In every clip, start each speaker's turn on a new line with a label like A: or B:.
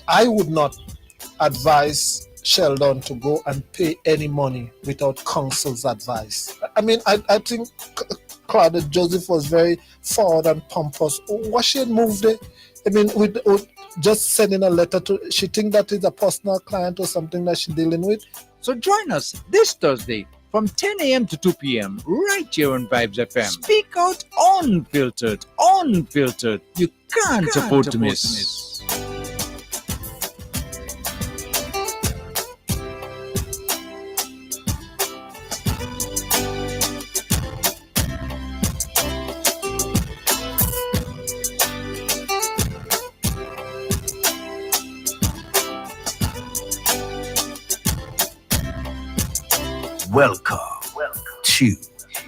A: I would not advise Sheldon to go and pay any money without counsel's advice. I mean, I think Claudette Joseph was very forward and pompous. What she had moved it? I mean, with just sending a letter to, she think that is a personal client or something that she's dealing with.
B: So join us this Thursday from 10 a.m. to 2 p.m. right here on Vibes FM. Speak out unfiltered. Unfiltered. You can't afford to miss.
C: Welcome to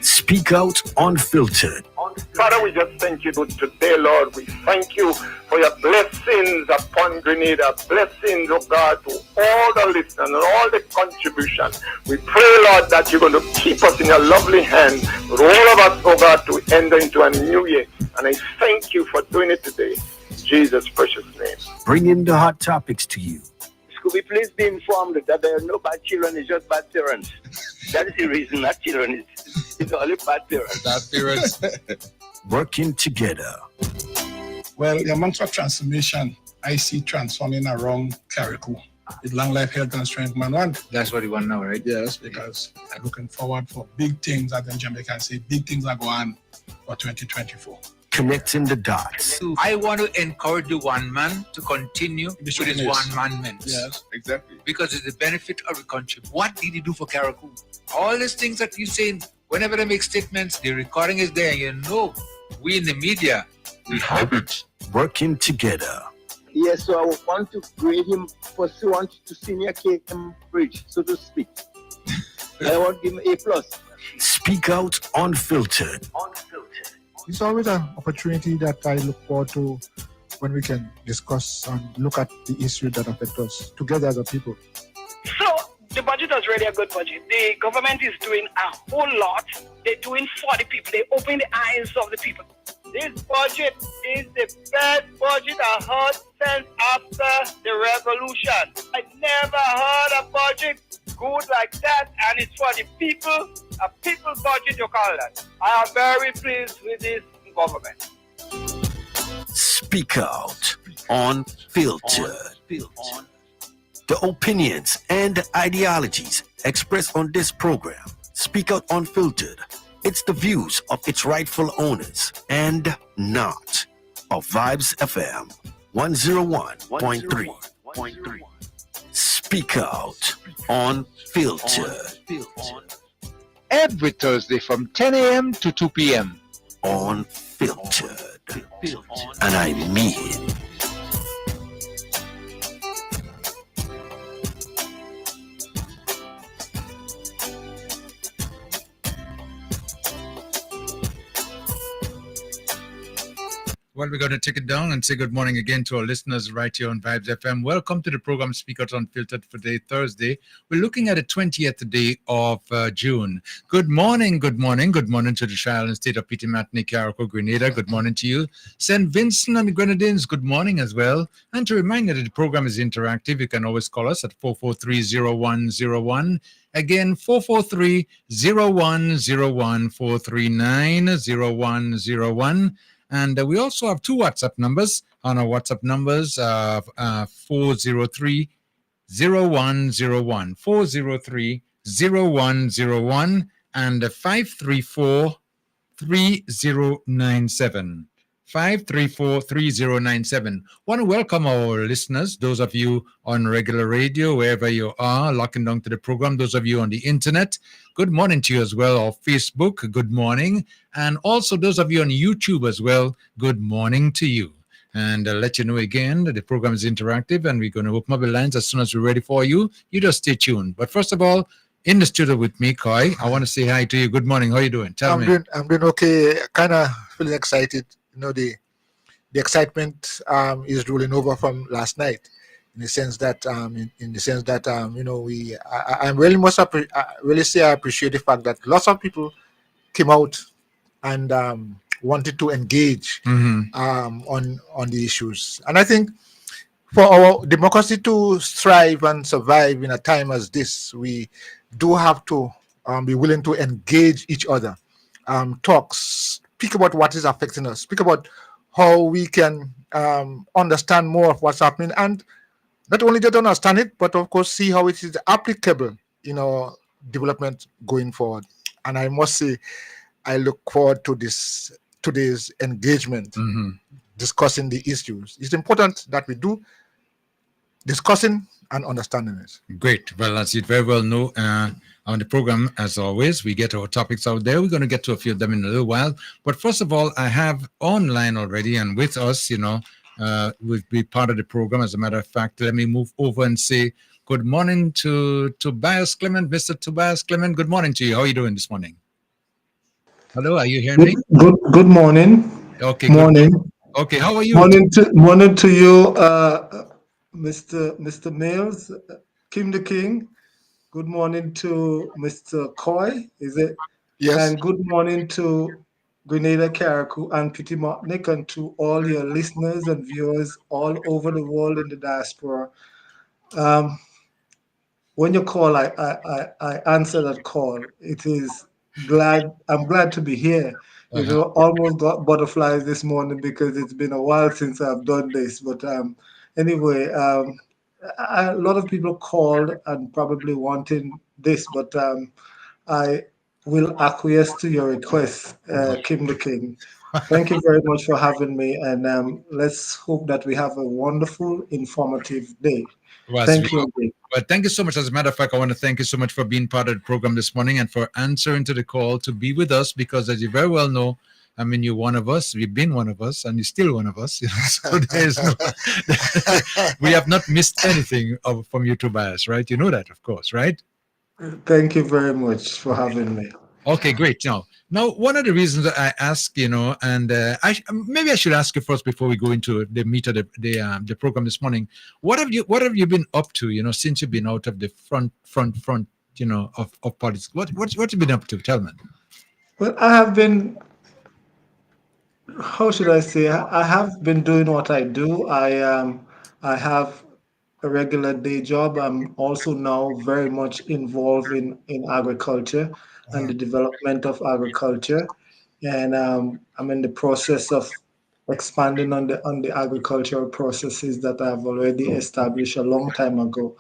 C: Speak Out Unfiltered.
D: Father, we just thank you today, Lord. We thank you for your blessings upon Grenada, blessings, oh God, to all the listeners and all the contribution. We pray, Lord, that you're going to keep us in your lovely hand, with all of us, oh God, to enter into a new year. And I thank you for doing it today. In Jesus' precious name.
C: Bringing the hot topics to you.
E: Could we please be informed that there are no bad children, it's just bad parents. That is the reason that children is only bad parents.
B: Bad parents.
C: Working together.
F: Well, the amount of transformation I see transforming around Clerical with long life, health, and strength, man. One.
B: That's what you want now, right?
F: Yes, because I'm looking forward for big things, as in Jamaica say, big things are going on for 2024.
C: Connecting the dots.
B: I want to encourage the one man to continue with his one-man men.
F: Yes,
B: exactly. Because it's the benefit of the country. What did he do for Karakou? All these things that you say, whenever they make statements, the recording is there. You know, we in the media, we have it.
C: Working together.
E: Yes, so I want to grade him pursuant to senior Cambridge, so to speak. I want to give him A+.
C: Speak Out Unfiltered.
G: It's always an opportunity that I look forward to when we can discuss and look at the issues that affect us together as a people.
H: So, the budget was really a good budget. The government is doing a whole lot. They're doing for the people. They open the eyes of the people. This budget is the best budget I heard since after the revolution. I never heard a budget good like that, and it's for the people, a people budget you call that. I am very pleased with this government.
C: Speak Out Unfiltered. The opinions and ideologies expressed on this program, Speak Out Unfiltered, it's the views of its rightful owners and not of Vibes FM 101.3. Speak Out Unfiltered.
B: Every Thursday from 10 a.m. to 2 p.m.
C: Unfiltered. And I mean it.
I: Well, we're going to take it down and say good morning again to our listeners right here on Vibes FM. Welcome to the program Speak Out Unfiltered for today, Thursday. We're looking at the 20th day of June. Good morning, good morning, good morning to the Trial and State of Peter Matney, Caracal, Grenada. Good morning to you. St. Vincent and the Grenadines, good morning as well. And to remind you that the program is interactive, you can always call us at 443-0101. Again, 443-0101, 439-0101. And we also have two WhatsApp numbers. On our WhatsApp numbers, 403-0101, 403-0101, and 534-3097. 534-3097. Want to welcome our listeners, those of you on regular radio, wherever you are, locking down to the program, those of you on the internet. Good morning to you as well, or Facebook, good morning. And also those of you on YouTube as well, good morning to you. And I'll let you know again that the program is interactive and we're going to open up the lines as soon as we're ready for you. You just stay tuned. But first of all, in the studio with me, Koi, I want to say hi to you. Good morning. How are you doing? Tell me.
G: I'm doing okay. Kind of feeling excited. You know, the excitement is rolling over from last night, in the sense that you know, I really really say I appreciate the fact that lots of people came out and wanted to engage on the issues. And I think for our democracy to thrive and survive in a time as this, we do have to be willing to engage each other, talk, speak about what is affecting us, speak about how we can understand more of what's happening, and not only just understand it, but of course see how it is applicable in our development going forward. And I must say, I look forward to this today's engagement,
I: Mhm.
G: discussing the issues. It's important that we do discussing and understanding it.
I: Great. Well, as you very well know, on the program, as always, we get our topics out there. We're going to get to a few of them in a little while. But first of all, I have online already and with us, will be part of the program. As a matter of fact, let me move over and say good morning to Tobias Clement. Mr. Tobias Clement, good morning to you. How are you doing this morning? Hello, are you hearing me?
J: Good morning.
I: Okay, good.
J: Morning.
I: Okay, how are you?
J: Morning to you, Mr. Mills, Kim the King. Good morning to Mr. Coy, is it?
G: Yes.
J: And good morning to Grenada Carriacou and Petit Martinique, and to all your listeners and viewers all over the world in the diaspora. Um, when you call, I answer that call. It is I'm glad to be here.
I: Uh-huh.
J: Almost got butterflies this morning because it's been a while since I've done this. But anyway, a lot of people called and probably wanting this, but I will acquiesce to your request, Kim the King. Thank you very much for having me, and let's hope that we have a wonderful, informative day.
I: Was
J: Thank you indeed.
I: Well, thank you so much. As a matter of fact, I want to thank you so much for being part of the program this morning and for answering to the call to be with us because, as you very well know, I mean, you're one of us. You've been one of us, and you're still one of us. So there is no, we have not missed anything from you, Tobias, right? You know that, of course, right?
J: Thank you very much for having me.
I: Okay, great. Now, one of the reasons that I ask, and maybe I should ask you first before we go into the meat of the program this morning. What have you been up to? Since you've been out of the front, of politics. What you been up to? Tell me.
J: Well, I have been, how should I say, I have been doing what I do. I have a regular day job. I'm also now very much involved in agriculture and the development of agriculture. And I'm in the process of expanding on the agricultural processes that I've already established a long time ago.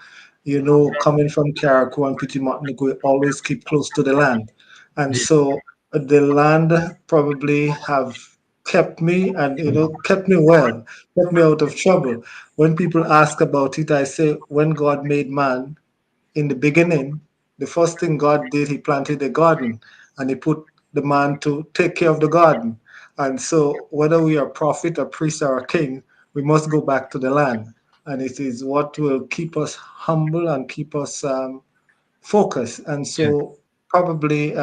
J: Coming from Carriacou and Petit Martinique, we always keep close to the land. And so the land probably have kept me and kept me well, kept me out of trouble. When people ask about it, I say when God made man in the beginning, the first thing God did, he planted a garden and he put the man to take care of the garden. And so whether we are prophet, a priest, or a king, we must go back to the land. And it is what will keep us humble and keep us focused. And
I: Yeah.
J: so probably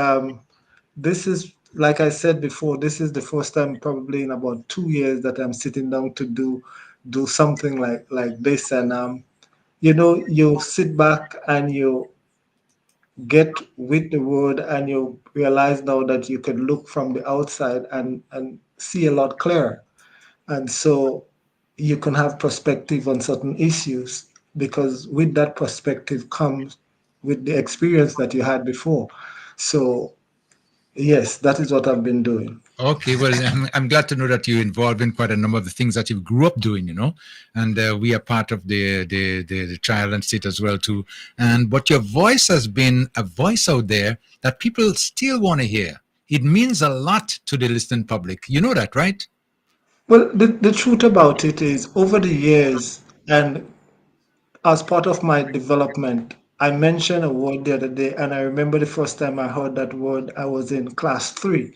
J: this is, like I said before, this is the first time probably in about 2 years that I'm sitting down to do something like this. And you sit back and you get with the word and you realize now that you can look from the outside and see a lot clearer. And so you can have perspective on certain issues because with that perspective comes with the experience that you had before. So yes, that is what I've been doing.
I: Okay, well, I'm glad to know that you're involved in quite a number of the things that you grew up doing, and we are part of the child and state as well too. And but your voice has been a voice out there that people still want to hear. It means a lot to the listening public. You know that, right?
J: Well, the truth about it is over the years and as part of my development, I mentioned a word the other day, and I remember the first time I heard that word, I was in class 3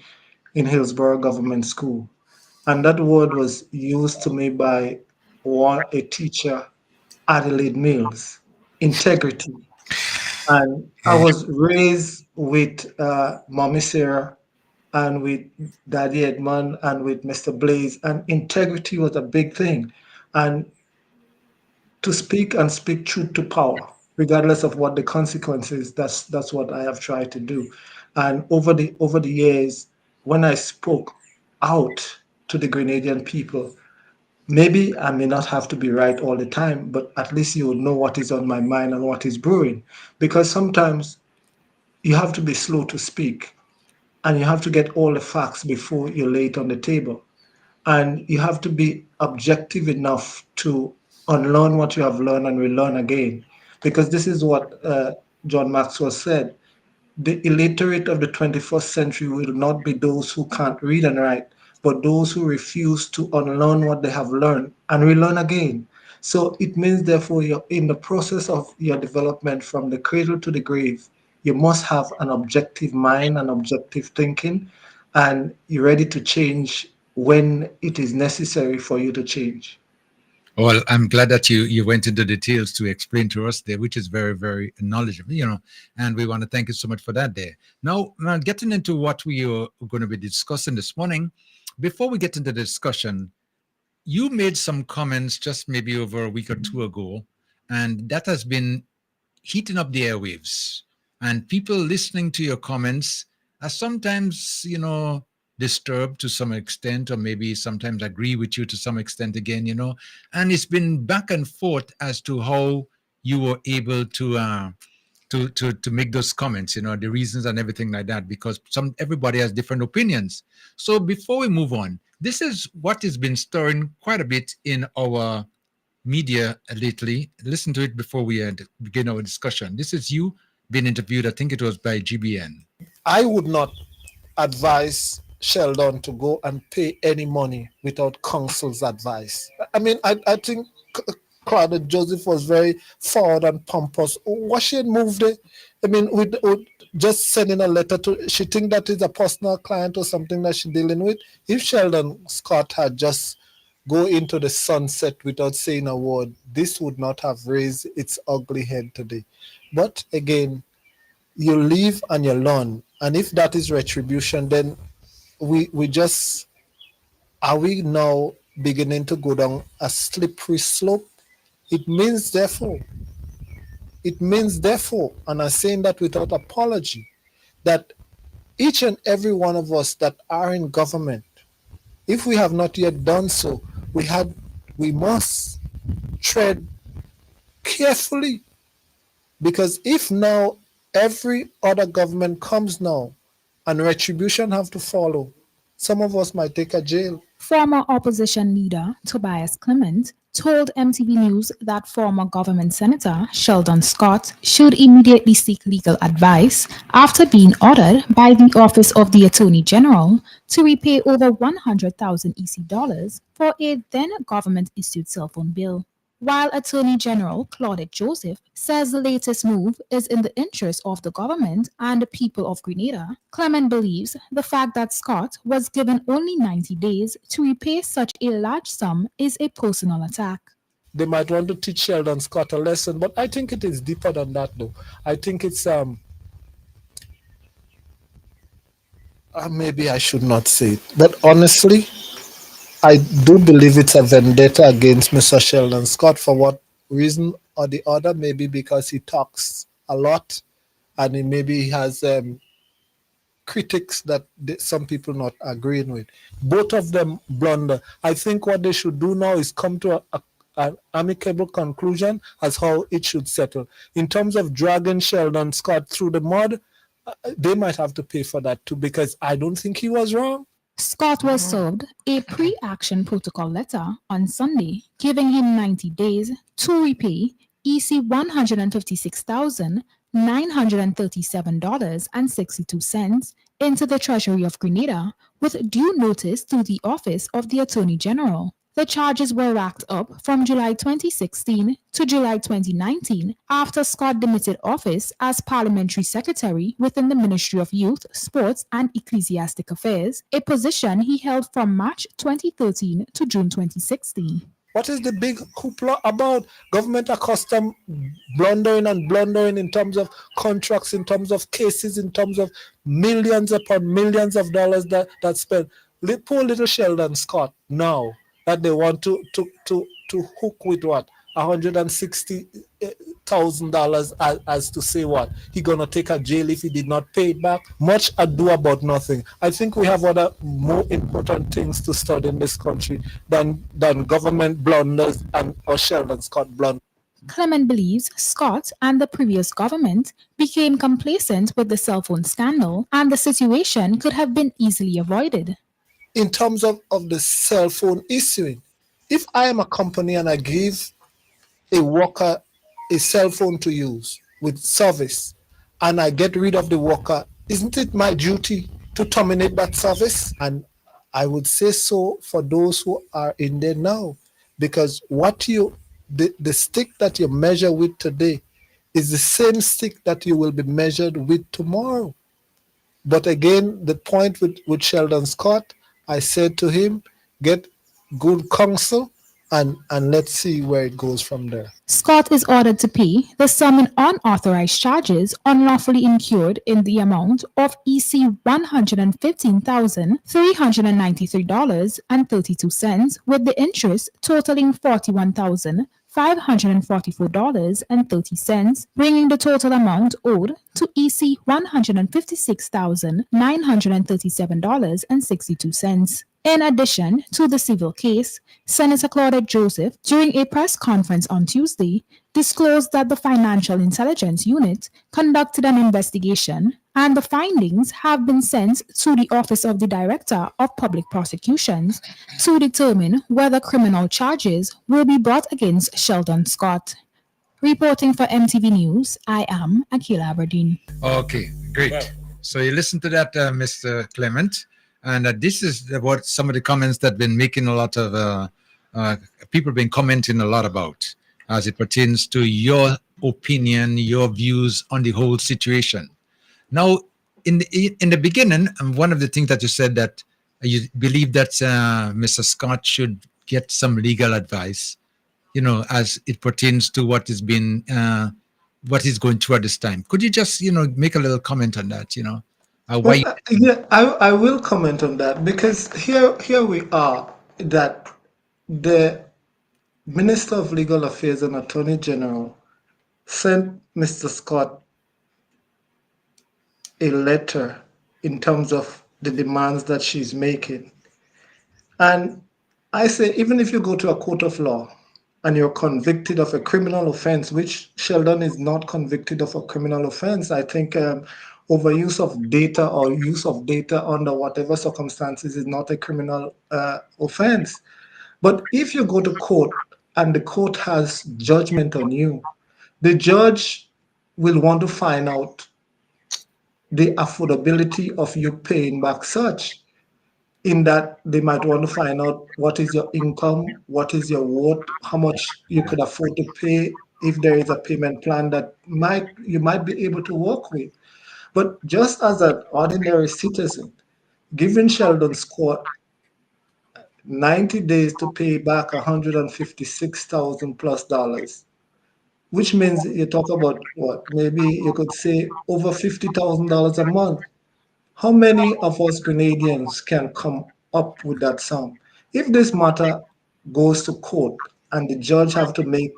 J: in Hillsborough Government School. And that word was used to me by a teacher, Adelaide Mills, integrity. And I was raised with Mommy Sarah and with Daddy Edmond and with Mr. Blaze, and integrity was a big thing. And to speak and speak truth to power, regardless of what the consequences. That's what I have tried to do. And over the years, when I spoke out to the Grenadian people, Maybe I may not have to be right all the time, but at least you will know what is on my mind and what is brewing. Because sometimes you have to be slow to speak and you have to get all the facts before you lay it on the table. And you have to be objective enough to unlearn what you have learned and relearn again. Because this is what John Maxwell said: the illiterate of the 21st century will not be those who can't read and write, but those who refuse to unlearn what they have learned and relearn again. So it means, therefore, you're in the process of your development from the cradle to the grave. You must have an objective mind and objective thinking, and you're ready to change when it is necessary for you to change.
I: Well, I'm glad that you went into details to explain to us there, which is very, very knowledgeable, and we want to thank you so much for that there. Now getting into what we are going to be discussing this morning, before we get into the discussion, you made some comments just maybe over a week or two ago, and that has been heating up the airwaves. And people listening to your comments are sometimes, disturbed to some extent, or maybe sometimes agree with you to some extent again, And it's been back and forth as to how you were able to make those comments, the reasons and everything like that, because everybody has different opinions. So before we move on, this is what has been stirring quite a bit in our media lately. Listen to it before we begin our discussion. This is you being interviewed. I think it was by GBN.
A: I would not advise Sheldon to go and pay any money without counsel's advice. I mean, I think Claudette Joseph was very forward and pompous. Was she moved it? I mean, with just sending a letter to, she think that is a personal client or something that she's dealing with. If Sheldon Scott had just go into the sunset without saying a word, this would not have raised its ugly head today. But again, you live and you learn. And if that is retribution, then we just, are we now beginning to go down a slippery slope? It means therefore, and I'm saying that without apology, that each and every one of us that are in government, if we have not yet done so, we must tread carefully, because if now every other government comes now and retribution have to follow, some of us might take a jail.
K: Former opposition leader Tobias Clement told MTV News that former government senator Sheldon Scott should immediately seek legal advice after being ordered by the Office of the Attorney General to repay over 100,000 EC dollars for a then government issued cell phone bill. While Attorney General Claudette Joseph says the latest move is in the interest of the government and the people of Grenada, Clement believes the fact that Scott was given only 90 days to repay such a large sum is a personal attack.
A: They might want to teach Sheldon Scott a lesson, but I think it is deeper than that, though. I think it's maybe I should not say it, but honestly, I do believe it's a vendetta against Mr. Sheldon Scott for what reason or the other. Maybe because he talks a lot, and maybe he has critics that some people not agreeing with. Both of them blunder. I think what they should do now is come to an amicable conclusion as how it should settle. In terms of dragging Sheldon Scott through the mud, they might have to pay for that too, because I don't think he was wrong.
K: Scott was served a pre-action protocol letter on Sunday, giving him 90 days to repay EC $156,937.62 into the Treasury of Grenada with due notice to the Office of the Attorney General. The charges were racked up from July 2016 to July 2019 after Scott demitted office as Parliamentary Secretary within the Ministry of Youth, Sports and Ecclesiastic Affairs, a position he held from March 2013 to June 2016.
A: What is the big hoopla about? Government accustomed blundering and blundering in terms of contracts, in terms of cases, in terms of millions upon millions of dollars that spent. Poor little Sheldon Scott now that they want to hook with what? 160 $100,000 as to say what he gonna take a jail if he did not pay it back. Much ado about nothing. I think we have other more important things to study in this country than government blunders and or Sheldon Scott blunders.
K: Clement believes Scott and the previous government became complacent with the cell phone scandal, and the situation could have been easily avoided.
A: In terms of the cell phone issuing, if I am a company and I give a worker a cell phone to use with service and I get rid of the worker, isn't it my duty to terminate that service? And I would say so for those who are in there now, because the stick that you measure with today is the same stick that you will be measured with tomorrow. But again, the point with Sheldon Scott, I said to him, get good counsel and let's see where it goes from there.
K: Scott is ordered to pay the sum in unauthorized charges unlawfully incurred in the amount of EC $115,393.32, with the interest totaling $41,544.30, bringing the total amount owed to EC $156,937.62. In addition to the civil case, Senator Claudette Joseph, during a press conference on Tuesday, disclosed that the Financial Intelligence Unit conducted an investigation and the findings have been sent to the Office of the Director of Public Prosecutions to determine whether criminal charges will be brought against Sheldon Scott. Reporting for MTV News, I am Akila Aberdeen.
I: Okay, great. So you listen to that, Mr. Clement. And this is what some of the comments that have been making a lot of people been commenting a lot about as it pertains to your opinion, your views on the whole situation. Now, in the beginning, one of the things that you said that you believe that Mr. Scott should get some legal advice, as it pertains to what is being, what he's going through at this time. Could you just, make a little comment on that, why?
J: Yeah, I will comment on that because here we are that the Minister of Legal Affairs and Attorney General sent Mr. Scott a letter in terms of the demands that she's making. And I say, even if you go to a court of law and you're convicted of a criminal offense, which Sheldon is not convicted of a criminal offense, I think overuse of data or use of data under whatever circumstances is not a criminal offense. But if you go to court and the court has judgment on you, the judge will want to find out the affordability of you paying back such, in that they might want to find out what is your income, what is your worth, how much you could afford to pay, if there is a payment plan that you might be able to work with. But just as an ordinary citizen, giving Sheldon Scott 90 days to pay back $156,000 plus dollars, which means you talk about what? Maybe you could say over $50,000 a month. How many of us Grenadians can come up with that sum? If this matter goes to court and the judge have to make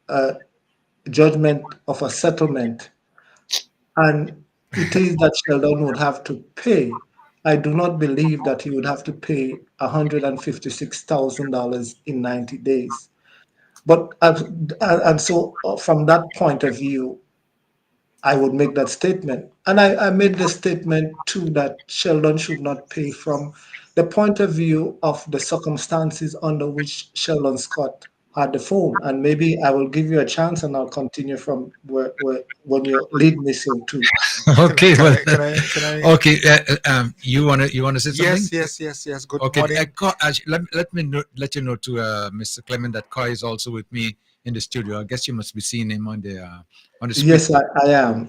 J: a judgment of a settlement, and it is that Sheldon would have to pay, I do not believe that he would have to pay $156,000 in 90 days. But and so from that point of view, I would make that statement. And I made the statement too that Sheldon should not pay from the point of view of the circumstances under which Sheldon Scott had the phone. And maybe I will give you a chance and I'll continue from where when you lead me so too.
I: Okay,
G: Can
I: well,
G: can I?
I: okay. You wanna say something?
G: Yes. Good
I: Okay,
G: morning.
I: let you know to Mr. Clement that Koi is also with me in the studio. I guess you must be seeing him on the screen.
J: Yes, I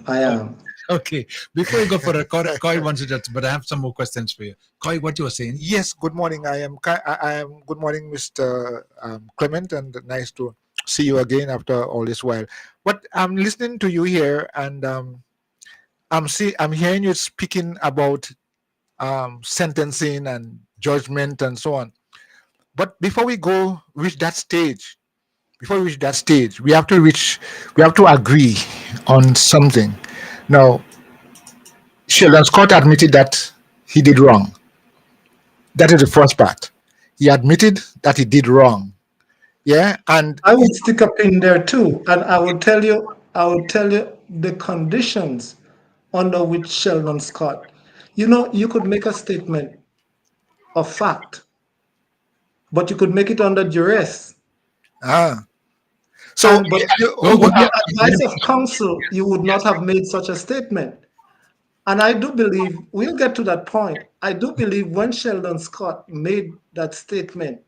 J: am.
I: Okay, before we go for the Koi wants to just, but I have some more questions for you. Koi, what you were saying?
G: Yes, good morning. I am. Good morning, Mr. Clement, and nice to see you again after all this while. But I'm listening to you here, and I'm hearing you speaking about sentencing and judgment and so on. But before we go reach that stage, before we reach that stage, we have to agree on something. Now, Sheldon Scott admitted that he did wrong. That is the first part. He admitted that he did wrong. Yeah, and
J: I would stick a pin there too, and I would tell you the conditions under which Sheldon Scott. You know, you could make a statement of fact, but you could make it under duress.
G: ah, so
J: And but
I: Well,
J: with
I: well,
J: the advice of counsel, you would not have made such a statement. And I do believe we'll get to that point. I do believe when Sheldon Scott made that statement,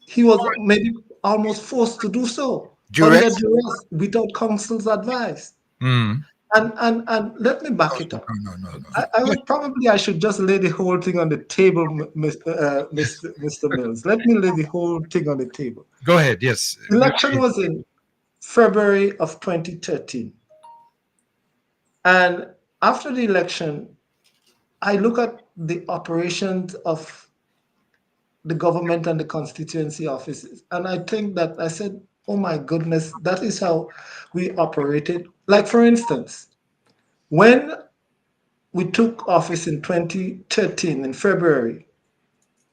J: he was maybe almost forced to do so under
G: duress?
J: duress without counsel's advice.
I: mm,
J: And let me back it up.
G: No, no, no, no.
J: I would probably I should just lay the whole thing on the table, Mr. Mills. Let me lay the whole thing on the table.
I: go ahead. Yes.
J: Election was in February of 2013. And after the election, I look at the operations of the government and the constituency offices. And I think that I said, oh my goodness, that is how we operated. Like, for instance, when we took office in 2013 in February,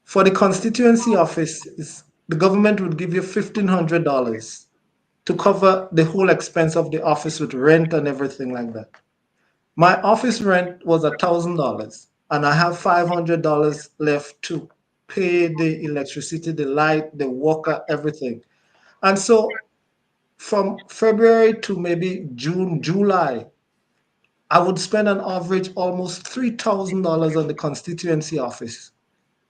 J: for the constituency offices, the government would give you $1,500 to cover the whole expense of the office with rent and everything like that. My office rent was $1,000, and I have $500 left to pay the electricity, the light, the worker, everything. And so from February to maybe June, July, I would spend an average almost $3,000 on the constituency office,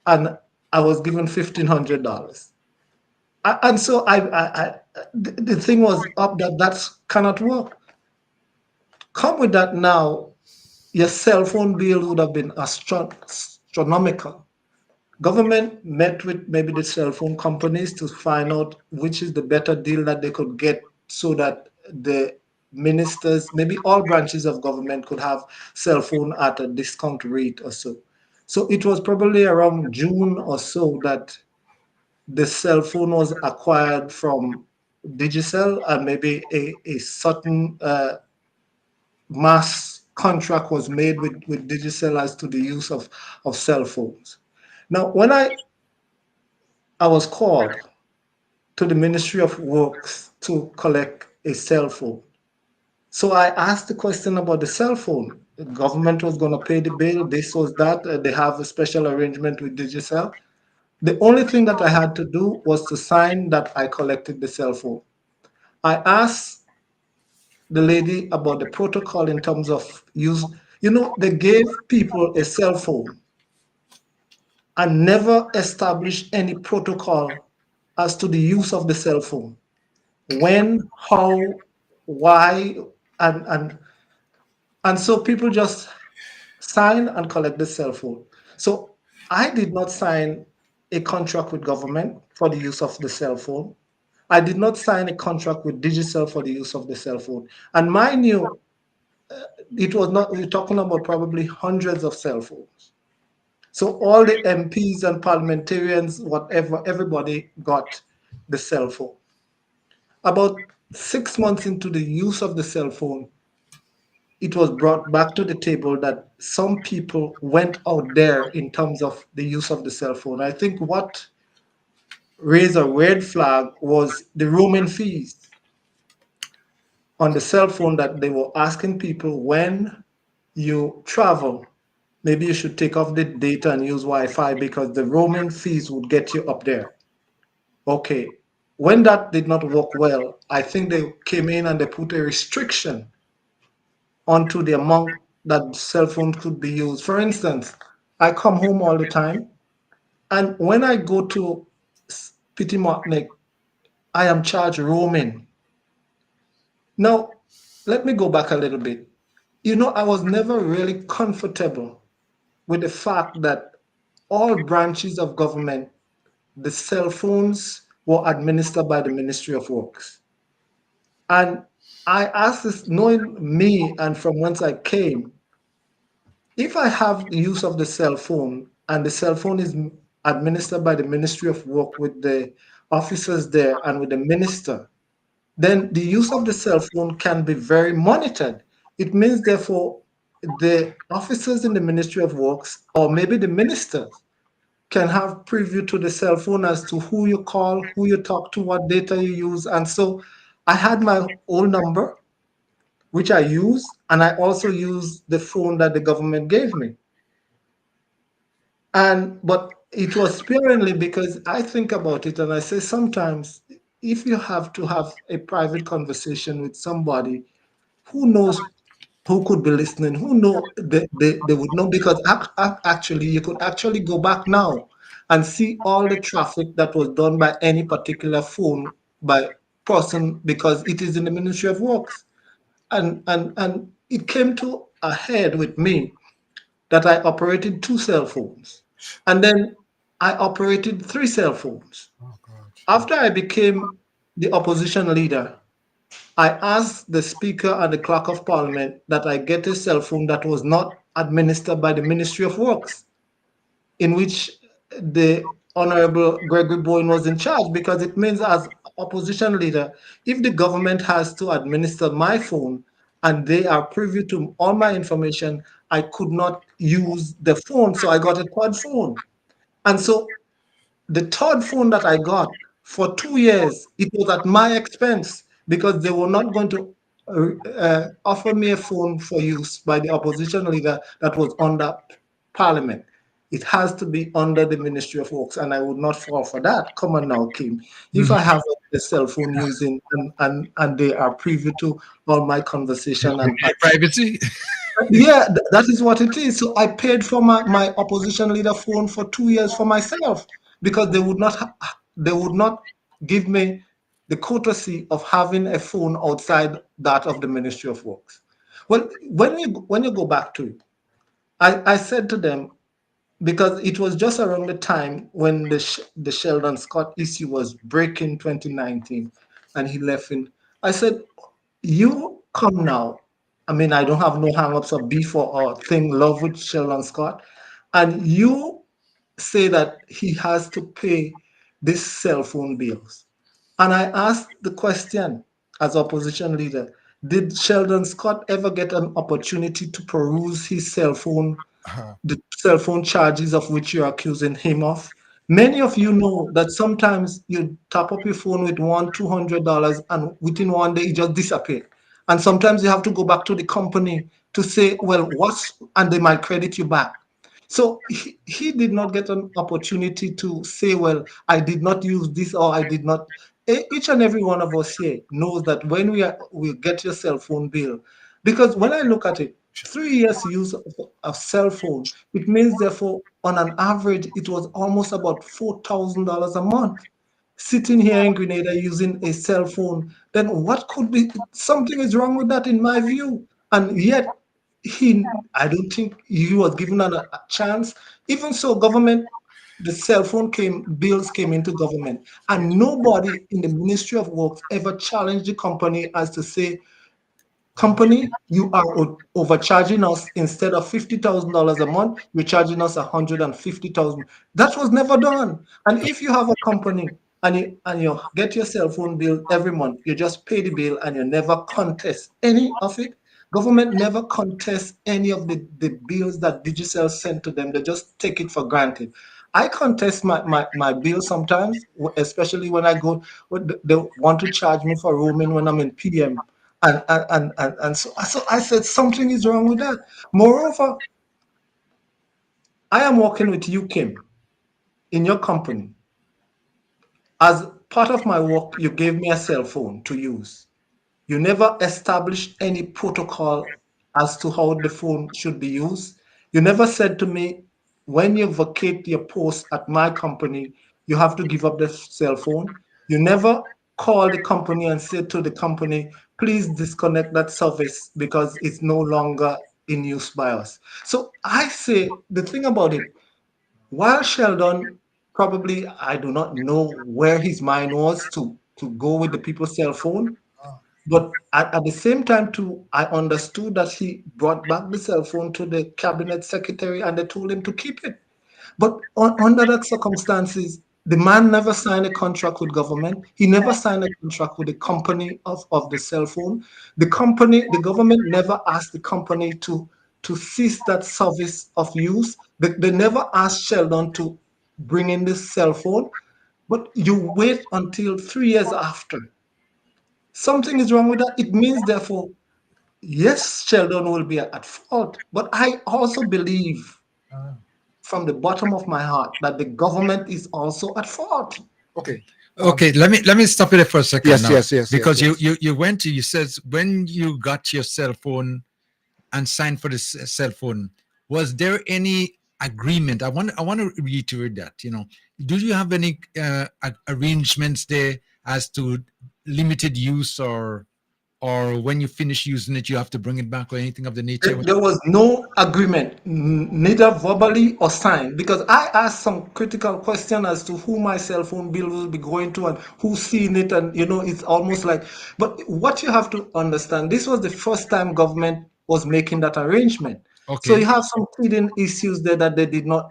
J: and I was given $1,500. And so the thing was up that that cannot work. Come with that now, your cell phone bill would have been astronomical. Government met with maybe the cell phone companies to find out which is the better deal that they could get so that the ministers, maybe all branches of government could have cell phone at a discount rate or so. So it was probably around June or so that the cell phone was acquired from Digicel, and maybe a certain mass contract was made with Digicel as to the use of cell phones. Now, when I was called to the Ministry of Works to collect a cell phone, so I asked the question about the cell phone. The government was going to pay the bill, this was that. They have a special arrangement with Digicel. The only thing that I had to do was to sign that I collected the cell phone. I asked the lady about the protocol in terms of use. You know, they gave people a cell phone and never established any protocol as to the use of the cell phone. When, how, why, and and so people just sign and collect the cell phone. So I did not sign a contract with government for the use of the cell phone. I did not sign a contract with Digicel for the use of the cell phone. And mind you, it was not, we're talking about probably hundreds of cell phones. So all the MPs and parliamentarians, whatever, everybody got the cell phone. About 6 months into the use of the cell phone, it was brought back to the table that some people went out there in terms of the use of the cell phone. I think what raised a red flag was the roaming fees on the cell phone, that they were asking people when you travel, maybe you should take off the data and use Wi-Fi because the roaming fees would get you up there. Okay. When that did not work well, I think they came in and they put a restriction onto the amount that cell phone could be used. For instance, I come home all the time, and when I go to Pity Martinique, I am charged roaming. Now, let me go back a little bit. You know, I was never really comfortable with the fact that all branches of government, the cell phones were administered by the Ministry of Works. And I asked this, knowing me and from whence I came, if I have the use of the cell phone and the cell phone is administered by the Ministry of Work with the officers there and with the minister, then the use of the cell phone can be very monitored. It means, therefore, the officers in the Ministry of Works or maybe the ministers can have preview to the cell phone as to who you call, who you talk to, what data you use. And so I had my old number, which I use, and I also use the phone that the government gave me. And but it was sparingly because I think about it and I say sometimes if you have to have a private conversation with somebody who knows who could be listening, who know they would know because actually you could actually go back now and see all the traffic that was done by any particular phone by person because it is in the Ministry of Works. And it came to a head with me that I operated two cell phones. And then I operated three cell phones. After I became the opposition leader, I asked the Speaker and the Clerk of Parliament that I get a cell phone that was not administered by the Ministry of Works, in which the Honorable Gregory Bowen was in charge, because it means, as opposition leader, if the government has to administer my phone and they are privy to all my information, I could not use the phone. So I got a third phone. And so the third phone that I got for 2 years, it was at my expense because they were not going to offer me a phone for use by the opposition leader that was under parliament. It has to be under the Ministry of Works, and I would not fall for that. Come on now, Kim. If I have a cell phone using and they are privy to all my conversation and
I: Privacy.
J: yeah, that is what it is. So I paid for my opposition leader phone for 2 years for myself because they would not give me the courtesy of having a phone outside that of the Ministry of Works. Well, when you go back to it, I said to them, because it was just around the time when the Sheldon Scott issue was breaking 2019 and he left in, I said, you come now. I mean, I don't have no hang-ups or beef or thing love with Sheldon Scott. And you say that he has to pay this cell phone bills. And I asked the question as opposition leader, did Sheldon Scott ever get an opportunity to peruse his cell phone, the cell phone charges of which you're accusing him of? Many of you know that sometimes you tap up your phone with $200 and within one day it just disappears. And sometimes you have to go back to the company to say, well, and they might credit you back. So he did not get an opportunity to say, well, I did not use this or I did not. Each and every one of us here knows that when we get your cell phone bill, because when I look at it, 3 years use of a cell phone, it means therefore on an average it was almost about $4,000 a month. Sitting here in Grenada using a cell phone, then what could be something is wrong with that in my view. And yet I don't think he was given a chance. Even so, government, the cell phone bills came into government, and nobody in the Ministry of Works ever challenged the company as to say, company, you are overcharging us. Instead of $50,000 a month, you're charging us 150,000. That was never done. And if you have a company and you get your cell phone bill every month, you just pay the bill and you never contest any of it. Government never contests any of the bills that Digicel sent to them. They just take it for granted. I contest my bill sometimes, especially when I go, when they want to charge me for roaming when I'm in PM. And so I said something is wrong with that. Moreover, I am working with you, Kim, in your company. As part of my work, you gave me a cell phone to use. You never established any protocol as to how the phone should be used. You never said to me, when you vacate your post at my company, you have to give up the cell phone. You never call the company and say to the company, please disconnect that service because it's no longer in use by us. So I say the thing about it, while Sheldon probably, I do not know where his mind was to go with the people's cell phone, but at the same time, too, I understood that he brought back the cell phone to the cabinet secretary and they told him to keep it. But under that circumstances, The man never signed a contract with government. He never signed a contract with the company of the cell phone. The government never asked the company to cease that service of use. They never asked Sheldon to bring in this cell phone, but you wait until 3 years after. Something is wrong with that. It means, therefore, yes, Sheldon will be at fault, but I also believe from the bottom of my heart that the government is also at fault.
G: Okay.
I: Okay, let me stop you there for a second
G: Yes,
I: now,
G: yes.
I: because you went to, you says when you got your cell phone and signed for the cell phone, was there any agreement? I want to reiterate that. Do you have any arrangements there as to limited use, or when you finish using it, you have to bring it back, or anything of the nature?
J: There was no agreement, neither verbally or signed, because I asked some critical question as to who my cell phone bill will be going to and who's seen it, and it's almost like. But what you have to understand, this was the first time government was making that arrangement, so
I: Okay.
J: you have some hidden issues there that they did not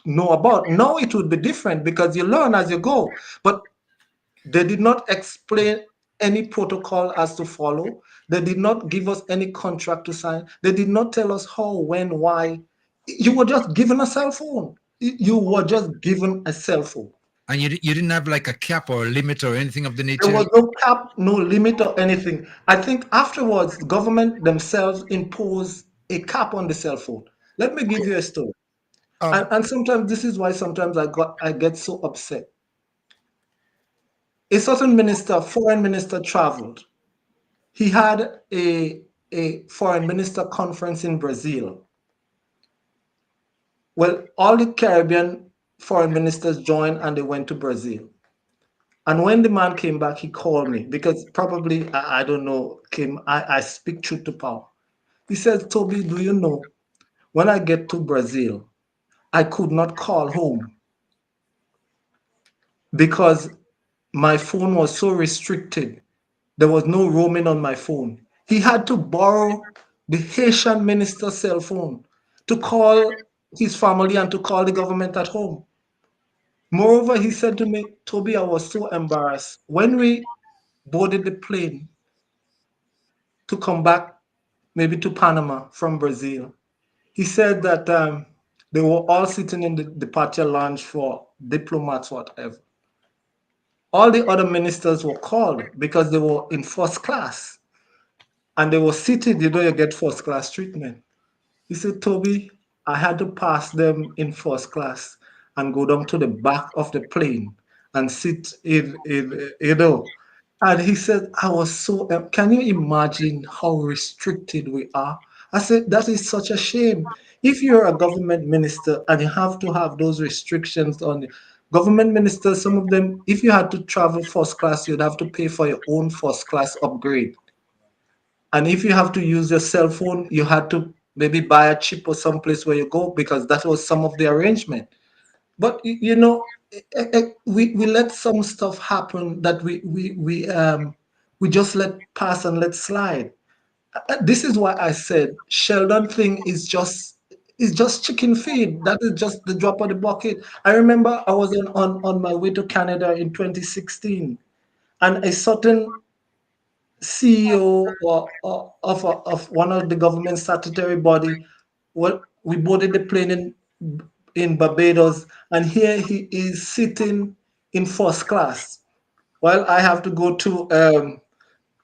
J: know about. Now it would be different because you learn as you go, but they did not explain any protocol as to follow. They did not give us any contract to sign. They did not tell us how, when, why. You were just given a cell phone. You were just given a cell phone.
I: And you didn't have like a cap or a limit or anything of the
J: There
I: nature?
J: was no cap, no limit or anything. I think afterwards, the government themselves imposed a cap on the cell phone. Let me give you a story. And sometimes this is why sometimes I get so upset. A certain minister, foreign minister, traveled. He had a foreign minister conference in Brazil. Well, all the Caribbean foreign ministers joined and they went to Brazil. And when the man came back, he called me because probably, I don't know, I speak truth to power. He said, Toby, do you know, when I get to Brazil, I could not call home because my phone was so restricted. There was no roaming on my phone. He had to borrow the Haitian minister's cell phone to call his family and to call the government at home. Moreover, he said to me, Toby, I was so embarrassed. When we boarded the plane to come back, maybe to Panama from Brazil, he said that they were all sitting in the departure lounge for diplomats, whatever. All the other ministers were called because they were in first class and they were seated, you get first class treatment. He said, Toby, I had to pass them in first class and go down to the back of the plane and sit in. And he said, I was so, can you imagine how restricted we are? I said, that is such a shame. If you're a government minister and you have to have those restrictions on the government ministers, some of them, if you had to travel first class, you'd have to pay for your own first class upgrade. And if you have to use your cell phone, you had to maybe buy a chip or someplace where you go because that was some of the arrangement. But we let some stuff happen that we just let pass and let slide. This is why I said Sheldon thing is just chicken feed. That is just the drop of the bucket. I remember I was on my way to Canada in 2016, and a certain CEO of one of the government statutory body. Well, we boarded the plane in Barbados, and here he is sitting in first class, while I have to go to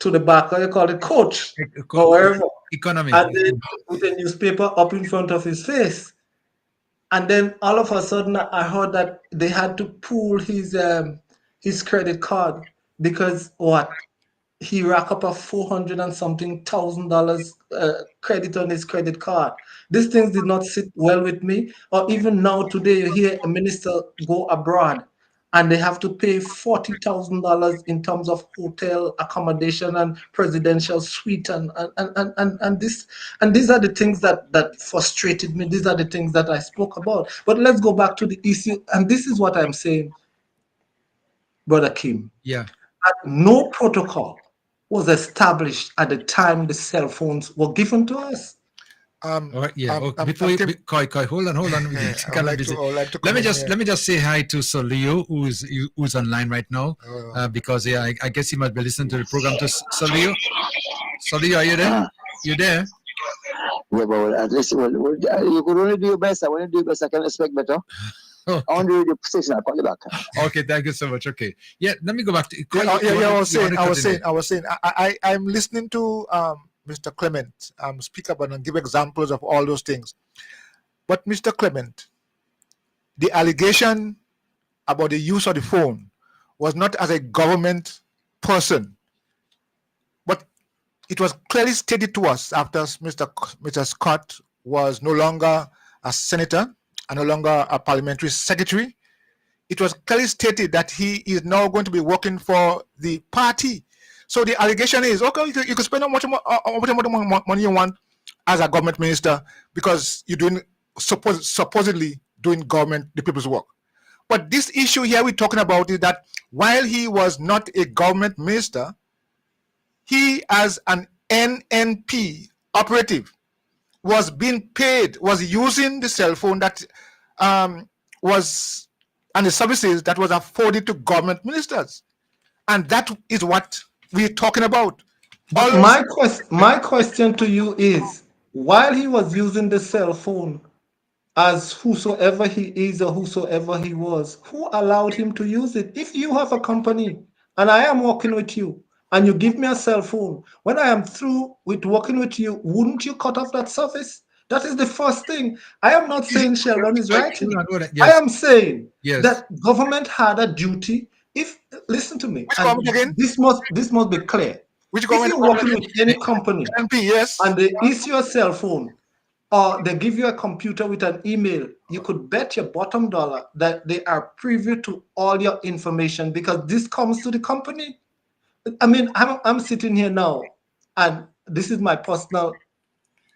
J: the back. What you call it, coach or wherever,
I: Economy.
J: and then put a newspaper up in front of his face. And then all of a sudden, I heard that they had to pull his credit card because what? He racked up a 400 and something $1,000 credit on his credit card. These things did not sit well with me. Or even now, today, you hear a minister go abroad and they have to pay $40,000 in terms of hotel accommodation and presidential suite and this and these are the things that frustrated me. These are the things that I spoke about. But let's go back to the issue, and this is what I'm saying, Brother Kim.
I: Yeah.
J: No protocol was established at the time the cell phones were given to us.
I: All right, yeah. Okay.
G: I'm
I: Before you,
G: Tim.
I: Koi, hold on. We
G: I
I: kind of busy.
G: I would like to
I: Let
G: come
I: me
G: in
I: just
G: here.
I: let me just say hi to Solio, who's online right now, because yeah, I guess he must be listening to the program. To Solio, Solio, are you there? You there?
E: Yeah, but at least you could only do your best. I want to do your best. I can expect better. I want to do the station. I'll call you back.
I: Okay, thank you so much. Okay, yeah. Let me go back to. Koi,
G: I was
I: you want
G: saying,
I: to continue?
G: I'm listening to Mr. Clement speak about and give examples of all those things. But Mr. Clement, the allegation about the use of the phone was not as a government person, but it was clearly stated to us after Mr. Scott was no longer a senator and no longer a parliamentary secretary. It was clearly stated that he is now going to be working for the party. So the allegation is, okay, you can spend how much money you want as a government minister because you're doing supposedly doing government, the people's work. But this issue here we're talking about is that while he was not a government minister, he as an NNP operative was being paid, was using the cell phone that was and the services that was afforded to government ministers. And that is what we're talking about.
J: But my question to you is, while he was using the cell phone as whosoever he is or whosoever he was, who allowed him to use it? If you have a company and I am working with you and you give me a cell phone, when I am through with working with you, wouldn't you cut off that service? That is the first thing. I am not saying Sheldon is right.
I: Hold on.
J: I
I: Yes,
J: am saying
I: yes.
J: that government had a duty. If listen to me,
G: Which
J: and
G: government again?
J: this must be clear.
G: Which
J: If
G: government?
J: you're working with any company
G: NP, yes.
J: and they issue a cell phone or they give you a computer with an email, you could bet your bottom dollar that they are privy to all your information because this comes to the company. I mean, I'm sitting here now and this is my personal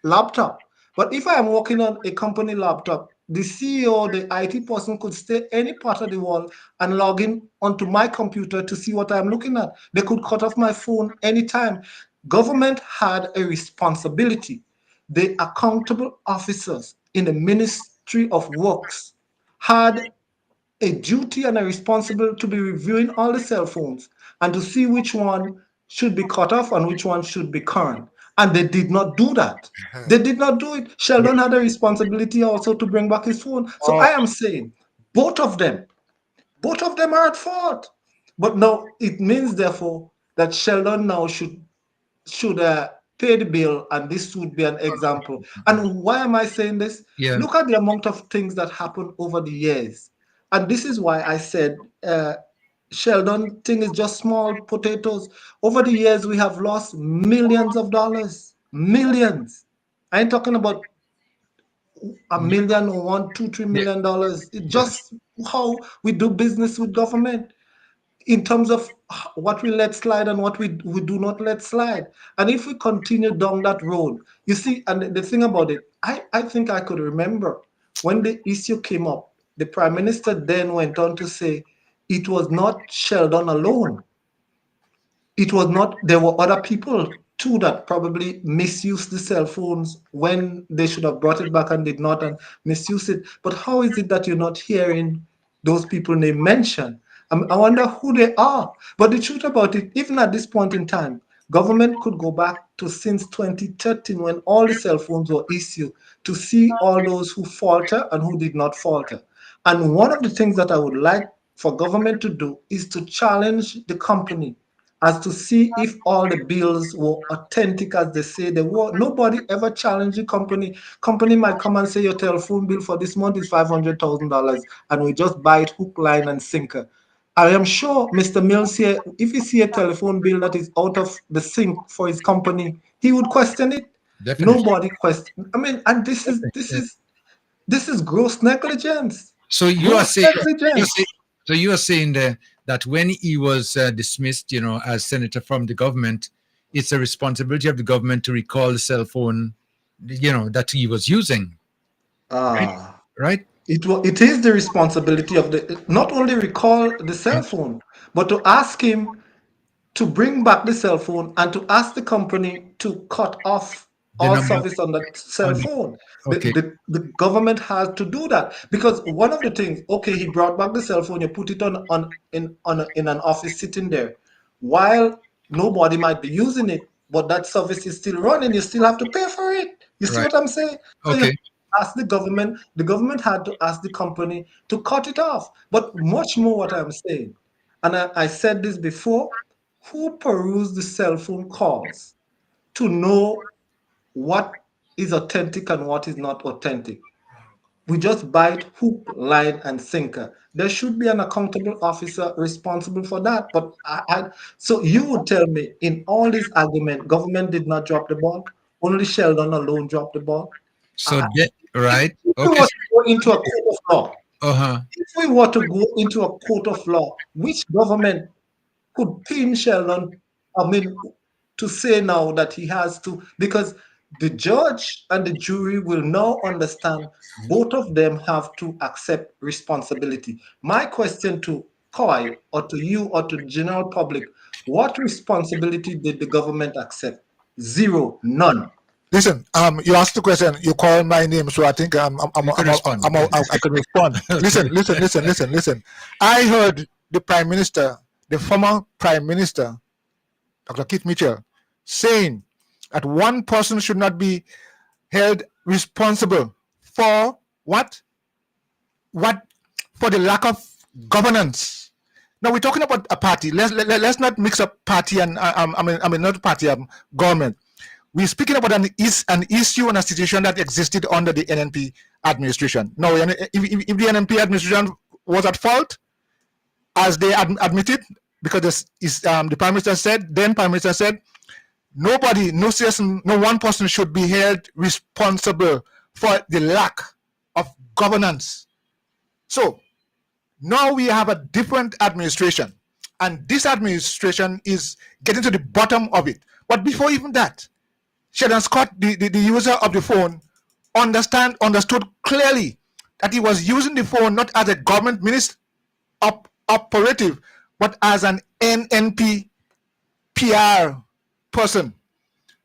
J: laptop. But if I am working on a company laptop, the CEO, the IT person could stay any part of the world and log in onto my computer to see what I'm looking at. They could cut off my phone anytime. Government had a responsibility. The accountable officers in the Ministry of Works had a duty and a responsibility to be reviewing all the cell phones and to see which one should be cut off and which one should be current. And they did not do that. They did not do it. Sheldon had a responsibility also to bring back his phone. So I am saying both of them are at fault. But now it means therefore that Sheldon now should pay the bill, and this would be an example. And why am I saying this?
I: Yeah.
J: Look at the amount of things that happened over the years, and this is why I said Sheldon thing is just small potatoes. Over the years, we have lost millions of dollars, millions. I ain't talking about a million or one, two, $3 million. It just how we do business with government in terms of what we let slide and what we do not let slide. And if we continue down that road, you see, and the thing about it, I think I could remember when the issue came up, the prime minister then went on to say it was not Sheldon alone. It was not, there were other people too that probably misused the cell phones when they should have brought it back and did not and misuse it. But how is it that you're not hearing those people name mentioned? I wonder who they are. But the truth about it, even at this point in time, government could go back to since 2013 when all the cell phones were issued to see all those who falter and who did not falter. And one of the things that I would like for government to do is to challenge the company as to see if all the bills were authentic as they say they were. Nobody ever challenged the company. Company might come and say your telephone bill for this month is $500,000, and we just buy it hook, line, and sinker. I am sure Mr. Mills here, if he see a telephone bill that is out of the sync for his company, he would question it.
I: Definitely.
J: Nobody question. I mean, and this is gross negligence.
I: So you are
J: Gross
I: saying,
J: negligence.
I: so you are saying there that when he was dismissed, as senator from the government, it's a responsibility of the government to recall the cell phone, that he was using. Right?
J: It is the responsibility of the not only recall the cell phone, but to ask him to bring back the cell phone and to ask the company to cut off
I: The
J: all
I: number
J: service on the cell
I: on
J: phone.
I: okay,
J: The government has to do that because one of the things, okay, he brought back the cell phone, you put it in an office sitting there, while nobody might be using it, but that service is still running. You still have to pay for it. You see
I: right.
J: what I'm saying? So you
I: Okay.
J: ask the government. The government had to ask the company to cut it off. But much more, what I'm saying, and I said this before, who peruse the cell phone calls to know what is authentic and what is not authentic? We just bite hook, line, and sinker. There should be an accountable officer responsible for that. But so you would tell me in all this argument, government did not drop the ball. Only Sheldon alone dropped the ball.
I: So that right.
J: If we
I: Okay.
J: were to go into a court of law,
I: Uh-huh.
J: if we were to go into a court of law, which government could pin Sheldon, I mean, to say now that he has to, because the judge and the jury will now understand both of them have to accept responsibility. My question to Koi or to you or to the general public, what responsibility did the government accept? Zero, none.
G: Listen, you asked the question, you called my name, so I think
I: You can respond.
G: I can respond.
I: Okay.
G: Listen. I heard the Prime Minister, the former Prime Minister, Dr. Keith Mitchell, saying that one person should not be held responsible for what? What? For the lack of governance. Now we're talking about a party. Let's not mix up party and not party, government. We're speaking about an issue and a situation that existed under the NNP administration. Now, if the NNP administration was at fault, as they admitted, because the Prime Minister said, nobody, no citizen, no one person should be held responsible for the lack of governance. So now we have a different administration, and this administration is getting to the bottom of it. But before even that, Sheldon Scott, the user of the phone, understood clearly that he was using the phone not as a government minister operative, but as an NNP PR person.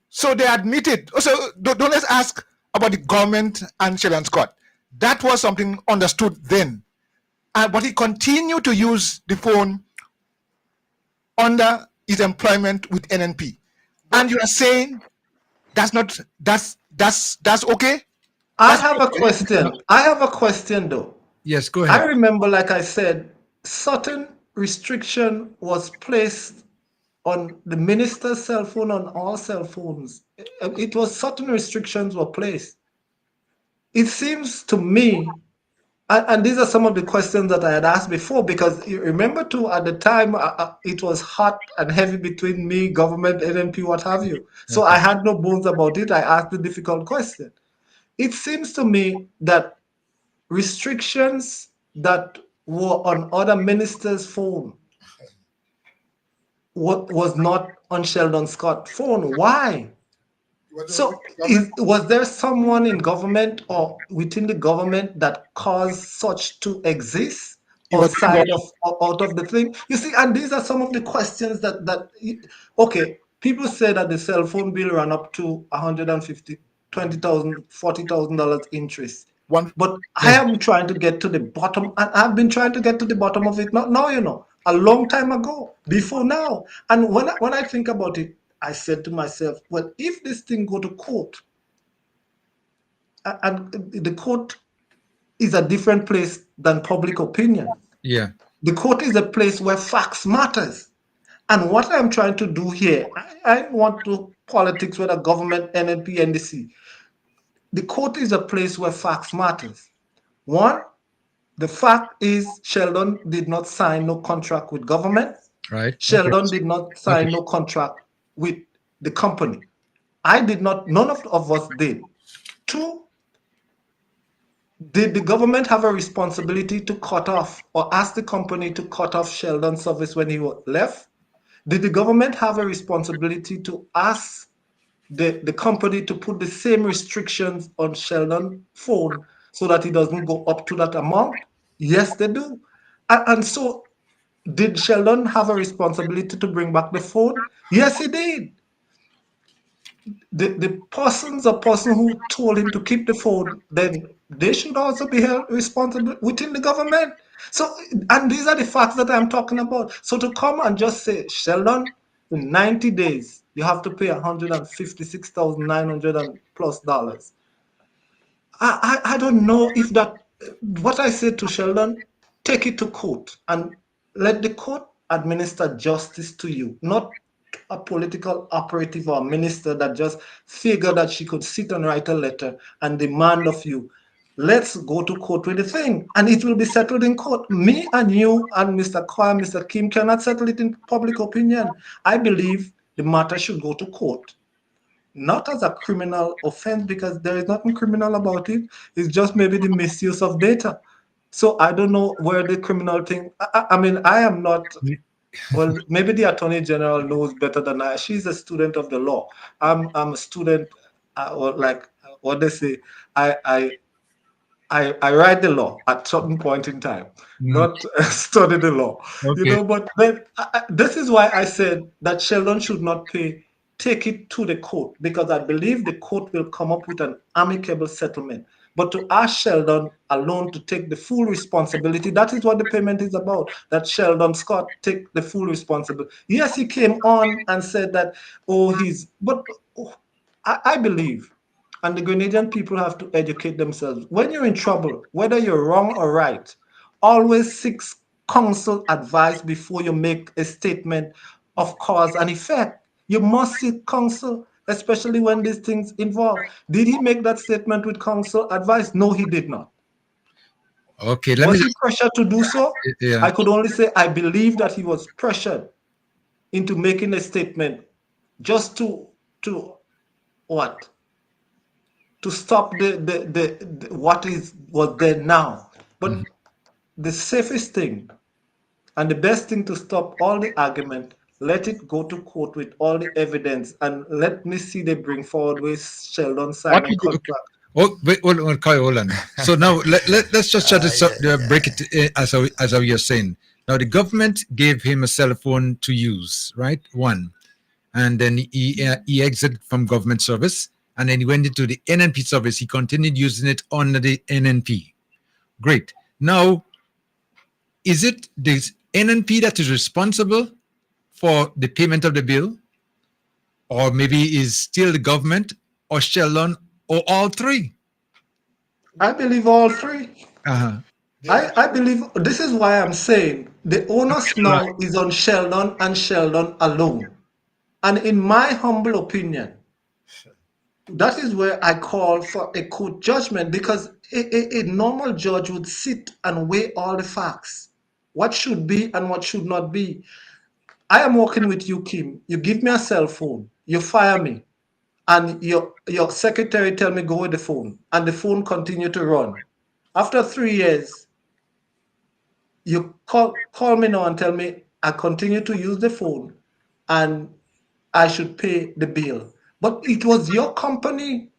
G: So they admitted. Also, don't let's ask about the government and Sheldon Scott. That was something understood then. But he continued to use the phone under his employment with NNP. And you are saying that's okay?
J: I have a question. I have a question though.
I: Yes, go
J: I
I: ahead.
J: remember, like I said, certain restriction was placed on the minister's cell phone, on all cell phones. It was certain restrictions were placed. It seems to me, and these are some of the questions that I had asked before, because you remember too, at the time, it was hot and heavy between me, government, NNP, what have you. So I had no bones about it. I asked the difficult question. It seems to me that restrictions that were on other ministers' phone was not on Sheldon Scott's phone. Why? So, was there someone in government or within the government that caused such to exist outside of out of the thing? You see, and these are some of the questions okay, people say that the cell phone bill ran up to 150, 20,000, $40,000 interest. But I am trying to get to the bottom, and I've been trying to get to the bottom of it. Not now, a long time ago, before now. And when I think about it, I said to myself, well, if this thing go to court, and the court is a different place than public opinion.
I: Yeah.
J: The court is a place where facts matters. And what I'm trying to do here, I want to politics with a government, NNP, NDC. The court is a place where facts matters. One, the fact is Sheldon did not sign no contract with government.
I: Right.
J: Sheldon did not sign no contract with the company. I did not, none of us did. Two, did the government have a responsibility to cut off or ask the company to cut off Sheldon's service when he left? Did the government have a responsibility to ask the company to put the same restrictions on Sheldon's phone so that it doesn't go up to that amount? Yes, they do. And so, did Sheldon have a responsibility to bring back the phone? Yes, he did. the person who told him to keep the phone, then they should also be held responsible within the government. So, and these are the facts that I'm talking about. So to come and just say, Sheldon, in 90 days, you have to pay 156,900 and plus dollars. I don't know if that, what I said to Sheldon, take it to court and let the court administer justice to you, not a political operative or a minister that just figured that she could sit and write a letter and demand of you. Let's go to court with the thing, and it will be settled in court. Me and you and Mr. Kwan, Mr. Kim cannot settle it in public opinion. I believe the matter should go to court, not as a criminal offense, because there is nothing criminal about it. It's just maybe the misuse of data. So I don't know where the criminal thing. I mean, I am not. Well, maybe the attorney general knows better than I. She's a student of the law. I'm a student, or like what they say. I write the law at certain point in time,
I: Mm,
J: not study the law,
I: okay.
J: But then this is why I said that Sheldon should not pay. Take it to the court, because I believe the court will come up with an amicable settlement. But to ask Sheldon alone to take the full responsibility, that is what the payment is about. That Sheldon Scott take the full responsibility. Yes, he came on and said that, oh, but oh, I believe, and the Grenadian people have to educate themselves. When you're in trouble, whether you're wrong or right, always seek counsel advice before you make a statement of cause and effect. You must seek counsel, especially when these things involve. Did he make that statement with counsel advice? No, he did not.
I: Okay. Let me
J: Was he
I: just,
J: pressured to do so?
I: yeah.
J: I could only say I believe that he was pressured into making a statement just to what? To stop the what is was there now. But
I: Mhm.
J: the safest thing and the best thing to stop all the argument, let it go to court with all the evidence, and let me see they bring forward with Sheldon
I: What
J: sign a
I: we do? Okay.
J: contract.
I: Oh, wait, Kai, hold on. So now let's just try to break it as how you're saying. Now the government gave him a cell phone to use, right? One, and then he exited from government service, and then he went into the NNP service. He continued using it under the NNP. Great. Now, is it the NNP that is responsible for the payment of the bill, or maybe is still the government, or Sheldon, or all three?
J: I believe all three.
I: Uh-huh.
J: I believe this is why I'm saying the onus now is on Sheldon and Sheldon alone. And in my humble opinion, that is where I call for a court judgment, because a normal judge would sit and weigh all the facts, what should be and what should not be. I am working with you, Kim. You give me a cell phone, you fire me, and your secretary tell me go with the phone, and the phone continue to run. After 3 years, you call me now and tell me I continue to use the phone, and I should pay the bill. But it was your company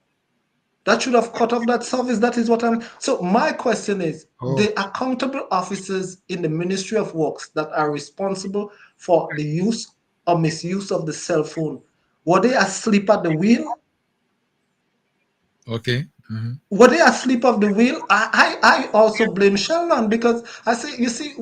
J: that should have cut off that service. That is what I'm. So my question is:
G: Oh,
J: the accountable officers in the Ministry of Works that are responsible for the use or misuse of the cell phone, were they asleep at the wheel?
I: Okay. Mhm.
J: Were they asleep at the wheel? I also blame Sheldon, because I say, you see,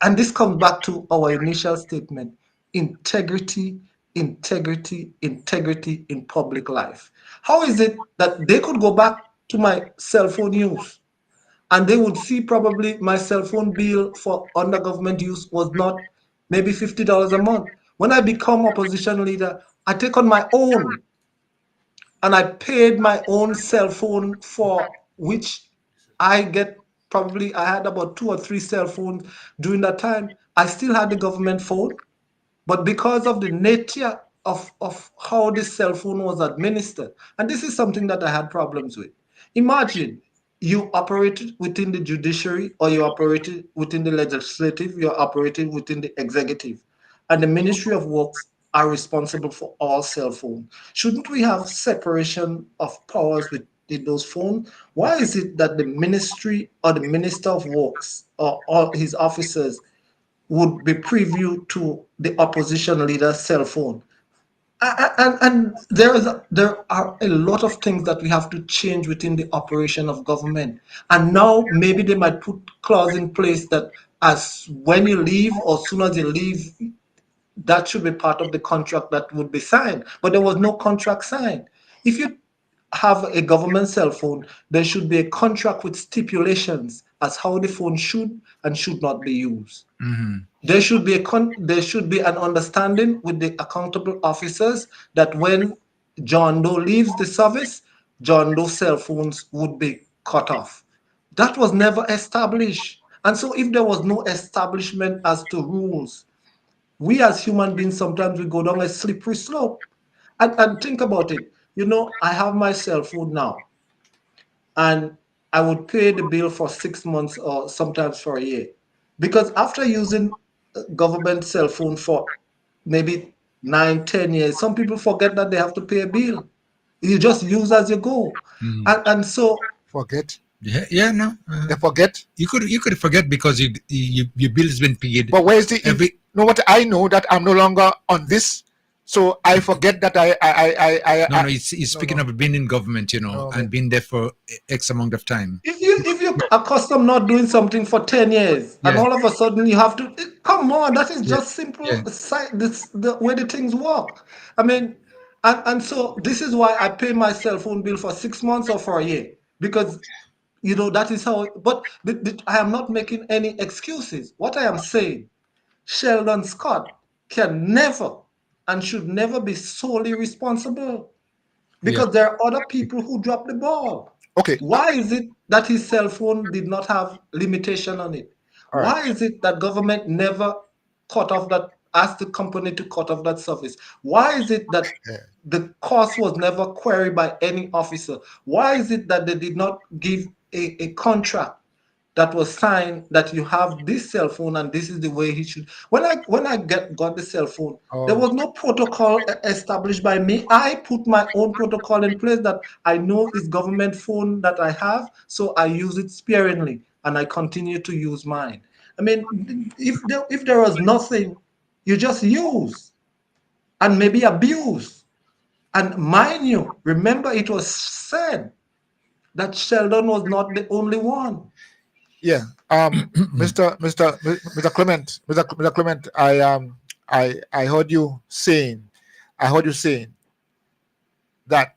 J: and this comes back to our initial statement: integrity, integrity, integrity in public life. How is it that they could go back to my cell phone use and they would see probably my cell phone bill for under government use was not maybe $50 a month? When I become opposition leader, I take on my own and I paid my own cell phone, for which I get, probably I had about 2 or 3 cell phones during that time. I still had the government phone, but because of the nature of how this cell phone was administered, and this is something that I had problems with. Imagine you operated within the judiciary, or you operated within the legislative, you're operating within the executive, and the Ministry of Works are responsible for all cell phones. Shouldn't we have separation of powers within those phones? Why is it that the ministry or the Minister of Works or all his officers would be preview to the opposition leader's cell phone? And there are a lot of things that we have to change within the operation of government. And now maybe they might put clause in place that as when you leave or soon as you leave, that should be part of the contract that would be signed. But there was no contract signed. If you have a government cell phone, there should be a contract with stipulations as how the phone should and should not be used. There should be there should be an understanding with the accountable officers that when John Doe leaves the service, John Doe cell phones would be cut off. That was never established. And so if there was no establishment as to rules, we as human beings sometimes we go down a slippery slope. And think about it. You know, I have my cell phone now, and I would pay the bill for 6 months or sometimes for a year. Because after using government cell phone for maybe 9, 10 years, some people forget that they have to pay a bill. You just use as you go. And so
G: Forget.
I: Yeah, no.
G: They forget.
I: You could forget because your bill's been paid.
G: But where's the
I: every?
G: know what I know that I'm no longer on this, so I forget that
I: No, he's speaking of being in government, and being there for X amount of time.
J: if you're accustomed not doing something for 10 years and all of a sudden you have to come on, that is just simple this the way the things work. I mean, and so this is why I pay my cell phone bill for 6 months or for a year, because that is how. But I am not making any excuses. What I am saying, Sheldon Scott can never and should never be solely responsible, because there are other people who drop the ball.
G: Okay.
J: Why is it that his cell phone did not have limitation on it? Why is it that government never asked the company to cut off that service? Why is it that the cost was never queried by any officer? Why is it that they did not give a contract that was signed that you have this cell phone and this is the way he should? When I got the cell phone, there was no protocol established by me. I put my own protocol in place that I know is government phone that I have, so I use it sparingly and I continue to use mine. I mean, if there was nothing, you just use and maybe abuse. And mind you, remember it was said that Sheldon was not the only one.
G: Yeah, Mr. Clement, I heard you saying, that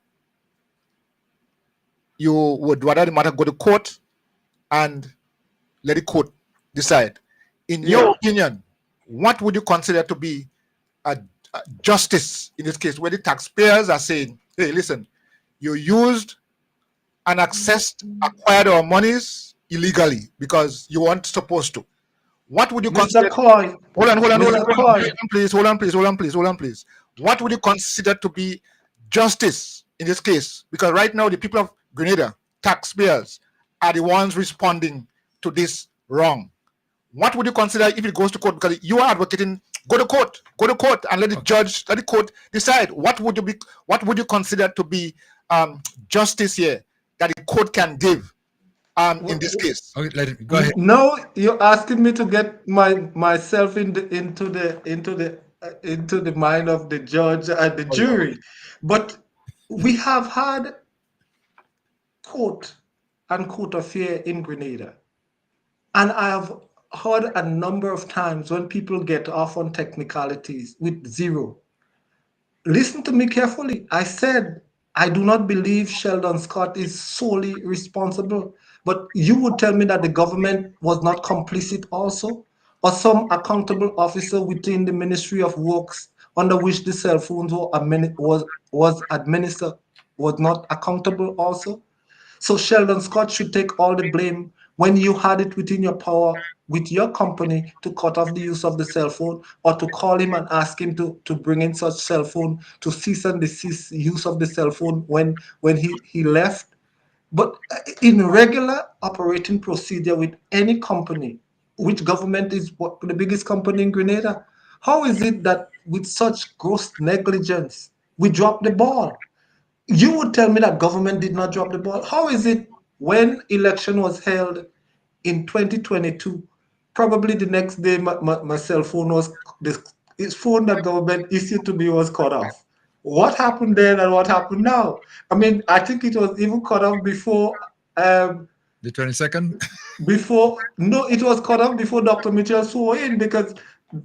G: you would rather the matter go to court and let the court decide. In your opinion, what would you consider to be a justice in this case, where the taxpayers are saying, "Hey, listen, you used and acquired our monies illegally because you weren't supposed to." What would you consider?
J: Hold
G: on, please. What would you consider to be justice in this case? Because right now the people of Grenada, taxpayers, are the ones responding to this wrong. What would you consider if it goes to court? Because you are advocating go to court and let the court decide. What would you consider to be justice here that the court can give in this case?
I: Okay, go ahead.
J: No, you're asking me to get myself into the mind of the judge and the jury. But we have had court and court affair in Grenada. And I have heard a number of times when people get off on technicalities with zero. Listen to me carefully. I said I do not believe Sheldon Scott is solely responsible. But you would tell me that the government was not complicit also, or some accountable officer within the Ministry of Works under which the cell phones was administered was not accountable also. So Sheldon Scott should take all the blame when you had it within your power with your company to cut off the use of the cell phone, or to call him and ask him to bring in such cell phone, to cease and desist use of the cell phone when he left. But in regular operating procedure with any company, which government is the biggest company in Grenada, how is it that with such gross negligence we drop the ball? You would tell me that government did not drop the ball. How is it when election was held in 2022, probably the next day my cell phone was, this phone that government issued to me was cut off? what happened then and what happened now? I mean, I think it was even cut off before um,
I: The 22nd?
J: no, it was cut off before Dr. Mitchell swore in because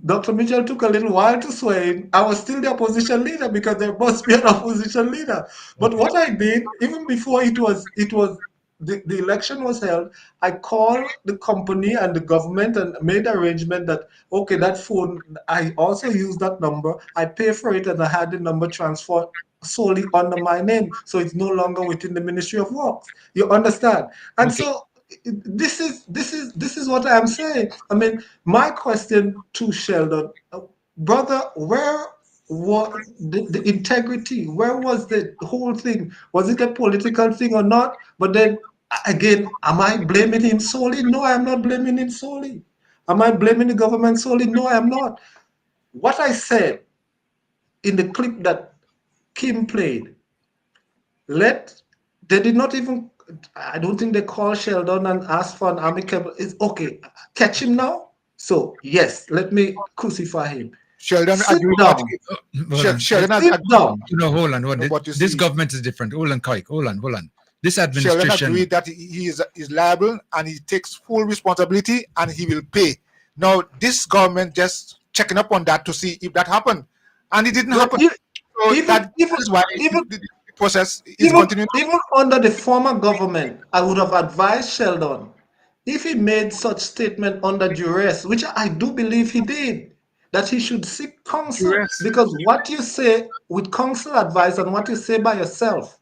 J: Dr. Mitchell took a little while to swear in. I was still the opposition leader because there must be an opposition leader. But
I: Okay.
J: what I did, even before the election was held, I called the company and the government and made arrangement that okay, that phone, I also use that number, I pay for it and I had the number transferred solely under my name. So it's no longer within the Ministry of Works. You understand? And
I: Okay.
J: so this is what I'm saying. I mean, my question to Sheldon, brother, where was the integrity? Where was the whole thing? Was it a political thing or not? But then again, am I blaming him solely? No, I am not blaming him solely. Am I blaming the government solely? No, I am not. What I said in the clip that Kim played, let they did not even, I don't think they called Sheldon and asked for an amicable. It's okay, catch him now. So yes, let me crucify him.
G: Sheldon
J: Sit
G: agreed that
J: down.
I: Hold on.
G: Sheldon has
J: Sit
G: agreed.
J: down.
I: Hold on.
G: No, but you
I: This
G: see,
I: government is different. Hold on, Kaik. Hold on. This
G: Sheldon
I: administration.
G: agreed that he is liable and he takes full responsibility and he will pay. Now, this government just checking up on that to see if that happened, and it didn't
J: Well,
G: happen. So
J: even
G: that
J: even
G: is why
J: even
G: the process is
J: even
G: continuing.
J: even under the former government, I would have advised Sheldon if he made such statement under duress, which I do believe he did, that he should seek counsel
B: Duress.
J: because what you say with counsel advice and what you say by yourself.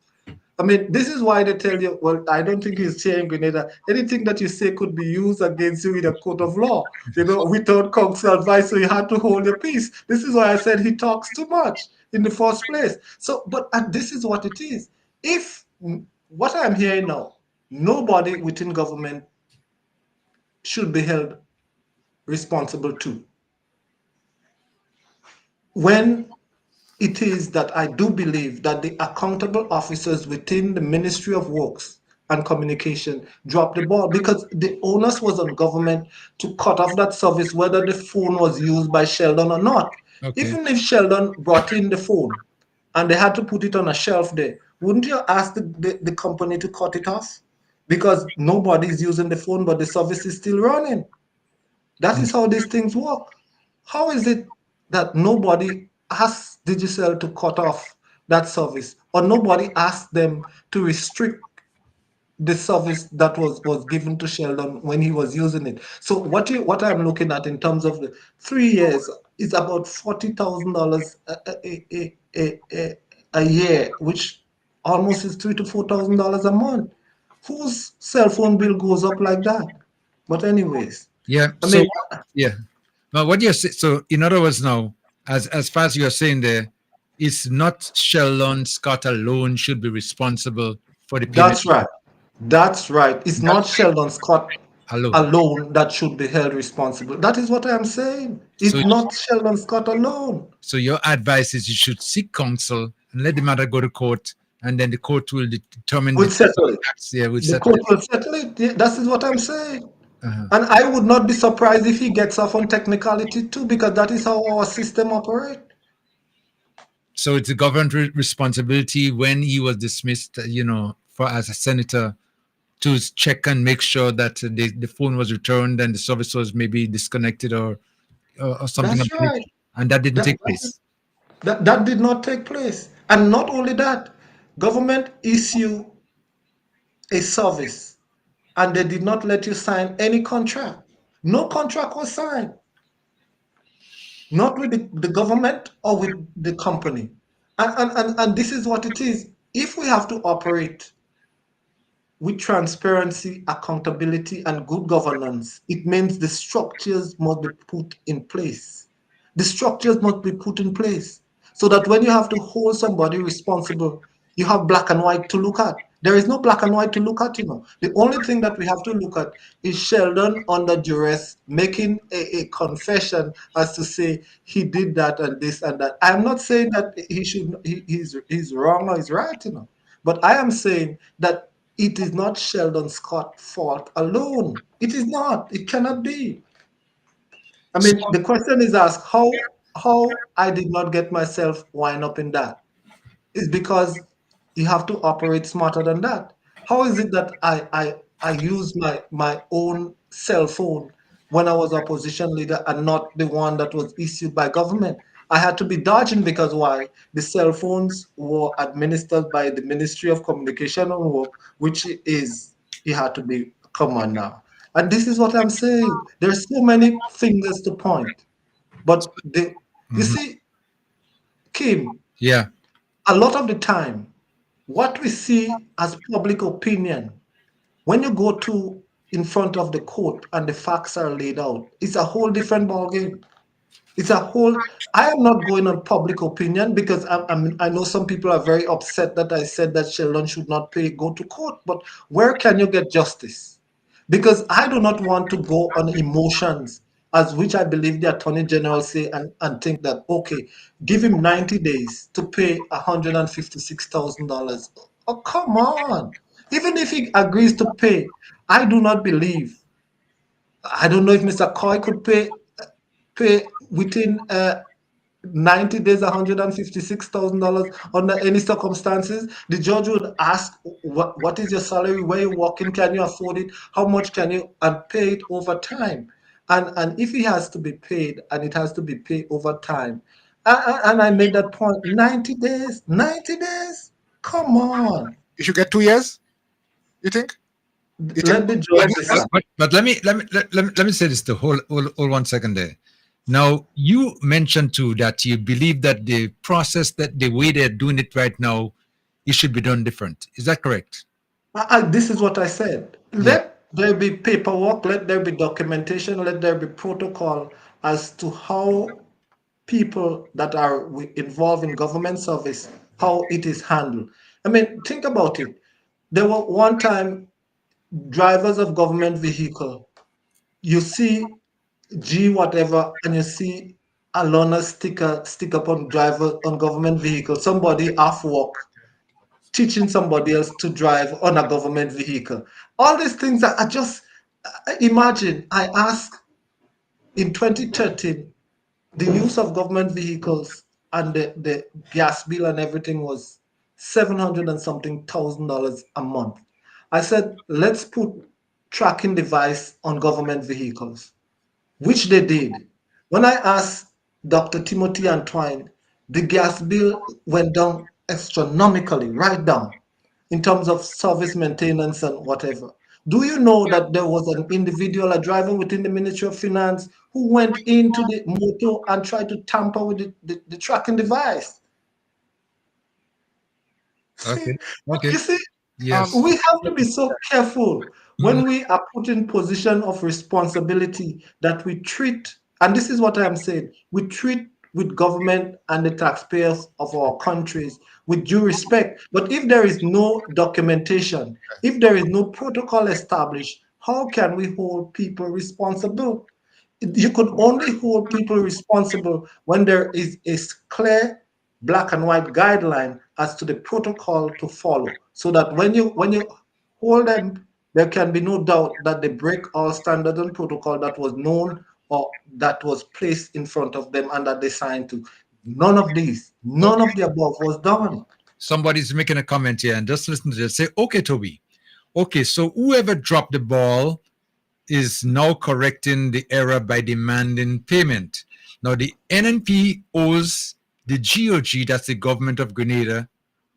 J: I mean, this is why they tell you, well, I don't think he's sharing Grenada. Anything that you say could be used against you in a court of law, without counsel advice, so you had to hold your peace. This is why I said he talks too much in the first place. So, but and this is what it is. If what I'm hearing now, nobody within government should be held responsible to. When it is that I do believe that the accountable officers within the Ministry of Works and Communication dropped the ball because the onus was on government to cut off that service, whether the phone was used by Sheldon or not.
I: Okay.
J: Even if Sheldon brought in the phone and they had to put it on a shelf there, wouldn't you ask the company to cut it off? Because nobody's using the phone, but the service is still running. That is how these things work. How is it that nobody asked Digicel to cut off that service, or nobody asked them to restrict the service that was given to Sheldon when he was using it? So what I'm looking at in terms of the 3 years is about $40,000 a year, which almost is $3,000 to $4,000 a month. Whose cell phone bill goes up like that? But anyways,
I: Yeah.
J: I
I: So
J: mean,
I: yeah. Now what you're so in other words now, as far as you're saying there, it's not Sheldon Scott alone should be responsible for the payment.
J: that's right. That's right. It's not
I: That's
J: Sheldon Scott
I: alone.
J: alone that should be held responsible. That is what I am saying.
I: So
J: It's not Sheldon Scott alone.
I: so your advice is you should seek counsel and let the matter go to court, and then the court will determine
J: We'll
I: the
J: settle it.
I: facts. Yeah, we'll
J: The
I: settle
J: court
I: it.
J: will settle it. Yeah, that is what I'm saying.
I: Uh-huh.
J: And I would not be surprised if he gets off on technicality too, because that is how our system operates.
I: So it's the government responsibility when he was dismissed, for as a senator, to check and make sure that the phone was returned and the service was maybe disconnected or something of
J: That's
I: that nature.
J: right.
I: And that didn't
J: That,
I: take place.
J: that did not take place. And not only that, government issue a service and they did not let you sign any contract. No contract was signed, not with the government or with the company. And this is what it is. If we have to operate with transparency, accountability, and good governance, it means the structures must be put in place. The structures must be put in place so that when you have to hold somebody responsible, you have black and white to look at. There is no black and white to look at. The only thing that we have to look at is Sheldon under duress making a confession as to say he did that and this and that. I'm not saying that he's wrong or he's right. But I am saying that it is not Sheldon Scott's fault alone. It is not. It cannot be. I
I: So
J: mean, the question is asked how I did not get myself wind up in that. is because you have to operate smarter than that. How is it that I use my own cell phone when I was opposition leader and not the one that was issued by government? I had to be dodging because why? The cell phones were administered by the Ministry of Communication and Work, which is it had to be come on now. And this is what I'm saying. There's so many fingers to point. But you
I: Mhm.
J: see, Kim,
I: Yeah.
J: a lot of the time, what we see as public opinion, when you go to in front of the court and the facts are laid out, it's a whole different ballgame. It's a whole. I am not going on public opinion because I know some people are very upset that I said that children should not pay go to court. But where can you get justice? Because I do not want to go on emotions, as which I believe the Attorney General say and think that okay, give him 90 days to pay $156,000. Oh come on! Even if he agrees to pay, I do not believe. I don't know if Mr. Coy could pay within 90 days $156,000 under any circumstances. The judge would ask, what is your salary? Where you working? Can you afford it? How much can you and pay it over time? And if he has to be paid and it has to be paid over time, and I made that point, 90 days, 90 days? Come on.
G: You should get 2 years. You think? You think?
J: Let the judge decide.
I: But let me say this. The whole 1 second there. Now you mentioned too that you believe that the process that the way they're doing it right now, it should be done different. Is that correct?
J: This is what I said.
I: Yeah.
J: Let there be paperwork, let there be documentation, let there be protocol as to how people that are involved in government service, how it is handled. I mean, think about it. There were one time drivers of government vehicle, you see G whatever, and you see a loaner sticker stick up on driver on government vehicle, somebody off work teaching somebody else to drive on a government vehicle. All these things are just imagine. I asked in 2013 the use of government vehicles and the gas bill and everything was 700 and something $1,000 a month. I said, let's put tracking device on government vehicles, which they did. When I asked Dr. Timothy Antoine, the gas bill went down astronomically, right down, in terms of service maintenance and whatever. Do you know that there was an individual, a driver within the Ministry of Finance, who went into the motor and tried to tamper with the tracking device? See,
I: Okay.
J: but you
I: Okay.
J: see,
I: Yes.
J: we have to be so careful
I: Mhm.
J: when we are put in position of responsibility that we treat, and this is what I am saying, we treat with government and the taxpayers of our countries with due respect. But if there is no documentation, if there is no protocol established, how can we hold people responsible? You could only hold people responsible when there is a clear black and white guideline as to the protocol to follow, so that when you hold them, there can be no doubt that they break all standard and protocol that was known or that was placed in front of them and that they signed to. None of these, none
I: Okay.
J: of the above was done.
I: Somebody's making a comment here, and just listen to this. Say, okay, Toby. Okay, so whoever dropped the ball is now correcting the error by demanding payment. Now, the NNP owes the GOG, that's the government of Grenada,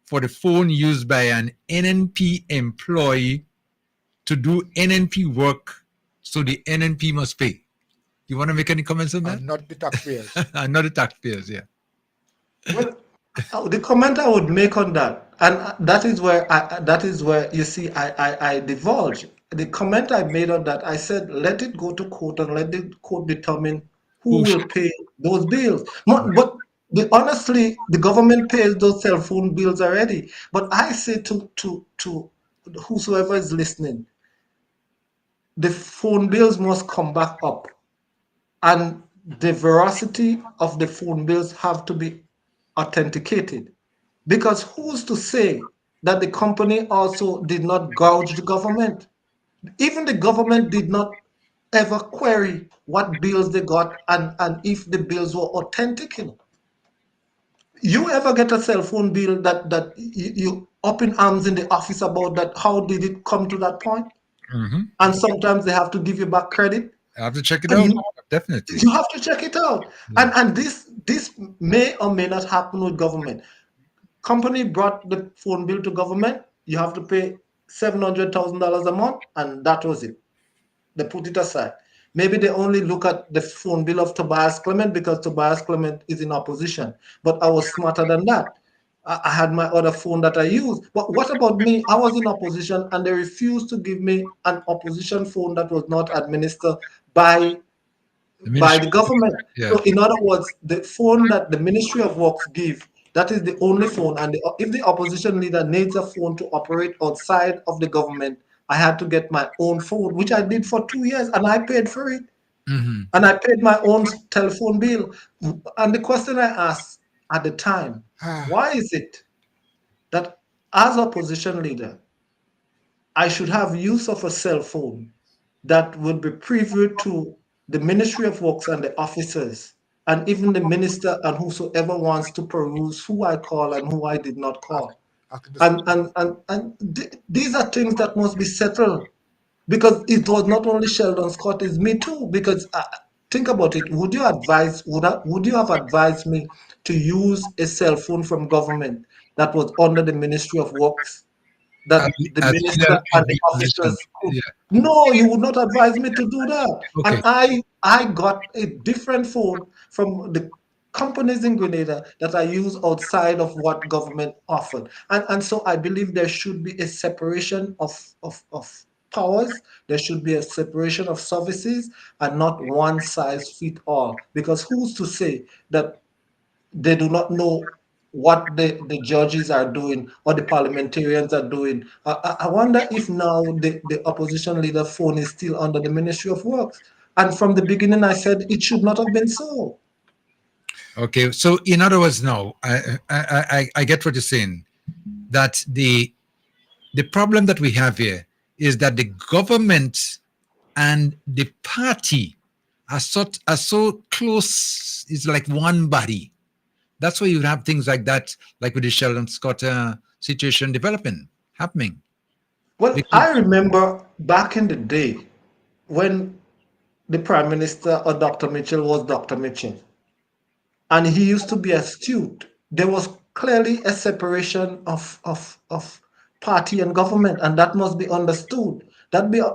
I: for the phone used by an NNP employee to do NNP work, so the NNP must pay. You want to make any comments on that?
G: And not the taxpayers.
I: Not the taxpayers, yeah.
J: Well, the comment I would make on that, and that is where you see I divulge. The comment I made on that, I said, let it go to court and let the court determine who
I: Who
J: will pay those bills. But honestly, the government pays those cell phone bills already. But I say to whosoever is listening, the phone bills must come back up, and the veracity of the phone bills have to be authenticated. Because who's to say that the company also did not gouge the government? Even the government did not ever query what bills they got and if the bills were authentic. You ever get a cell phone bill that you up in arms in the office about that? How did it come to that point?
I: Mm-hmm.
J: And sometimes they have to give you back credit.
I: I have to check it
J: And
I: out.
J: you,
I: Definitely.
J: you have to check it out.
I: Yeah.
J: And this may or may not happen with government. Company brought the phone bill to government. You have to pay $700,000 a month, and that was it. They put it aside. Maybe they only look at the phone bill of Tobias Clement because Tobias Clement is in opposition. But I was smarter than that. I had my other phone that I used. But what about me? I was in opposition and they refused to give me an opposition phone that was not administered by
I: The
J: by
I: ministry.
J: the government.
I: Yeah.
J: So in other words, the phone that the Ministry of Works give, that is the only phone. And if the opposition leader needs a phone to operate outside of the government, I had to get my own phone, which I did for 2 years, and I paid for it.
I: Mm-hmm.
J: And I paid my own telephone bill. And the question I asked at the time, why is it that as opposition leader, I should have use of a cell phone that would be previewed to the Ministry of Works and the officers, and even the minister and whosoever wants to peruse who I call and who I did not call. These are things that must be settled because it was not only Sheldon Scott, it's me too. Because think about it, would you have advised me to use a cell phone from government that was under the Ministry of Works,
I: As,
J: that the
I: as
J: minister
I: leader
J: and
I: of
J: the
I: the opposition.
J: officers could?
I: Yeah.
J: No, you would not advise me to do that. And
I: Okay.
J: I got a different phone from the companies in Grenada that I use outside of what government offered. And so I believe there should be a separation of powers. There should be a separation of services and not one size fit all. Because who's to say that they do not know what the judges are doing or the parliamentarians are doing? I wonder if now the opposition leader phone is still under the Ministry of Works. And from the beginning, I said it should not have been so.
I: Okay. So in other words, now I get what you're saying. That the problem that we have here is that the government and the party are so close. It's like one body. That's why you have things like that, like with the Sheldon Scott situation developing, happening.
J: Well,
I: Because,
J: I remember back in the day when the Prime Minister or Dr. Mitchell was Dr. Mitchell, and he used to be astute. There was clearly a separation of party and government, and that must be understood.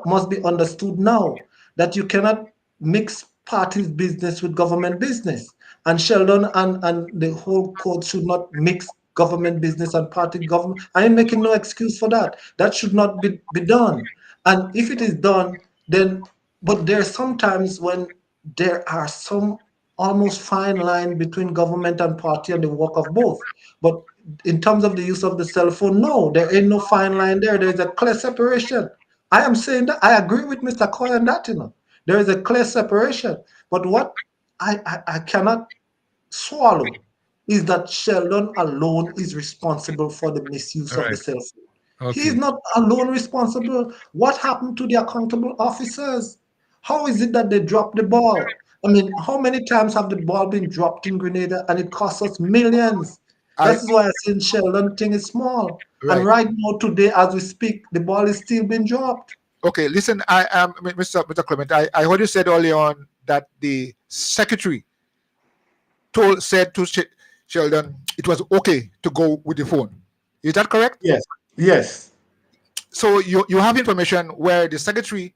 J: Must be understood now that you cannot mix party's business with government business. And Sheldon and the whole court should not mix government business and party government. I am making no excuse for that. That should not be done. And if it is done, then, but there are sometimes when there are some almost fine line between government and party and the work of both. But in terms of the use of the cell phone, no, there ain't no fine line there. There is a clear separation. I am saying that I agree with Mr. Coy on that, There is a clear separation. But what I cannot swallow is that Sheldon alone is responsible for the misuse
I: all
J: of the
I: right.
J: cell phone. He is
I: Okay.
J: not alone responsible. What happened to the accountable officers? How is it that they dropped the ball? I mean, how many times have the ball been dropped in Grenada and it cost us millions?
G: I
J: That is why I say Sheldon thing is small. And
G: right.
J: right now, today, as we speak, the ball is still being dropped.
G: Okay, listen, I am Mr. Clement. I heard you said early on that the secretary said to Sheldon it was okay to go with the phone. Is that correct?
J: Yes. Yes.
G: So you have information where the secretary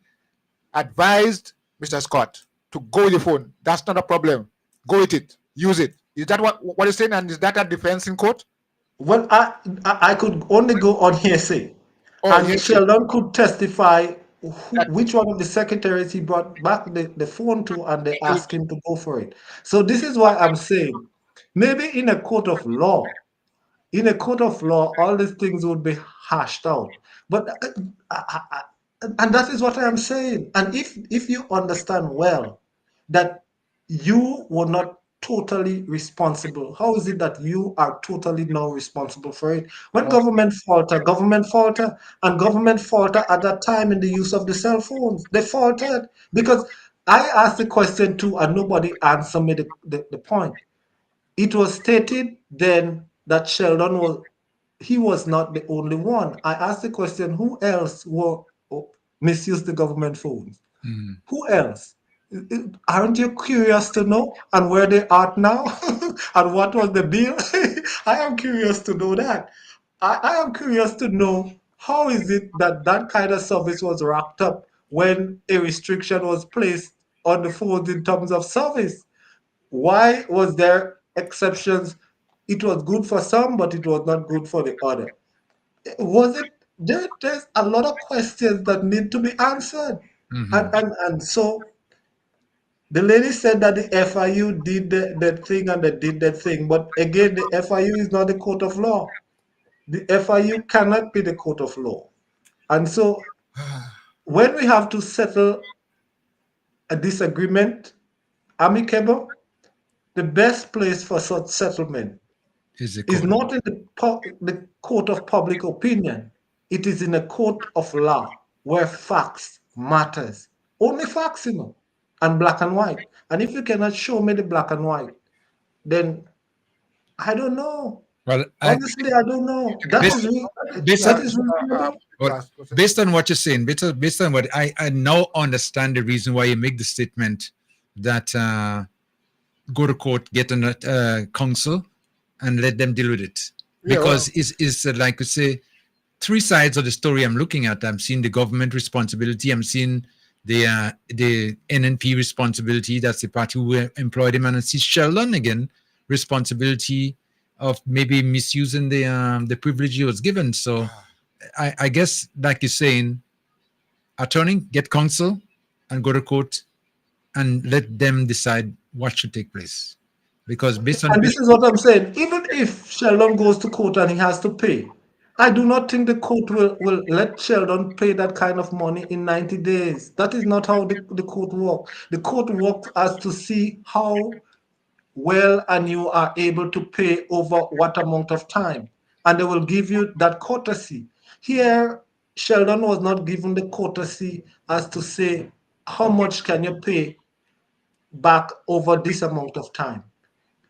G: advised Mr. Scott to go with the phone. That's not a problem. Go with it. Use it. Is that what you're saying? And is that a defense in court?
J: Well, I could only go on hearsay,
G: Oh,
J: and
G: hearsay.
J: Sheldon could testify
G: That
J: which one of the secretaries he brought back the phone to, and they asked him to go for it. So this is why I'm saying, maybe in a court of law, all these things would be hashed out. But and that is what I am saying. And if you understand well that you were not totally responsible, how is it that you are totally now responsible for it? When government falter, and government falter at that time in the use of the cell phones. They faltered because I asked the question too, and nobody answered me the point. It was stated then that Sheldon was not the only one. I asked the question, who else misused the government phones? Who else? Aren't you curious to know and where they are now and what was the deal? I am curious to know that. I am curious to know how is it that that kind of service was wrapped up when a restriction was placed on the phones in terms of service. Why was there exceptions? It was good for some, but it was not good for the other. Was it there's a lot of questions that need to be answered. And so the lady said that the FIU did that thing and they did that thing. But again, the FIU is not a court of law. The FIU cannot be the court of law. And so when we have to settle a disagreement amicable, the best place for such settlement
I: Is the
J: is
I: court.
J: not in the court of public opinion. It is in a court of law where facts matters. Only facts, and black and white. And if you cannot show me the black and white, then I don't know.
I: Well,
J: Honestly, I don't know. That
I: based,
J: is
I: based
J: that
I: on
J: is reasonable.
I: based on what you're saying, based on what I now understand the reason why you make the statement that go to court, get a counsel, and let them deal with it. Because it's like you say, three sides of the story I'm looking at. I'm seeing the government responsibility. I'm seeing the NNP responsibility. That's the party who employed him, and I see Sheldon again responsibility of maybe misusing the privilege he was given. So I guess, like you're saying, attorney, get counsel, and go to court, and let them decide what should take place. Because based on
J: And this is what I'm saying. Even if Sheldon goes to court and he has to pay, I do not think the court will let Sheldon pay that kind of money in 90 days. That is not how the court works. The court works as to see how well and you are able to pay over what amount of time. And they will give you that courtesy. Here, Sheldon was not given the courtesy as to say, how much can you pay back over this amount of time?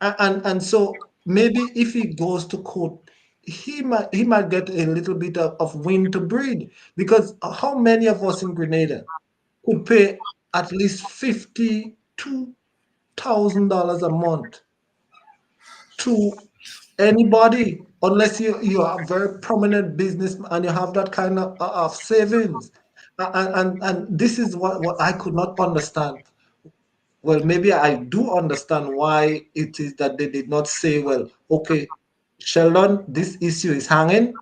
J: And so maybe if he goes to court, he might get a little bit of wind to breathe, because how many of us in Grenada could pay at least $52,000 a month to anybody, unless you are a very prominent business and you have that kind of savings. And this is what I could not understand. Well, maybe I do understand why it is that they did not say, well, okay, Sheldon, this issue is hanging,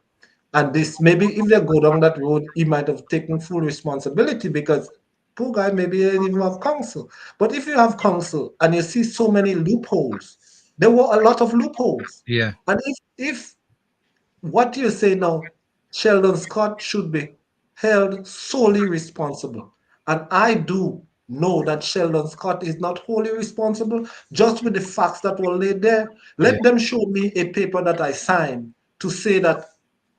J: and this, maybe if they go down that road, he might have taken full responsibility, because poor guy, maybe he didn't even have counsel. But if you have counsel and you see so many loopholes, there were a lot of loopholes.
I: yeah,
J: And if what you say now, Sheldon Scott should be held solely responsible. And I do know that Sheldon Scott is not wholly responsible, just with the facts that were laid there.
I: yeah,
J: Let them show me a paper that I signed to say that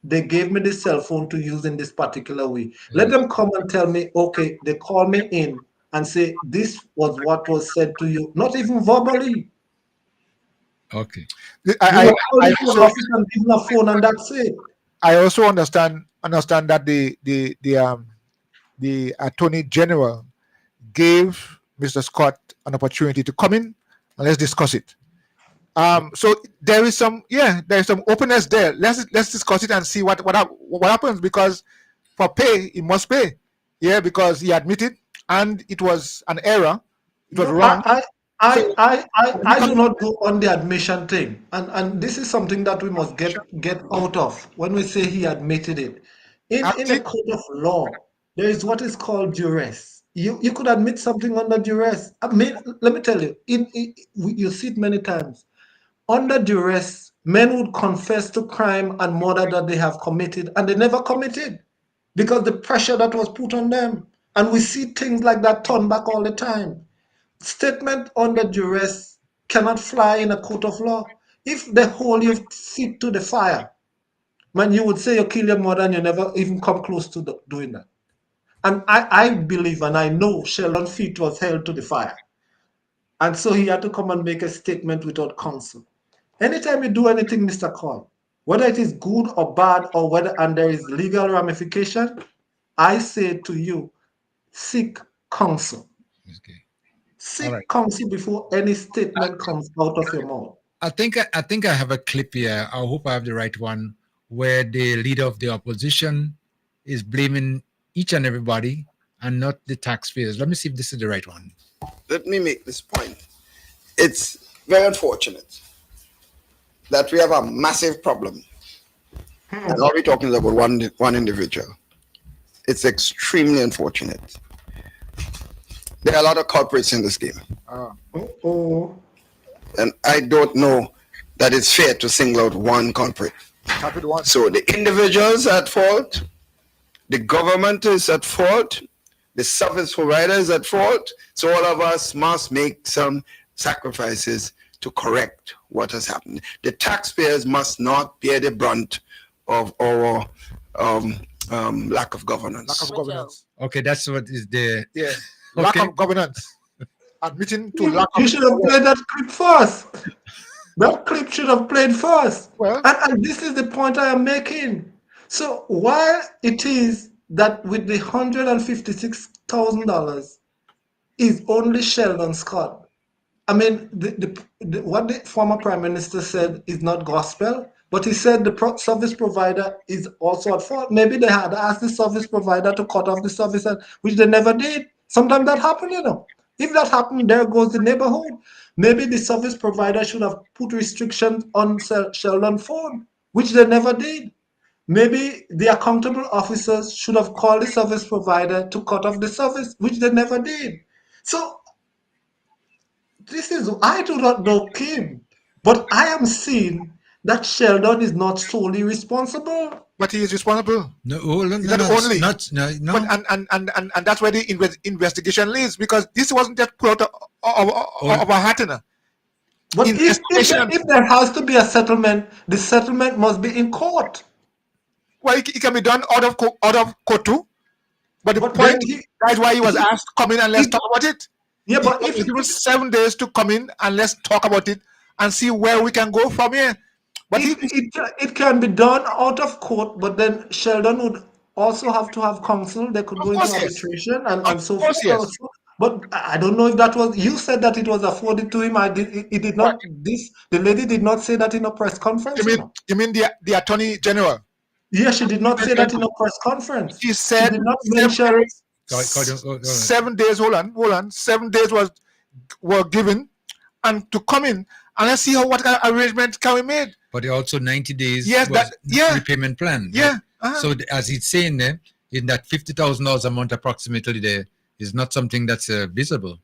J: they gave me the cell phone to use in this particular way. Let them come and tell me, okay, they call me in and say, this was what was said to you, not even verbally.
I: okay.
J: You
G: I,
J: were called
G: I
J: into an
G: also
J: office and given a phone, and that's it.
G: I also understand that the Attorney General gave Mr. Scott an opportunity to come in and let's discuss it. So there is some openness there. Let's discuss it and see what happens, because for pay he must pay. Yeah, because he admitted and it was an error. It was
J: No,
G: wrong. So
J: I do not go on the admission thing, and this is something that we must get out of when we say he admitted it. In a
G: acting.
J: court of law, there is what is called duress. You could admit something under duress. I mean, let me tell you, you see it many times. Under duress, men would confess to crime and murder that they have committed, and they never committed because the pressure that was put on them. And we see things like that turn back all the time. Statement under duress cannot fly in a court of law. If they hold your feet to the fire, man, you would say you kill your mother and you never even come close to doing that. And I believe and I know Sheldon's feet was held to the fire. And so he had to come and make a statement without counsel. Anytime you do anything, Mr. Call, whether it is good or bad or whether and there is legal ramification, I say to you, seek counsel.
I: Okay. All
J: Seek
I: right.
J: counsel before any statement comes out of your mouth.
I: I think I have a clip here. I hope I have the right one, where the leader of the opposition is blaming each and everybody and not the taxpayers. Let me see if this is the right one.
L: Let me make this point. It's very unfortunate that we have a massive problem. And all we're talking about one individual. It's extremely unfortunate. There are a lot of culprits in this game.
J: Oh,
L: And I don't know that it's fair to single out one culprit. So the individuals at fault, the government is at fault, the service provider is at fault. So all of us must make some sacrifices to correct what has happened. The taxpayers must not bear the brunt of our lack of governance.
G: Lack of governance.
I: Okay, that's what is the
G: Yeah. Lack
I: okay.
G: of governance. Admitting to lack
J: you
G: of
J: should have played that clip first. That clip should have played first.
G: Well,
J: And this is the point I am making. So why it is that with the $156,000 is only Sheldon Scott? I mean, what the former prime minister said is not gospel, but he said the service provider is also at fault. Maybe they had asked the service provider to cut off the service, which they never did. Sometimes that happened, you know. If that happened, there goes the neighborhood. Maybe the service provider should have put restrictions on Sheldon phone, which they never did. Maybe the accountable officers should have called the service provider to cut off the service, which they never did. So I do not know Kim, but I am seeing that Sheldon is not solely responsible.
G: but he is responsible.
I: No, oh, no,
G: He's
I: no,
G: not
I: no,
G: only.
I: no.
G: But and that's where the investigation leads, because this wasn't just put out of a hat, you know.
J: But if
G: Investigation.
J: there has to be a settlement, the settlement must be in court.
G: Well, it can be done out of court too. But the
J: But
G: point,
J: then
G: that's why he was asked to come in and let's talk about it.
J: Yeah, but
G: He's given 7 days to come in and let's talk about it and see where we can go from here. But
J: it can be done out of court, but then Sheldon would also have to have counsel. They could go into
G: course, yes.
J: arbitration and so
G: Of course,
J: forth.
G: yes.
J: But I don't know if that was, you said that it was afforded to him. It did not. The lady did not say that in a press conference.
G: You mean the attorney general?
J: Yeah, she did not say that in a press conference.
G: She said
J: did not mention.
G: 7 days. Hold on. 7 days were given, and to come in and let's see what kind of arrangement can we make.
I: But also 90 days
G: Yes,
I: repayment plan.
G: Yeah.
I: So as he's saying there, in that $50,000 amount approximately there is not something that's visible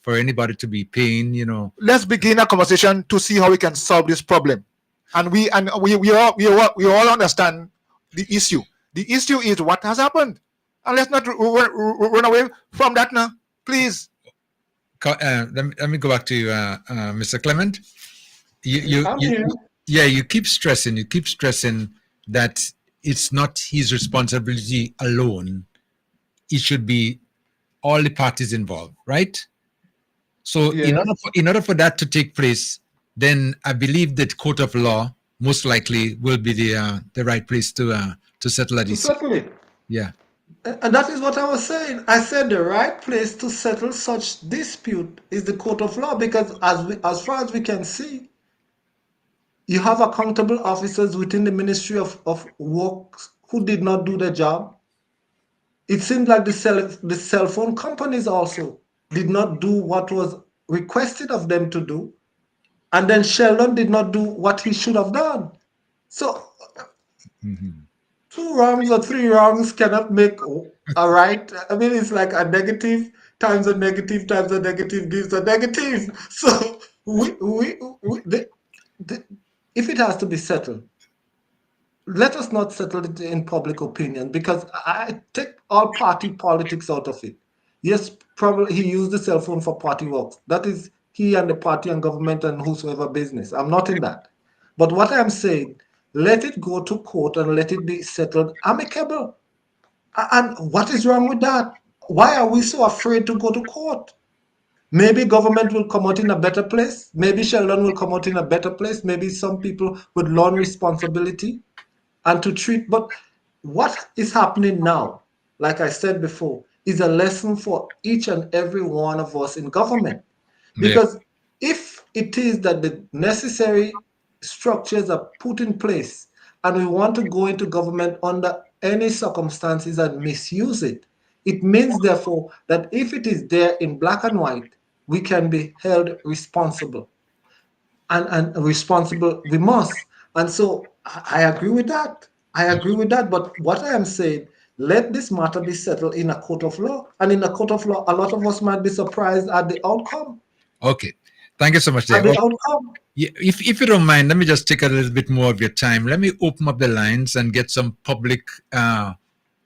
I: for anybody to be paying, you know.
G: Let's begin a conversation to see how we can solve this problem. And we all understand the issue. The issue is what has happened. And let's not run away from that now, please.
I: Let me go back to you, Mr. Clement. You keep stressing that it's not his responsibility alone. It should be all the parties involved, right? So in order for that to take place, then I believe that court of law most likely will be the right place to settle a dispute.
J: Certainly.
I: Yeah.
J: And that is what I was saying. I said the right place to settle such dispute is the court of law, because as far as we can see, you have accountable officers within the Ministry of Works who did not do their job. It seems like the cell phone companies also did not do what was requested of them to do. And then Sheldon did not do what he should have done. So 2 wrongs or 3 wrongs cannot make a right. I mean, it's like a negative times a negative times a negative gives a negative. So if it has to be settled, let us not settle it in public opinion, because I take all party politics out of it. Yes, probably he used the cell phone for party work. That is he and the party and government and whosoever business. I'm not in that. But what I'm saying, let it go to court and let it be settled amicable. And what is wrong with that? Why are we so afraid to go to court? Maybe government will come out in a better place. Maybe Sheldon will come out in a better place. Maybe some people would learn responsibility and to treat. But what is happening now, like I said before, is a lesson for each and every one of us in government.
I: Yeah.
J: Because if it is that the necessary structures are put in place and we want to go into government under any circumstances and misuse it, it means therefore that if it is there in black and white, we can be held responsible. And responsible we must. And so I agree with that. I agree with that. But what I am saying, let this matter be settled in a court of law. And in a court of law, a lot of us might be surprised at the outcome.
I: Okay. Thank you so much,
J: At
I: there.
J: the outcome.
I: Yeah, if you don't mind, let me just take a little bit more of your time. Let me open up the lines and get some public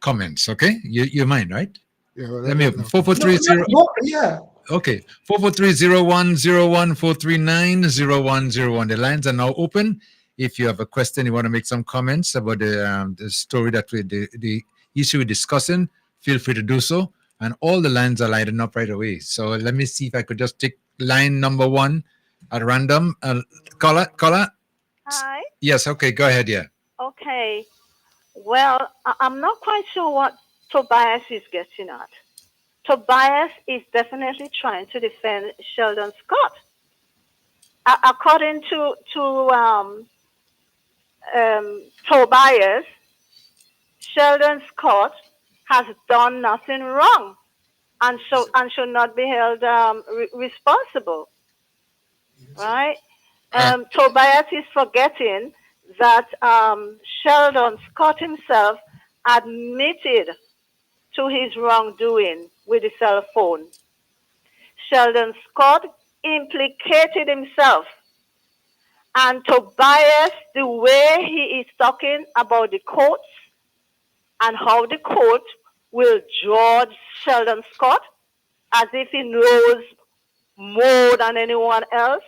I: comments. Okay, you mind, right?
G: Yeah, well,
I: Let me open
J: No,
I: 4430.
J: yeah.
I: Okay, 443-0101-439-0101. The lines are now open. If you have a question, you want to make some comments about the story that the issue we're discussing, feel free to do so. And all the lines are lighting up right away. So let me see if I could just take line number 1 at random. Caller.
M: Hi.
I: Yes. Okay. Go ahead. Yeah.
M: Okay. Well, I'm not quite sure what Tobias is getting at. Tobias is definitely trying to defend Sheldon Scott. According to Tobias, Sheldon Scott has done nothing wrong and should not be held responsible, right? Tobias is forgetting that Sheldon Scott himself admitted to his wrongdoing with the cell phone. Sheldon Scott implicated himself. And Tobias, the way he is talking about the courts and how the court will judge Sheldon Scott as if he knows more than anyone else,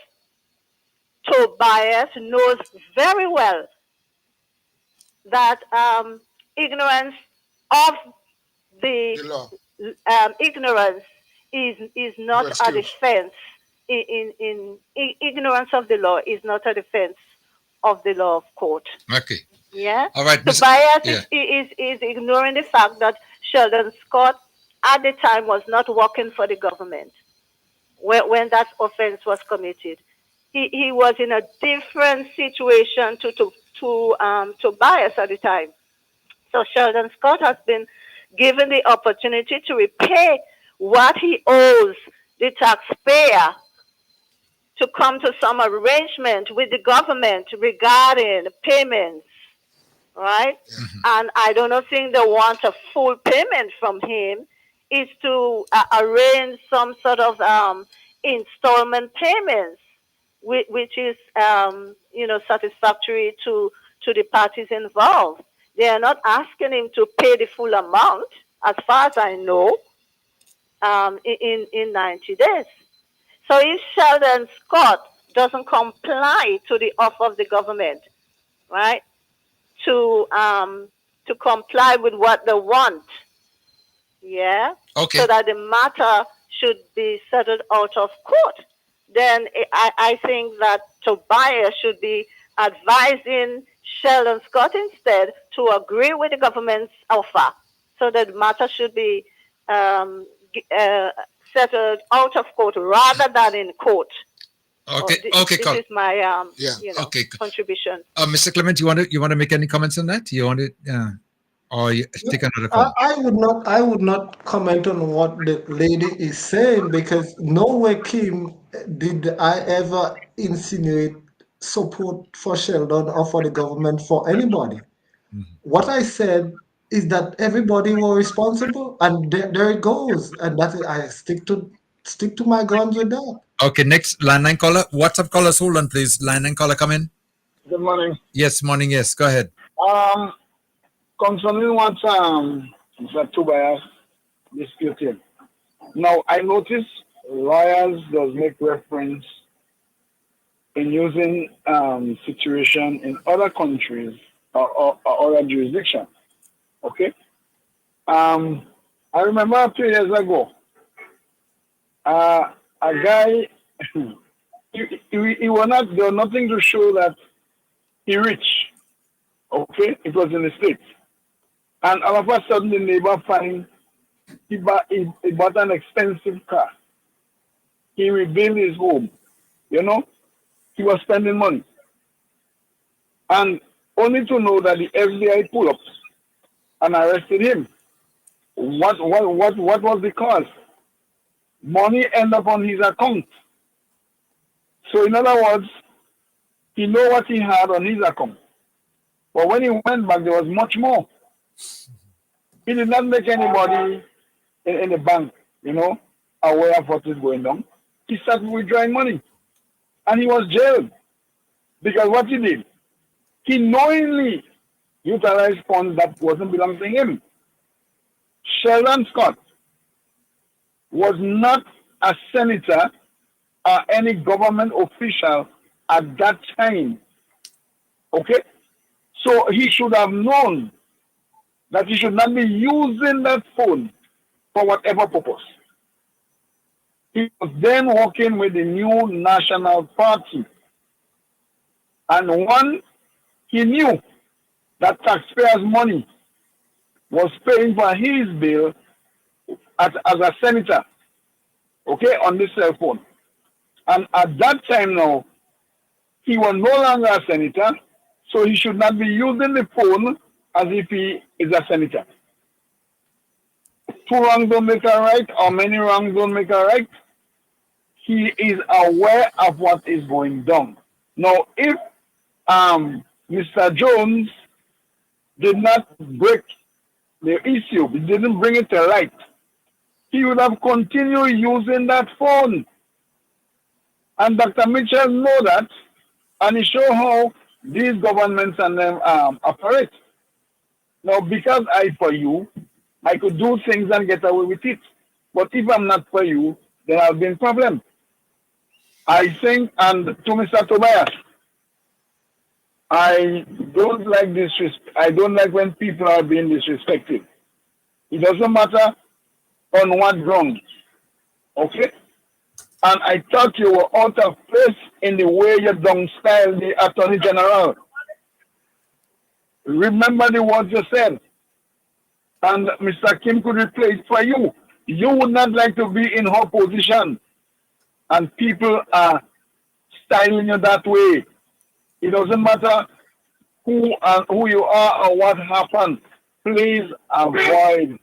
M: Tobias knows very well that ignorance of the ignorance is not a defense. In ignorance of the law is not a defense of the law of court.
I: Okay.
M: Yeah.
I: All right.
M: Tobias is ignoring the fact that Sheldon Scott at the time was not working for the government when that offense was committed. He was in a different situation to Tobias at the time. So Sheldon Scott has been given the opportunity to repay what he owes the taxpayer, to come to some arrangement with the government regarding payments, right? Mm-hmm. And I don't think they want a full payment from him. Is to arrange some sort of installment payments, which is satisfactory to the parties involved. They are not asking him to pay the full amount, as far as I know, in 90 days. So if Sheldon Scott doesn't comply to the offer of the government, right, to comply with what they want, yeah,
I: okay,
M: so that the matter should be settled out of court, then I think that Tobias should be advising Sheldon Scott instead to agree with the government's offer, so that the matter should be settled out of court rather than in court.
I: Okay.
M: This is my contribution.
I: Mr. Clement, you want to make any comments on that? You want to, or you take another call?
J: I would not comment on what the lady is saying, because nowhere, Kim, did I ever insinuate support for Sheldon or for the government for anybody. Mm-hmm. What I said is that everybody were responsible, and there it goes, and that I stick to my guns with that.
I: Okay, next line 9 caller. WhatsApp callers, hold on, please. Line 9 caller, come in.
N: Good morning.
I: Yes, morning. Yes, go ahead.
N: Concerning what Mr. Tobias disputed. Now, I notice lawyers does make reference in using situation in other countries or other jurisdictions. Okay? I remember a few years ago, a guy, he was not, there was nothing to show that he rich. Okay, it was in the States. And all of a sudden the neighbor find he bought an expensive car. He rebuilt his home. You know, he was spending money. And only to know that the FBI pulled up and arrested him. What was the cause? Money ended up on his account. So in other words, he know what he had on his account. But when he went back, there was much more. He did not make anybody in the bank, you know, aware of what is going on. He started withdrawing money. And he was jailed. Because what he did, he knowingly utilized funds that wasn't belonging to him. Sheldon Scott was not a senator or any government official at that time. Okay? So he should have known that he should not be using that phone for whatever purpose. He was then working with the new National Party. And one, he knew that taxpayers' money was paying for his bill as a senator, okay, on this cell phone. And at that time now, he was no longer a senator, so he should not be using the phone as if he is a senator. Two wrongs don't make a right, or many wrongs don't make a right. He is aware of what is going down. Now, if Mr. Jones did not break the issue, he didn't bring it to light, he would have continued using that phone. And Dr. Mitchell know that, and he show how these governments and them operate. Now, because I for you, I could do things and get away with it. But if I'm not for you, there have been problems. I think, and to Mr. Tobias, I don't like disrespect. I don't like when people are being disrespected. It doesn't matter on what ground. Okay? And I thought you were out of place in the way you downstyle the Attorney General. Remember the words you said. And Mr. Kim could replay it for you. You would not like to be in her position. And people are styling you that way. It doesn't matter who you are or what happened. Please avoid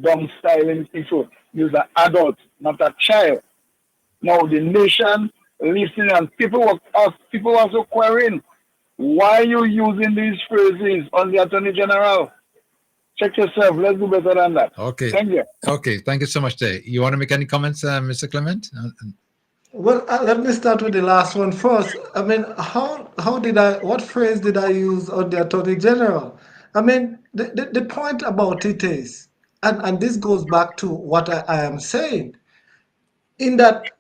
N: dumb styling people. You're an adult, not a child. Now the nation listening, and people were also querying, why are you using these phrases on the Attorney General? Check yourself. Let's do better than that.
I: Okay.
N: Thank you.
I: Okay. Thank you so much, Jay. You want to make any comments, Mr. Clement?
J: Well, let me start with the last one first. I mean, what phrase did I use on the Attorney General? I mean, the point about it is, and this goes back to what I am saying, in that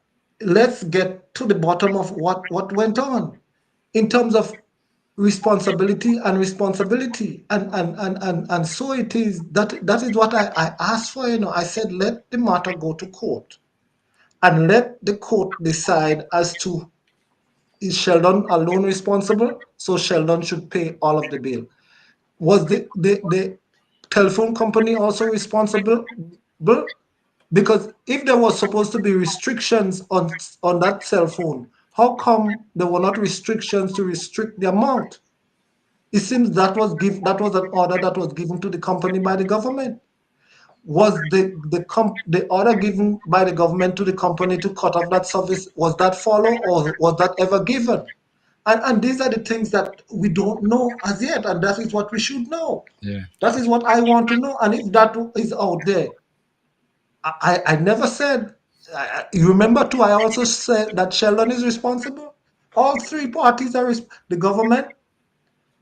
J: let's get to the bottom of what went on in terms of responsibility and responsibility. And so it is, that is what I asked for. I said, let the matter go to court. And let the court decide as to, is Sheldon alone responsible? So Sheldon should pay all of the bill. Was the telephone company also responsible? Because if there was supposed to be restrictions on that cell phone, how come there were not restrictions to restrict the amount? It seems that was an order that was given to the company by the government. Was the order given by the government to the company to cut off that service, was that followed, or was that ever given? And these are the things that we don't know as yet, and that is what we should know.
I: Yeah.
J: That is what I want to know. And if that is out there, I never said, you remember too, I also said that Sheldon is responsible. All three parties are the government,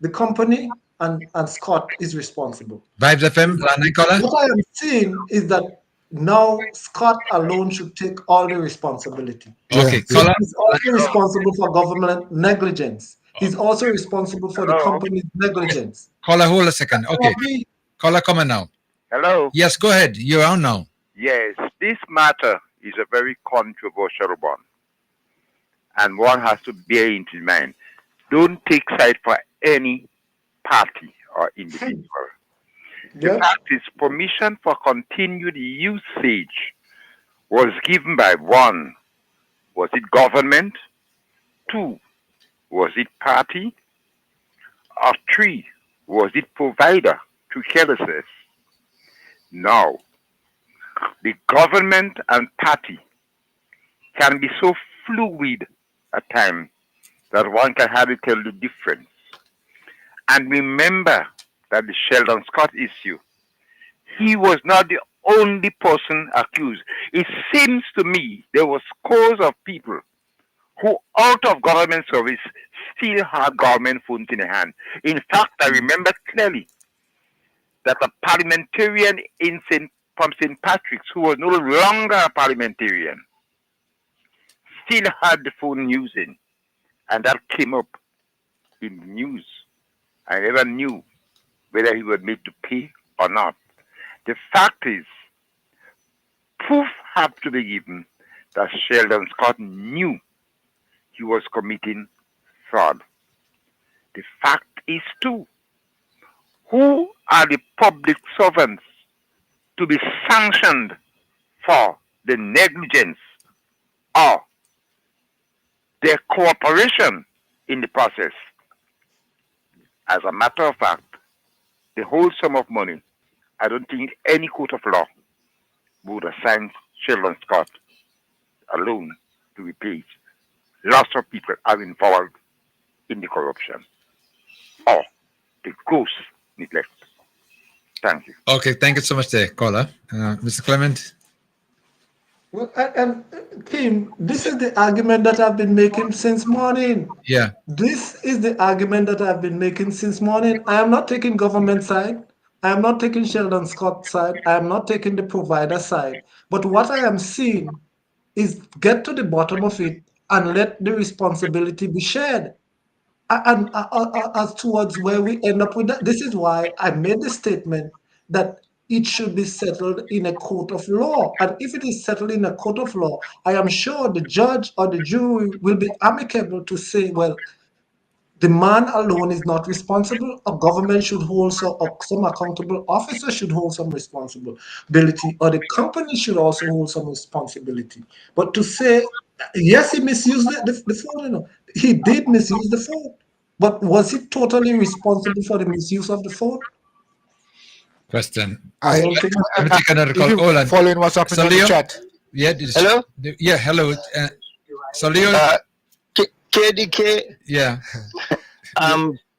J: the company, and Scott is responsible.
I: Vibes FM, Nicola?
J: What I am saying is that now Scott alone should take all the responsibility.
I: Okay,
J: So he's also responsible for government negligence. He's also responsible for the company's negligence.
I: Caller, hold a second. Okay. Caller, come on now.
O: Hello.
I: Yes, go ahead. You're on now.
O: Yes, this matter is a very controversial one. And one has to bear into mind. Don't take side for any party or individual. The
J: Yeah.
O: fact is, permission for continued usage was given by one, was it government? Two, was it party? Or three, was it provider to carelessness? Now, the government and party can be so fluid at times that one can hardly tell the difference. And remember that the Sheldon Scott issue, he was not the only person accused. It seems to me there were scores of people who, out of government service, still had government phones in their hand. In fact, I remember clearly that a parliamentarian from St. Patrick's, who was no longer a parliamentarian, still had the phone using, and that came up in the news. I never knew whether he was made to pay or not. The fact is, proof had to be given that Sheldon Scott knew he was committing fraud. The fact is too, who are the public servants to be sanctioned for the negligence or their cooperation in the process? As a matter of fact, the whole sum of money, I don't think any court of law would assign Sheldon Scott alone to be paid. Lots of people are involved in the corruption or the gross neglect. Thank you.
I: Okay, thank you so much there, caller. Mr. Clement?
J: Well, and Kim, this is the argument that I've been making since morning.
I: Yeah.
J: This is the argument that I've been making since morning. I am not taking government side. I am not taking Sheldon Scott side. I am not taking the provider side. But what I am seeing is get to the bottom of it and let the responsibility be shared. And as towards where we end up with that, this is why I made the statement that it should be settled in a court of law. And if it is settled in a court of law, I am sure the judge or the jury will be amicable to say, well, the man alone is not responsible. A government should hold some accountable officer should hold some responsibility, or the company should also hold some responsibility. But to say, yes, he misused the phone, he did misuse the phone. But was he totally responsible for the misuse of the phone?
I: Question.
J: I don't think.
I: Let me take another call. Hold on.
G: Following what's happening in the chat.
I: Yeah.
E: Hello?
I: Yeah, hello. So Leo.
E: KDK.
I: Yeah.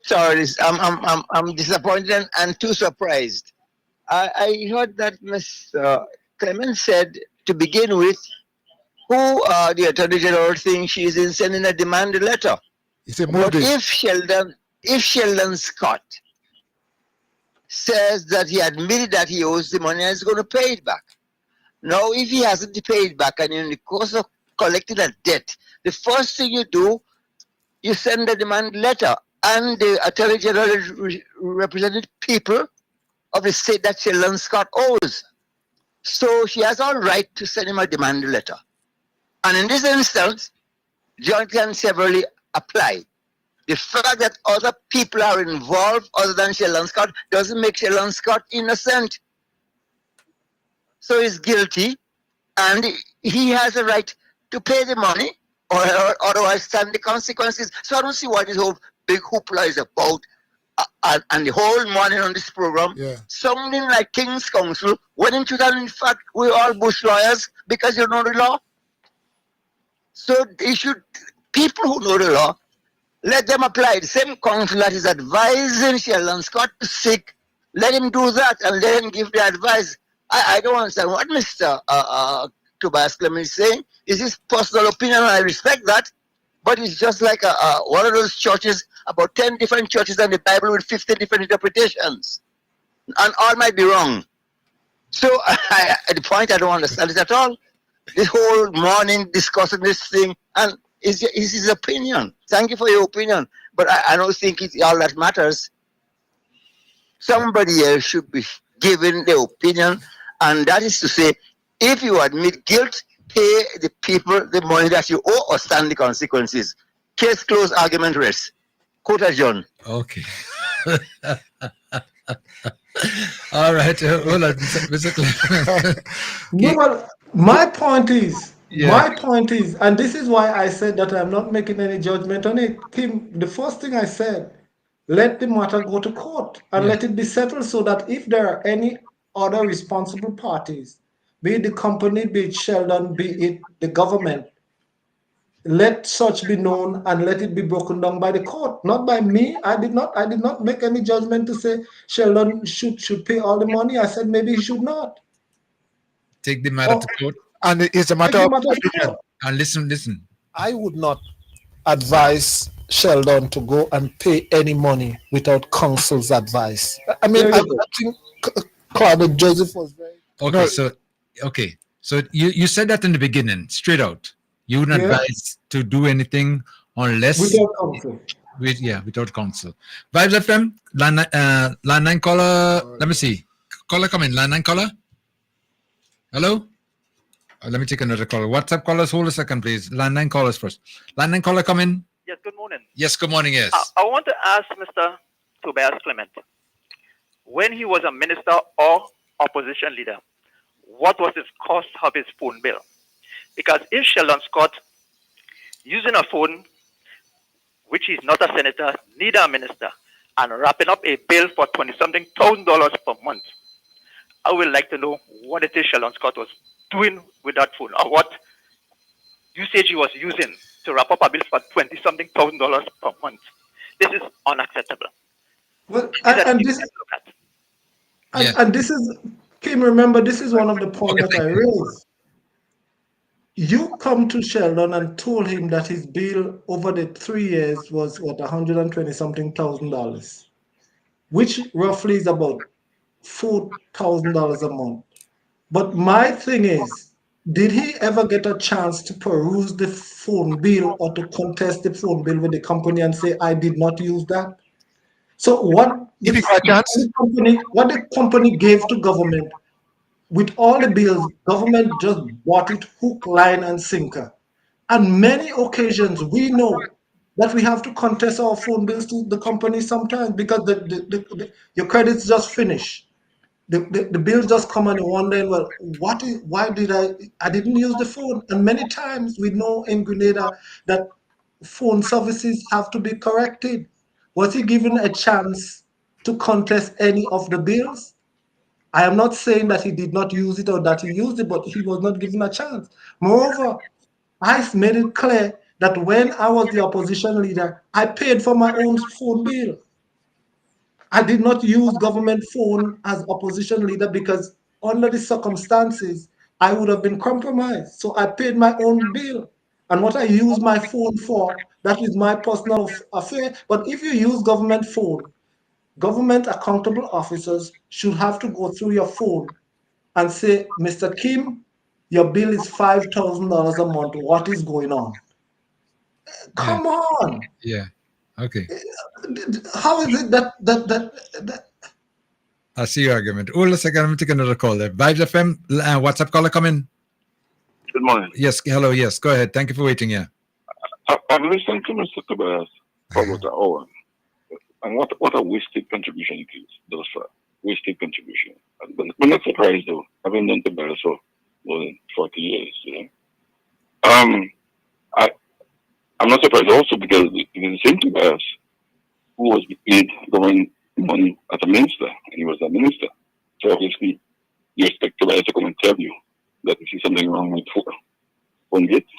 E: Sorry, I'm disappointed and too surprised. I heard that Mr. Clement said to begin with, who the Attorney General thinks she is in sending a demand letter. But if Sheldon Scott says that he admitted that he owes the money and is going to pay it back. Now, if he hasn't paid it back and in the course of collecting a debt, the first thing you do, you send a demand letter, and the Attorney General represented people of the state that Sheldon Scott owes. So she has all right to send him a demand letter. And in this instance, jointly and severally apply. The fact that other people are involved other than Sheldon Scott doesn't make Sheldon Scott innocent. So he's guilty, and he has a right to pay the money, or otherwise stand the consequences. So I don't see what this whole big hoopla is about. And the whole morning on this program, sounding like King's Counsel, when in truth and in fact we're all bush lawyers because you know the law. So they should, people who know the law, let them apply. The same counsel that is advising Sheldon Scott to seek, let him do that and let him give the advice. I don't understand what Mr. Tobias Clement is saying. Is his personal opinion, and I respect that, but it's just like one of those churches, about 10 different churches in the Bible with 50 different interpretations. And all might be wrong. So at the point, I don't understand it at all. This whole morning discussing this thing, and it's his opinion. Thank you for your opinion, but I don't think it's all that matters. Somebody else should be given the opinion, and that is to say, if you admit guilt, pay the people the money that you owe or stand the consequences. Case closed, argument rests. Quote adjourned.
I: Okay. All right. Hold on, Mr. Clement.
J: No, well,
I: Yeah.
J: my point is, and this is why I said that I'm not making any judgment on it. Kim, the first thing I said, let the matter go to court and
I: Yeah.
J: let it be settled so that if there are any other responsible parties, be it the company, be it Sheldon, be it the government, let such be known and let it be broken down by the court, not by me. I did not make any judgment to say Sheldon should pay all the money. I said maybe he should not.
I: Take the matter to court.
G: And it's a
J: Take
G: matter
J: the
G: of
J: matter to
G: decision.
J: court.
I: And listen.
A: I would not advise Sheldon to go and pay any money without counsel's advice. I mean,
J: There
A: I
J: you go.
A: think Claude Joseph was very.
I: Okay, so you said that in the beginning, straight out. You wouldn't
J: Yeah.
I: advise to do anything unless
J: Without counsel.
I: without counsel. Vibes FM, line 9 caller. Let me see. Caller come in. Line 9 caller. Hello? Let me take another caller. WhatsApp callers, hold a second, please. Line 9 callers first. Line 9 caller come in.
P: Yes, good morning.
I: Yes, good morning, yes.
P: I want to ask Mr. Tobias Clement, when he was a minister or opposition leader, what was his cost of his phone bill? Because if Sheldon Scott using a phone, which is not a senator, neither a minister, and wrapping up a bill for $20-something thousand per month, I would like to know what it is Sheldon Scott was doing with that phone, or what usage he was using to wrap up a bill for $20-something thousand per month. This is unacceptable.
J: Well, and this is, Kim, remember, this is one of the points that I raised. You come to Sheldon and told him that his bill over the 3 years was what, $120-something thousand, which roughly is about $4,000 a month. But my thing is, did he ever get a chance to peruse the phone bill or to contest the phone bill with the company and say, I did not use that? So what the company gave to government, with all the bills, government just bought it hook, line, and sinker. And many occasions we know that we have to contest our phone bills to the company sometimes because your credits just finish. The bills just come and you wonder, well, why did I didn't use the phone? And many times we know in Grenada that phone services have to be corrected. Was he given a chance to contest any of the bills? I am not saying that he did not use it or that he used it, but he was not given a chance. Moreover, I made it clear that when I was the opposition leader, I paid for my own phone bill. I did not use government phone as opposition leader because under the circumstances, I would have been compromised. So I paid my own bill. And what I use my phone for, that is my personal affair. But if you use government phone, government accountable officers should have to go through your phone and say, Mr. Kim, your bill is $5,000 a month. What is going on? Come on.
I: Yeah. Okay.
J: How is it that
I: I see your argument. Hold a second. Let me take another call there. Vibes FM, WhatsApp caller come in.
Q: Good morning.
I: Yes. Hello. Yes. Go ahead. Thank you for waiting. Yeah.
Q: I've listened to Mr. Tobias for about an hour. And what a wasted contribution it is, those far. Wasted contribution. But I'm not surprised though. I've been done Tobias for more than 40 years. You know? I'm not surprised also because the same Tobias who was paid government money as a minister, and he was a minister. So obviously you expect Tobias to come and tell you that you see something wrong with phone gates.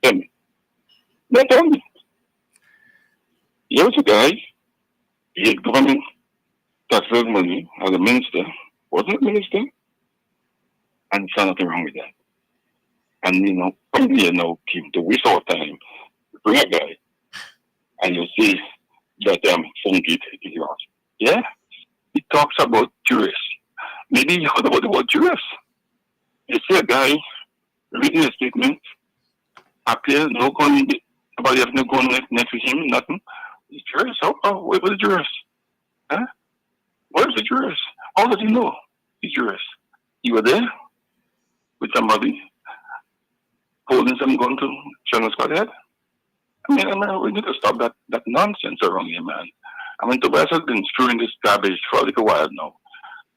Q: Tell me. No, tell me. Here's a guy, he had government taxes money as a minister, wasn't a minister, and saw nothing wrong with that. And you know, probably Kim, to waste our time, bring a guy, and you see that phone gate is yours. Yeah? He talks about jurists. Maybe you heard about the word jurists. You see a guy reading a statement, appear, no gun, nobody has no gun next to him, nothing. He's jurist. Oh, where was the jurist? Huh? Where's the jurist? How does he know he's jurist? You were there with somebody holding some gun to Sheldon Scott head. I mean, we need to stop that nonsense around here, man. I mean, Tobias has been screwing this garbage for a little while now.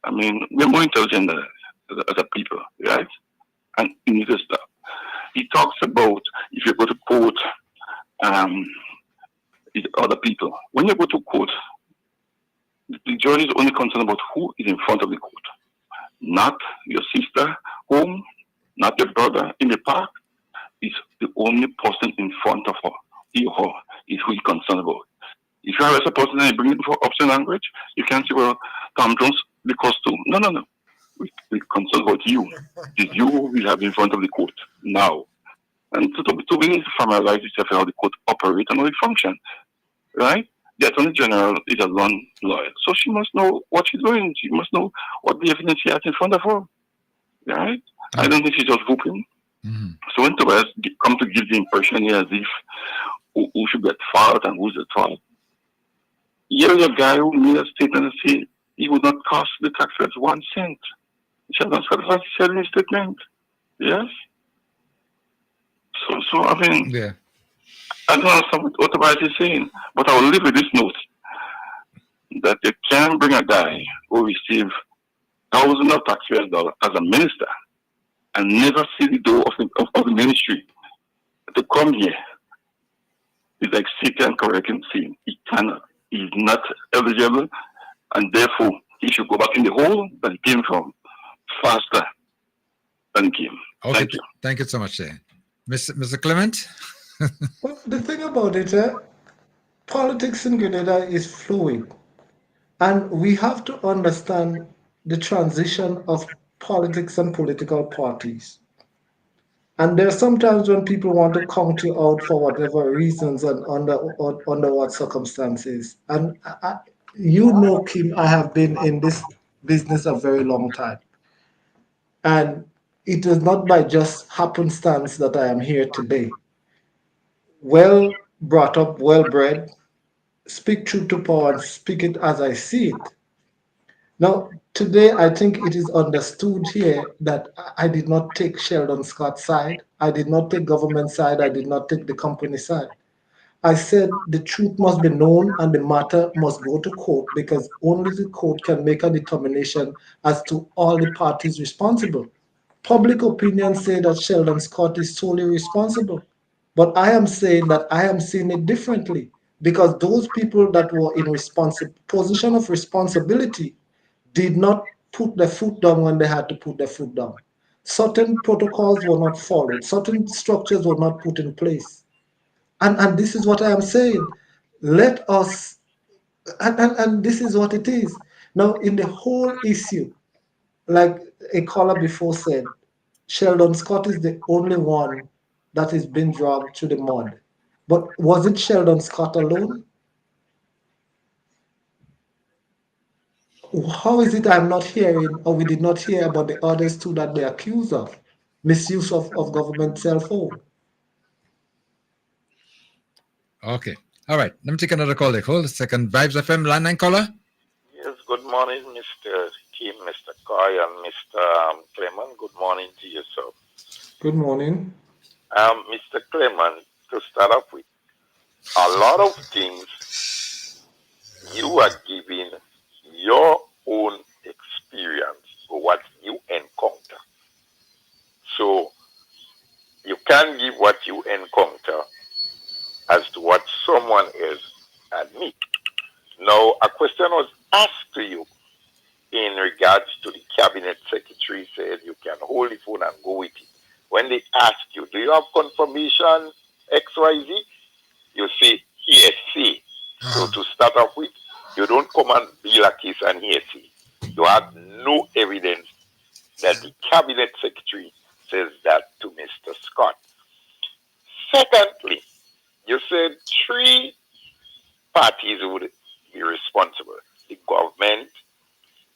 Q: I mean, we're more intelligent as a people, right? And you need to stop. He talks about if you go to court, other people. When you go to court, the judge is only concerned about who is in front of the court, not your sister home, not your brother in the park. Is the only person in front of her, he or her, is who he's concerned about. If you arrest a person and you bring it for obscene language, you can't say, well, Tom Jones, the costume. No. We're concerned about you. It's you we have in front of the court now. And to be familiarize yourself how the court operates and how it functions, right? The Attorney General is a law lawyer, so she must know what she's doing. She must know what the evidence she has in front of her, right? I don't think she's just whooping.
I: Mm-hmm.
Q: So when Tobias come to give the impression here as if who should get fault and who's at fault, here's a guy who made a statement and said he would not cost the taxpayers 1 cent. Sheldon Scott has said in his statement. Yes? So I mean,
I: yeah.
Q: I don't understand what Tobias is saying, but I will leave with this note that you can bring a guy who received thousands of taxpayers' dollars as a minister and never see the door of the ministry to come here. It's like Satan correcting sin. He cannot. He's not eligible, and therefore he should go back in the hole that he came from faster than he came.
I: Okay,
Q: Thank you.
I: Thank you so much, Mr. Clement.
J: Well, the thing about it, politics in Grenada is fluid, and we have to understand the transition of politics and political parties. And there are sometimes when people want to count you out for whatever reasons and under what circumstances. And you know, Kim, I have been in this business a very long time. And it is not by just happenstance that I am here today. Well brought up, well bred, speak truth to power and speak it as I see it. Now, today, I think it is understood here that I did not take Sheldon Scott's side. I did not take government side. I did not take the company side. I said the truth must be known and the matter must go to court because only the court can make a determination as to all the parties responsible. Public opinion say that Sheldon Scott is solely responsible. But I am saying that I am seeing it differently because those people that were in position of responsibility did not put their foot down when they had to put their foot down. Certain protocols were not followed, certain structures were not put in place. And this is what I am saying. Let us, and this is what it is. Now, in the whole issue, like a caller before said, Sheldon Scott is the only one that is being dragged through the mud. But was it Sheldon Scott alone? How is it I'm not hearing, or we did not hear about the others too that they accuse of misuse of government cell phone?
I: Okay. All right. Let me take another call. Hold a second. Vibes FM, line 9 caller.
R: Yes, good morning, Mr. Kim, Mr. Coy, and Mr. Clement. Good morning to you, sir.
J: Good morning.
R: Mr. Clement, to start off with, a lot of things you are giving your own experience or what you encounter. So you can give what you encounter as to what someone else admit. Now, a question was asked to you in regards to the cabinet secretary said you can hold the phone and go with it. When they ask you, do you have confirmation XYZ? You say, yes, see. So to start off with, you don't come and be like case and hearsay. You have no evidence that the cabinet secretary says that to Mr. Scott. Secondly, you said 3 parties would be responsible. The government,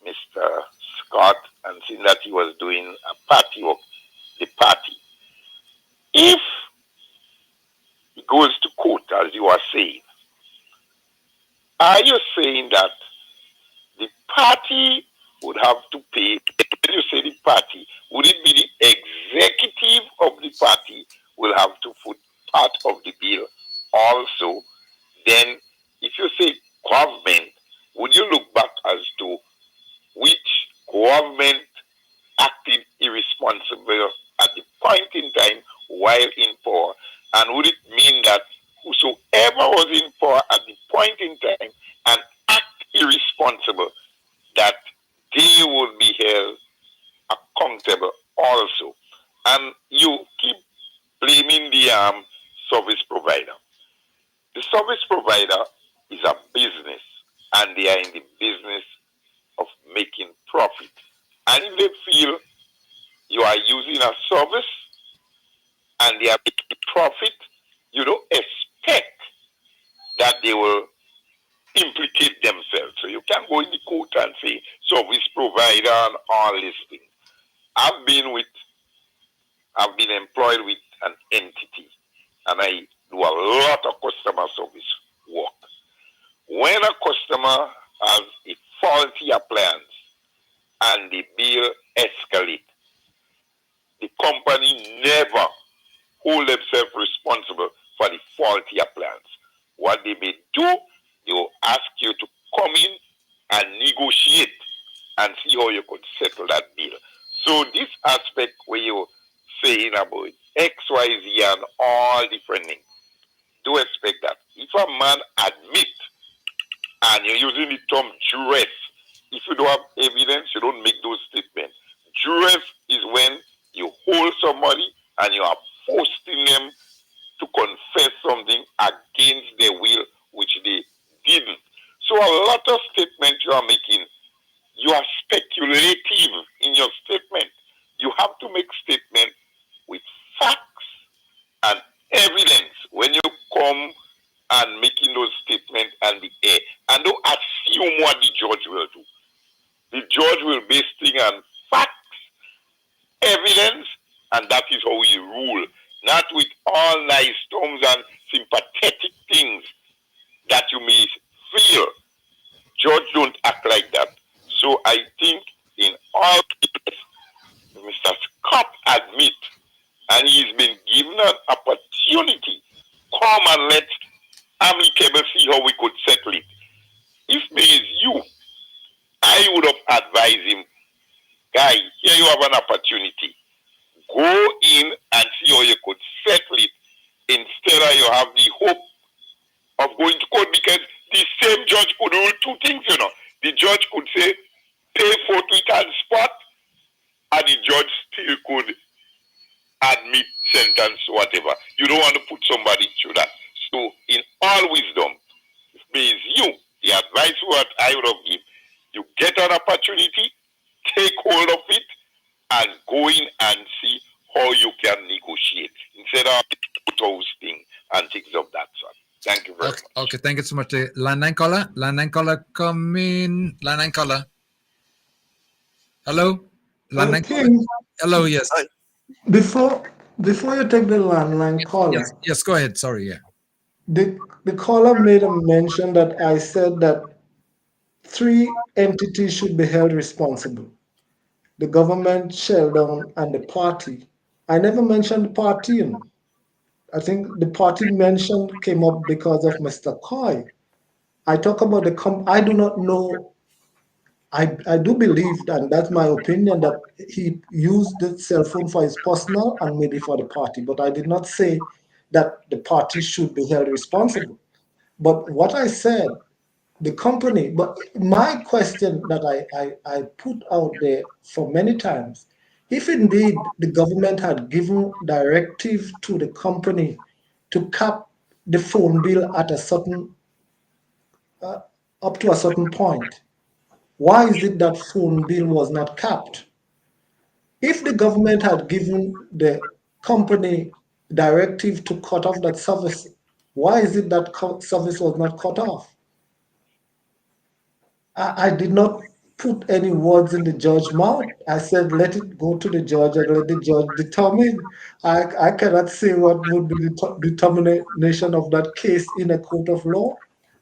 R: Mr. Scott, and seeing that he was doing a party work, the party. If he goes to court, as you are saying, are you saying that the party would have to pay? When you say the party, would it be the executive of the party will have to put part of the bill also. Then, if you say government, would you look back as to which government acted irresponsible at the point in time while in power? And would it mean that whosoever was in power at the point in time and act irresponsible, that they would be held accountable also? And you keep blaming the service provider. The service provider is a business, and they are in the business of making profit. And if they feel you are using a service and they are making profit, you don't expect that they will implicate themselves. So you can't go in the court and say service provider and all these things. I've been employed with an entity, and I do a lot of customer service work. When a customer has a faulty appliance and the bill escalates, the company never hold themselves responsible for the faulty appliance. What they may do, they will ask you to come in and negotiate and see how you could settle that bill. So this aspect where you're saying about X, Y, Z and all different things, do expect that. If a man admit, and you're using the term duress, if you don't have evidence, you don't make those statements. Duress is when you hold somebody and you are forcing them to confess something against their will, which they didn't. So a lot of statements you are making, you are speculative in your statement. You have to make statements with facts and evidence when you come and making those statements and the air. And don't assume what the judge will do. The judge will base things on facts, evidence, and that is how he rule. Not with all nice terms and sympathetic things that you may feel. Judge don't act like that. So I think in all cases, Mr. Scott admit, and he's been given an opportunity, come and let amicable see how we could settle it. If me is you, I would have advised him, guy, here you have an opportunity. Go in and see how you could settle it instead of you have the hope of going to court, because the same judge could rule two things, you know. The judge could say, pay for it on spot, and the judge still could admit, sentence, whatever. You don't want to put somebody through that. So, in all wisdom, if me is you, the advice what I would have given, you get an opportunity, take hold of it, and go in and see how you can negotiate instead of toasting and things of that sort. Thank you very much.
I: Okay, thank you so much. Landline caller, come in. Landline caller. Hello? Landline caller.
J: King,
I: Hello, yes.
J: before you take the landline caller,
I: Yes, go ahead. Sorry, yeah.
J: the caller made a mention that I said that 3 entities should be held responsible: the government, Sheldon, and the party. I never mentioned the party. You know. I think the party mentioned came up because of Mr. Coy. I talk about I do not know. I do believe, and that's my opinion, that he used the cell phone for his personal and maybe for the party. But I did not say that the party should be held responsible. But what I said, the company, but my question that I put out there for many times, if indeed the government had given directive to the company to cap the phone bill at a certain, up to a certain point, why is it that phone bill was not capped? If the government had given the company directive to cut off that service, why is it that service was not cut off? I did not put any words in the judge's mouth. I said, let it go to the judge and let the judge determine. I cannot say what would be the determination of that case in a court of law,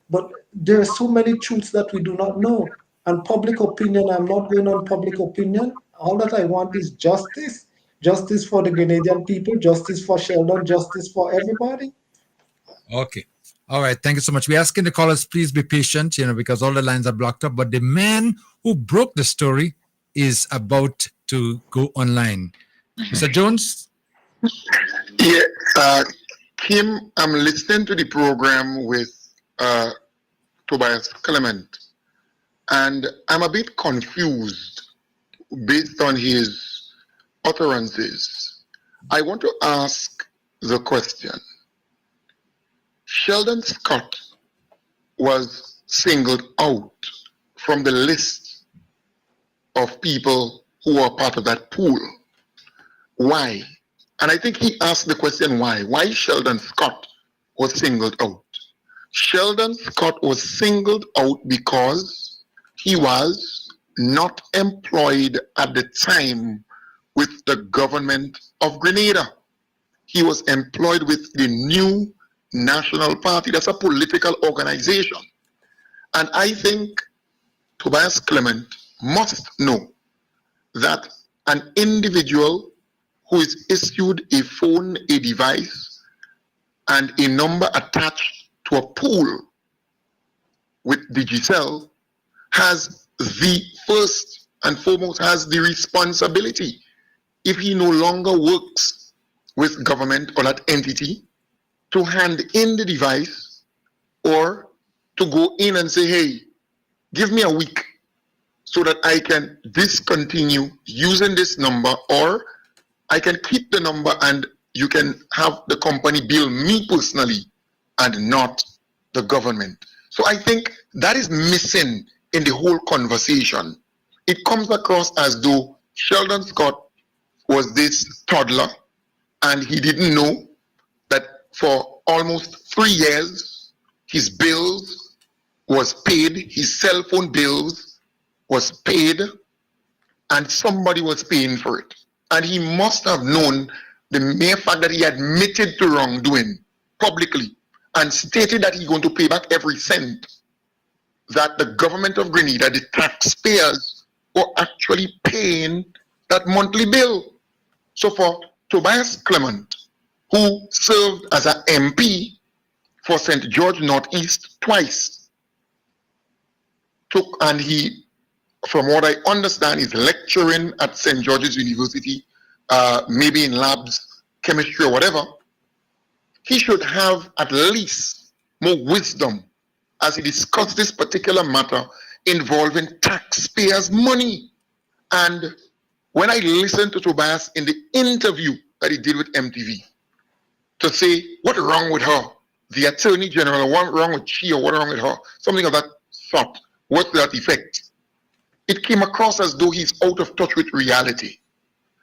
J: but there are so many truths that we do not know. And public opinion, I'm not going on public opinion. All that I want is justice. Justice for the Grenadian people, justice for Sheldon, justice for everybody.
I: Okay. All right. Thank you so much. We're asking the callers, please be patient, because all the lines are blocked up. But the man who broke the story is about to go online. Mr. Jones?
Q: Yeah, Kim, I'm listening to the program with Tobias Clement, and I'm a bit confused based on his utterances. I want to ask the question. Sheldon Scott was singled out from the list of people who are part of that pool. Why? And I think he asked the question why. Why Sheldon Scott was singled out? Sheldon Scott was singled out because he was not employed at the time with the government of Grenada. He was employed with the New National Party. That's a political organization. And I think Tobias Clement must know that an individual who is issued a phone, a device, and a number attached to a pool with Digicel has the first and foremost has the responsibility, if he no longer works with government or that entity, to hand in the device or to go in and say, hey, give me a week so that I can discontinue using this number, or I can keep the number and you can have the company bill me personally and not the government. So I think that is missing in the whole conversation. It comes across as though Sheldon Scott was this toddler and he didn't know that for almost 3 years his bills was paid, his cell phone bills was paid, and somebody was paying for it. And he must have known the mere fact that he admitted to wrongdoing publicly and stated that he's going to pay back every cent, that the government of Grenada, the taxpayers, were actually paying that monthly bill. So for Tobias Clement, who served as an MP for St. George Northeast twice, and he, from what I understand, is lecturing at St. George's University, maybe in labs, chemistry or whatever, he should have at least more wisdom as he discussed this particular matter involving taxpayers' money. And when I listened to Tobias in the interview that he did with MTV, to say, what's wrong with her? The Attorney General, what wrong with she or what wrong with her? Something of that sort. What's that effect? It came across as though he's out of touch with reality.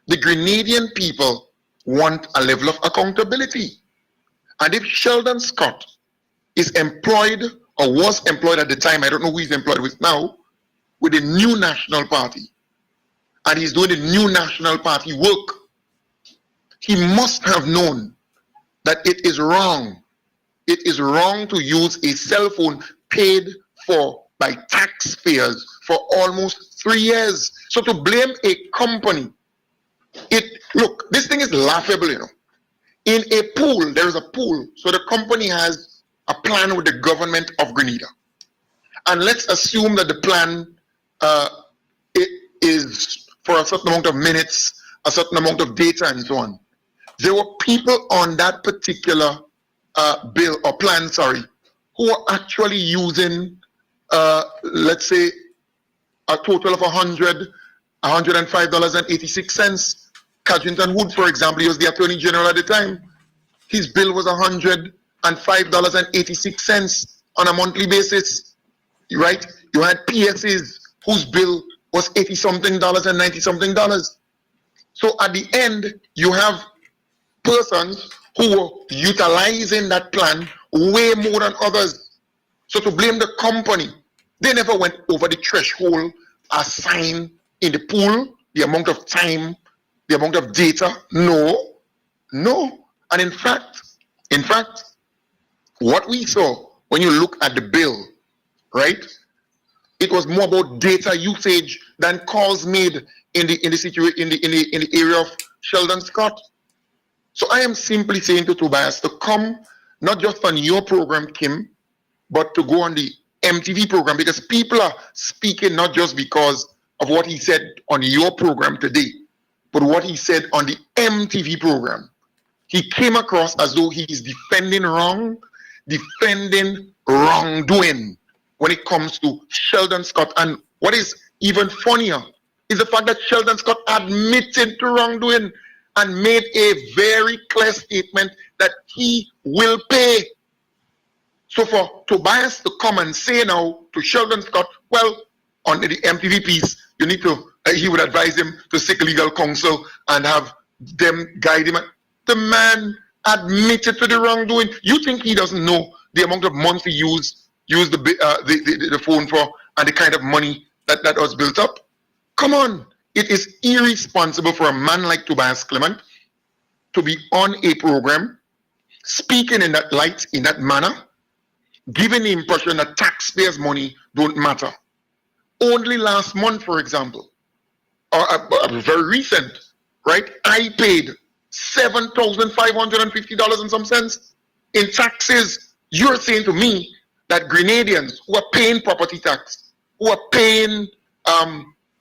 Q: The Grenadian people want a level of accountability. And if Sheldon Scott is employed or was employed at the time, I don't know who he's employed with now, with the New National Party, and he's doing the New National Party work, he must have known that it is wrong. It is wrong to use a cell phone paid for by taxpayers for almost 3 years. So to blame a company, look, this thing is laughable, In a pool, there is a pool. So the company has a plan with the government of Grenada. And let's assume that the plan it is for a certain amount of minutes, a certain amount of data, and so on. There were people on that particular bill or plan, who are actually using, let's say, a total of $105.86. Cadrington Wood, for example, he was the Attorney General at the time. His bill was $105.86 on a monthly basis, right? You had PSAs whose bill was $80-something and $90-something. So at the end, you have persons who were utilizing that plan way more than others. So to blame the company, they never went over the threshold assigned in the pool, the amount of time, the amount of data. No. And in fact, what we saw when you look at the bill, right? It was more about data usage than calls made in the area of
S: Sheldon Scott. So I am simply saying to Tobias to come not just on your program, Kim, but to go on the MTV program, because people are speaking not just because of what he said on your program today, but what he said on the MTV program. He came across as though he's defending wrongdoing when it comes to Sheldon Scott. And what is even funnier is the fact that Sheldon Scott admitted to wrongdoing and made a very clear statement that he will pay. So for Tobias to come and say now to Sheldon Scott, well, on the MTV piece, you need to, he would advise him to seek legal counsel and have them guide him. The man admitted to the wrongdoing. You think he doesn't know the amount of months he used the phone for and the kind of money that was built up? Come on. It is irresponsible for a man like Tobias Clement to be on a program, speaking in that light, in that manner, giving the impression that taxpayers' money don't matter. Only last month, for example, or very recent, right? I paid $7,550 and some cents in taxes. You're saying to me that Grenadians who are paying property tax, who are paying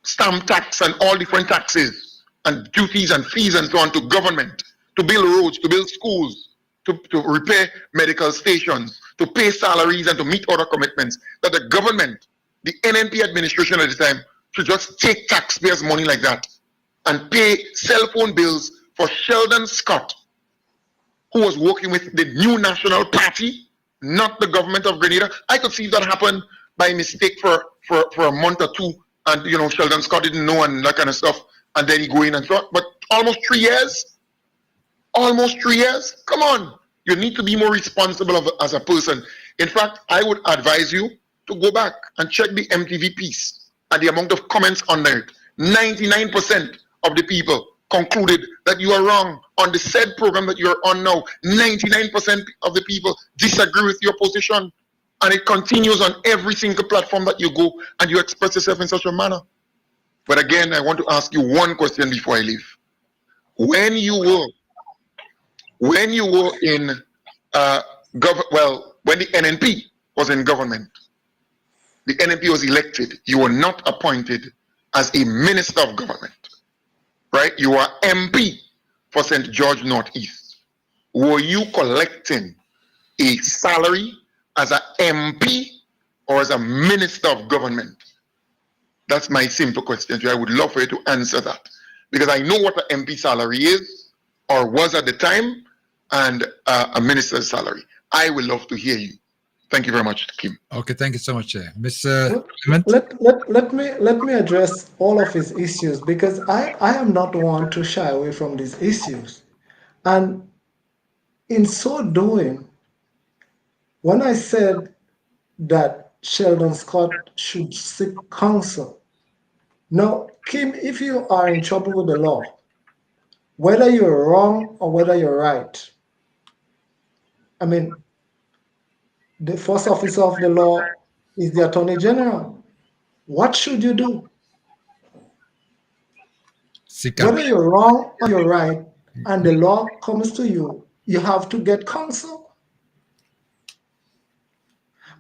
S: stamp tax and all different taxes and duties and fees and so on to government, to build roads, to build schools, to repair medical stations, to pay salaries and to meet other commitments, that the government, the NNP administration at the time, should just take taxpayers' money like that and pay cell phone bills for Sheldon Scott, who was working with the new National Party, not the government of Grenada. I could see that happen by mistake for a month or two, and Sheldon Scott didn't know and that kind of stuff, and then he go in and so on. But almost 3 years? Almost 3 years? Come on. You need to be more responsible as a person. In fact, I would advise you to go back and check the MTV piece and the amount of comments under it. 99% of the people concluded that you are wrong on the said program that you're on now. 99% of the people disagree with your position, and it continues on every single platform that you go and you express yourself in such a manner. But again, I want to ask you one question before I leave. When you were in when the NNP was in government, the NNP was elected. You were not appointed as a minister of government, right? You are MP for St. George Northeast. Were you collecting a salary as an MP or as a minister of government? That's my simple question to you. I would love for you to answer that, because I know what an MP salary is or was at the time, and a minister's salary. I would love to hear you. Thank you very much, Kim.
I: Okay, thank you so much, Mr.
J: Let me address all of his issues, because I am not one to shy away from these issues. And in so doing, when I said that Sheldon Scott should seek counsel, now, Kim, if you are in trouble with the law, whether you're wrong or whether you're right, I mean, the first officer of the law is the Attorney General. What should you do? Whether you're wrong or you're right, and the law comes to you, you have to get counsel.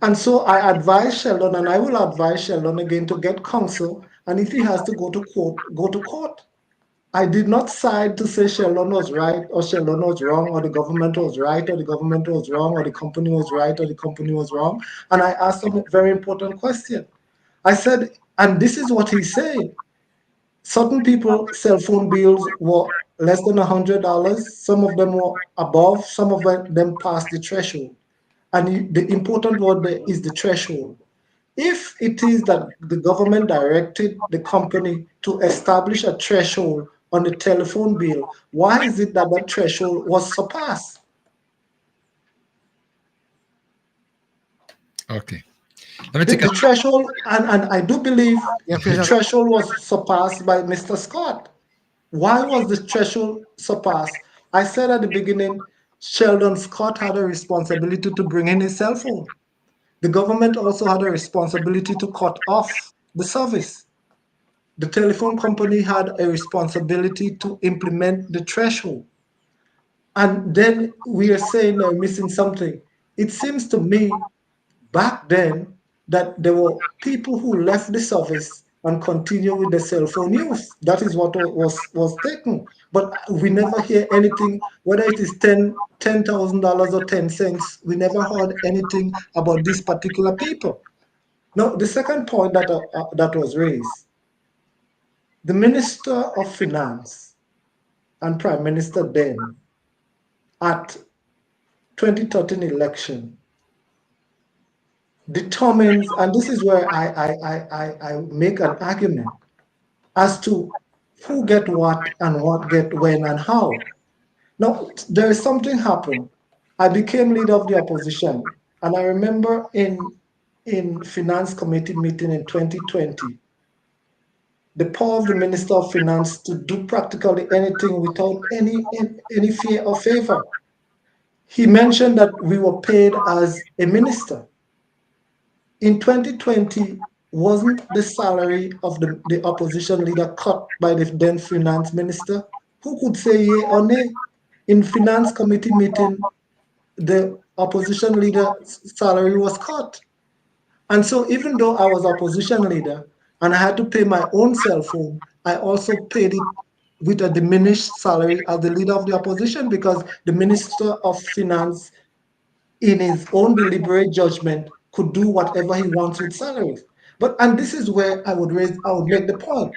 J: And so I advise Sheldon, and I will advise Sheldon again to get counsel, and if he has to go to court, go to court. I did not side to say Sheldon was right or Sheldon was wrong, or the government was right or the government was wrong, or the company was right or the company was wrong. And I asked him a very important question. I said, and this is what he said, certain people cell phone bills were less than $100. Some of them were above, some of them passed the threshold. And the important word there is the threshold. If it is that the government directed the company to establish a threshold on the telephone bill, why is it that that threshold was surpassed?
I: Okay. Let me take
J: the threshold, and I do believe the threshold was surpassed by Mr. Scott. Why was the threshold surpassed? I said at the beginning, Sheldon Scott had a responsibility to bring in his cell phone. The government also had a responsibility to cut off the service. the telephone company had a responsibility to implement the threshold. And then we are saying they're missing something. It seems to me back then that there were people who left the service and continue with the cell phone use. That is what was taken. But we never hear anything, whether it is $10,000 or 10 cents. We never heard anything about these particular people. Now, the second point that was raised, the Minister of Finance and Prime Minister then at 2013 election determines, and this is where I make an argument as to who get what and what get when and how. Now, there is something happened. I became leader of the opposition, and I remember in finance committee meeting in 2020, the power of the Minister of Finance to do practically anything without any fear or favor. He mentioned that we were paid as a minister. In 2020, wasn't the salary of the opposition leader cut by the then finance minister? Who could say yea or nay? In finance committee meeting, the opposition leader's salary was cut. And so even though I was opposition leader and I had to pay my own cell phone, I also paid it with a diminished salary as the leader of the opposition because the minister of finance, in his own deliberate judgment, could do whatever he wants with salaries. And this is where I would make the point.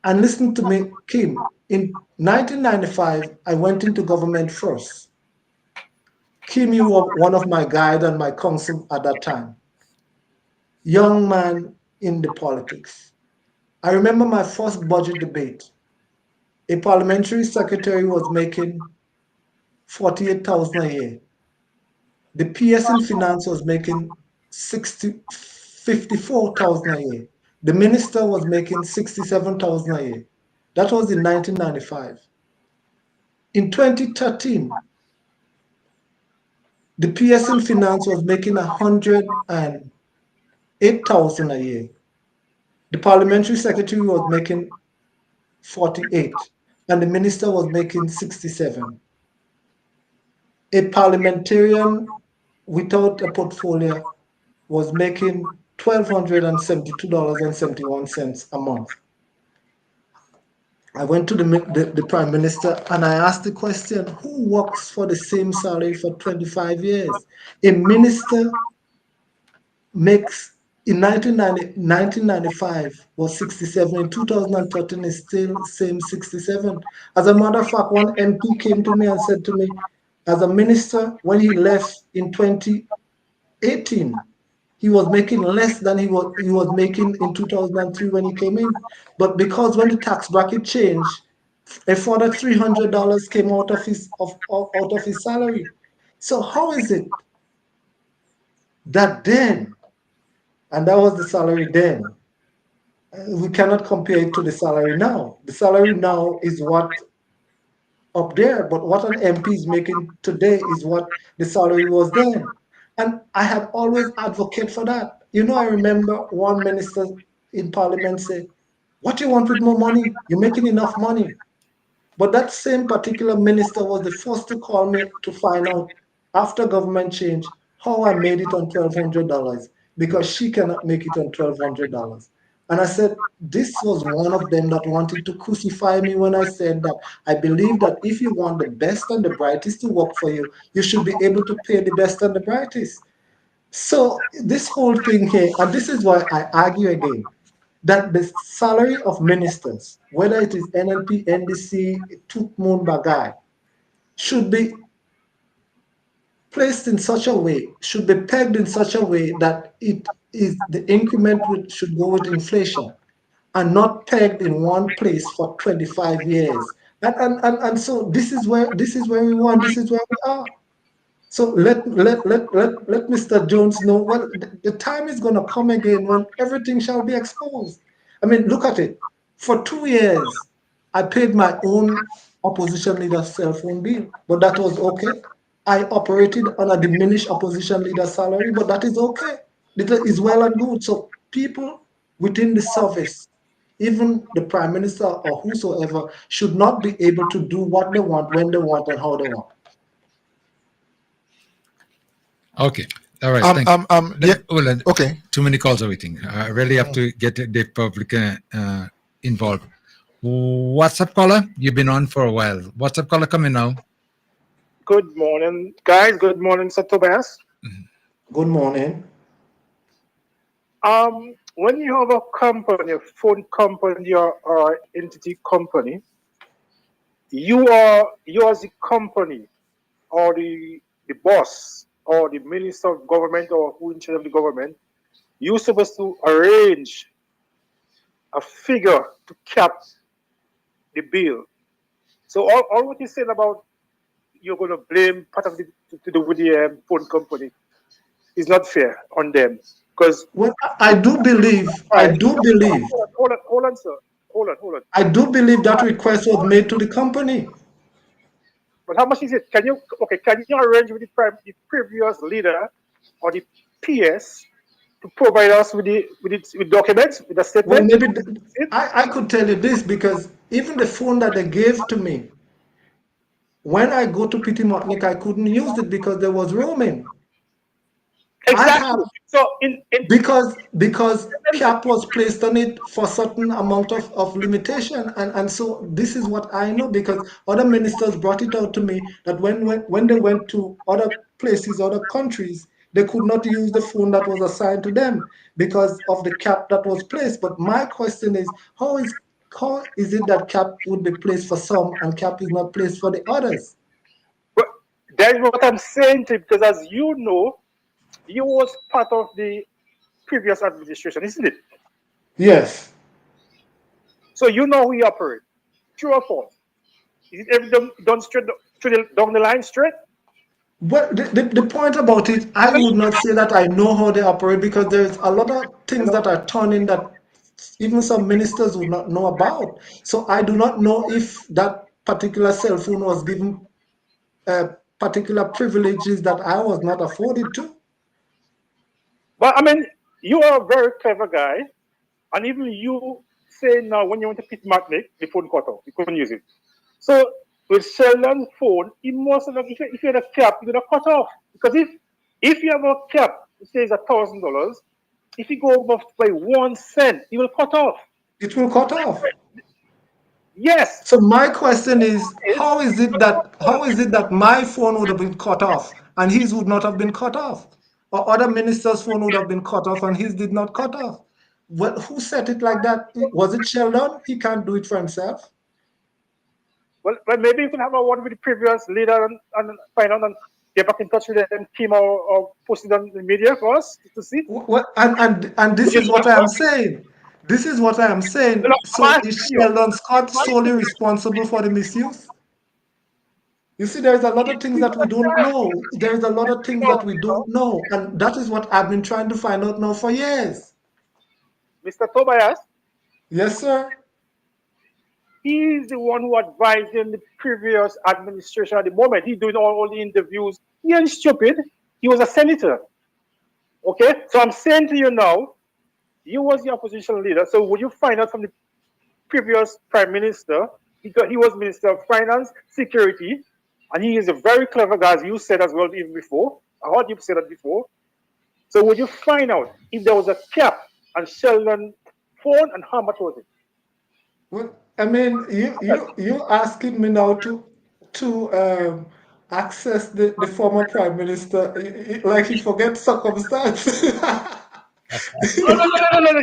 J: And listen to me, Kim. In 1995, I went into government first. Kim, you were one of my guide and my counsel at that time. Young man in the politics. I remember my first budget debate. A parliamentary secretary was making 48,000 a year. The PS in finance was making 54,000 a year. The minister was making 67,000 a year. That was in 1995. In 2013, the PS in finance was making 108,000 a year. The parliamentary secretary was making 48, and the minister was making 67. A parliamentarian without a portfolio was making $1,272.71 a month. I went to the prime minister and I asked the question, who works for the same salary for 25 years? A minister makes, in 1995 was 67, in 2013 is still same 67. As a matter of fact, one MP came to me and said to me, as a minister, when he left in 2018, he was making less than he was making in 2003 when he came in. But because when the tax bracket changed, a further $300 came out of his salary. So how is it that then, and that was the salary then, we cannot compare it to the salary now? The salary now is what up there, but what an MP is making today is what the salary was then. And I have always advocated for that. I remember one minister in parliament say, what do you want with more money? You're making enough money. But that same particular minister was the first to call me to find out after government change how I made it on $1,200 because she cannot make it on $1,200. And I said, this was one of them that wanted to crucify me when I said that I believe that if you want the best and the brightest to work for you, you should be able to pay the best and the brightest. So this whole thing here, and this is why I argue again, that the salary of ministers, whether it is NNP, NDC, Tukmun Bagai, should be placed in such a way, should be pegged in such a way that it is the increment should go with inflation and not pegged in one place for 25 years. And so this is where we want, this is where we are. So let Mr. Jones know, well, the time is going to come again when everything shall be exposed. I mean, look at it. For 2 years, I paid my own opposition leader's cell phone bill, but that was okay. I operated on a diminished opposition leader salary, but that is okay. It is well and good. So people
G: within the service, even the prime minister or whosoever should not be able to do what they want, when they want, and how they want.
I: Okay. All right. Thank you.
G: Yeah.
I: Well, then,
G: Okay.
I: too many calls are waiting. I really have to get the public involved. What's up, caller? You've been on for a while. What's up, caller? Coming now.
T: Good morning, guys. Good morning, Sir Tobias.
G: Good morning.
T: When you have a company, a phone company or entity company, you as the company or the boss or the minister of government or who in charge of the government, you're supposed to arrange a figure to cap the bill. So all what you said about you're going to blame part of the to do with the phone company is not fair on them because
G: well, I do believe,
T: hold on, sir. Hold on.
G: I do believe that request was made to the company.
T: But how much is it? Can you arrange with the previous leader or the PS to provide us with documents, with a
G: Well,
T: statement?
G: maybe I could tell you this because even the phone that they gave to me, when I go to PT Motnik, I couldn't use it because there was roaming.
T: Exactly.
G: Because cap was placed on it for certain amount of limitation, and so this is what I know because other ministers brought it out to me that when they went to other places, other countries, they could not use the phone that was assigned to them because of the cap that was placed. But my question is, how is it that cap would be placed for some and cap is not placed for the others?
T: That's what I'm saying to you, because as you know, you was part of the previous administration, isn't it?
G: Yes.
T: So you know who you operate. True or false? Is it everything done straight down the line straight?
G: Well, the point about it, I would not say that I know how they operate because there's a lot of things that are turning that even some ministers would not know about. So I do not know if that particular cell phone was given particular privileges that I was not afforded to.
T: But I mean, you are a very clever guy, and even you say now when you want to pick magnet, the phone cut off, you couldn't use it. So with Sheldon's phone, it must have, if you had a cap, you're gonna cut off. Because if you have a cap, it says $1,000, if you go above by 1 cent, it will cut off.
G: It will cut off.
T: Yes.
G: So my question is, how is it that my phone would have been cut off and his would not have been cut off? Or other ministers' phone would have been cut off and his did not cut off? Well, who set it like that? Was it Sheldon? He can't do it for himself.
T: Well, maybe you can have a word with the previous leader and find out and get back in touch with them team or post it on the media for us to see.
G: Well, and this is what I am saying. This is what I am saying. So is Sheldon Scott solely responsible for the misuse? You see, there's a lot of things that we don't know. There's a lot of things that we don't know. And that is what I've been trying to find out now for years.
T: Mr. Tobias?
G: Yes, sir.
T: He's the one who advised in the previous administration at the moment. He's doing all the interviews. He ain't stupid. He was a senator. Okay? So I'm saying to you now, you was the opposition leader. So would you find out from the previous prime minister, because he was Minister of Finance, Security, and he is a very clever guy, as you said as well even before. I heard you say that before. So would you find out if there was a cap on Sheldon phone and how much was it?
G: Well, I mean, you asking me now to access the former prime minister, like he forgets circumstance.
T: No.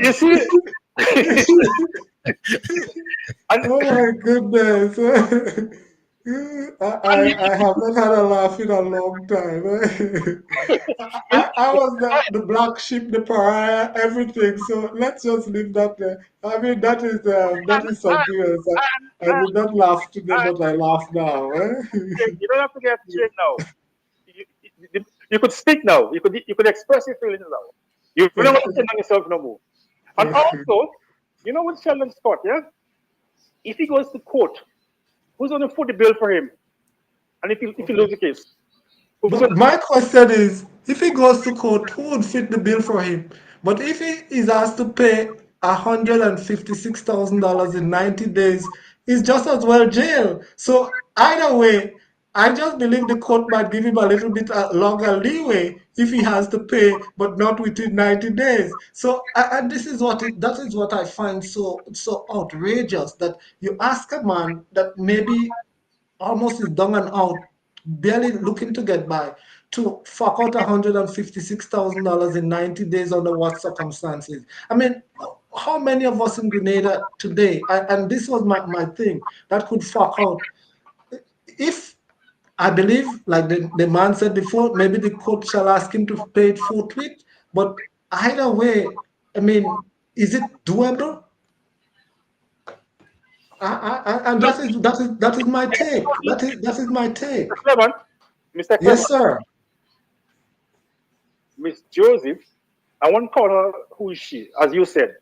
T: You see?
G: Oh my goodness. I haven't had a laugh in a long time. I was the black sheep, the pariah, everything. So let's just leave that there. I mean, that is something else. I did not laugh today, but I laugh now.
T: You don't have to get straight now. You could speak now. You could express your feelings now. You don't want to stand on yourself no more. And also, you know with Sheldon Scott, yeah? If he goes to court, who's going to foot the bill for him? And if he loses the case?
G: But my question is, if he goes to court, who would fit the bill for him? But if he is asked to pay $156,000 in 90 days is just as well jail. So either way, I just believe the court might give him a little bit longer leeway if he has to pay, but not within 90 days. So, and this is that is what I find so outrageous, that you ask a man that maybe almost is down and out, barely looking to get by, to fork out $156,000 in 90 days under what circumstances? I mean, how many of us in Grenada today, and this was my thing, that could fork out? If I believe, like the man said before, maybe the court shall ask him to pay it forthwith, but either way, I mean, is it doable? And that is my take. That is my take.
T: Mr. Clement,
G: Yes, sir.
T: Miss Joseph, I won't call her who is she, as you said.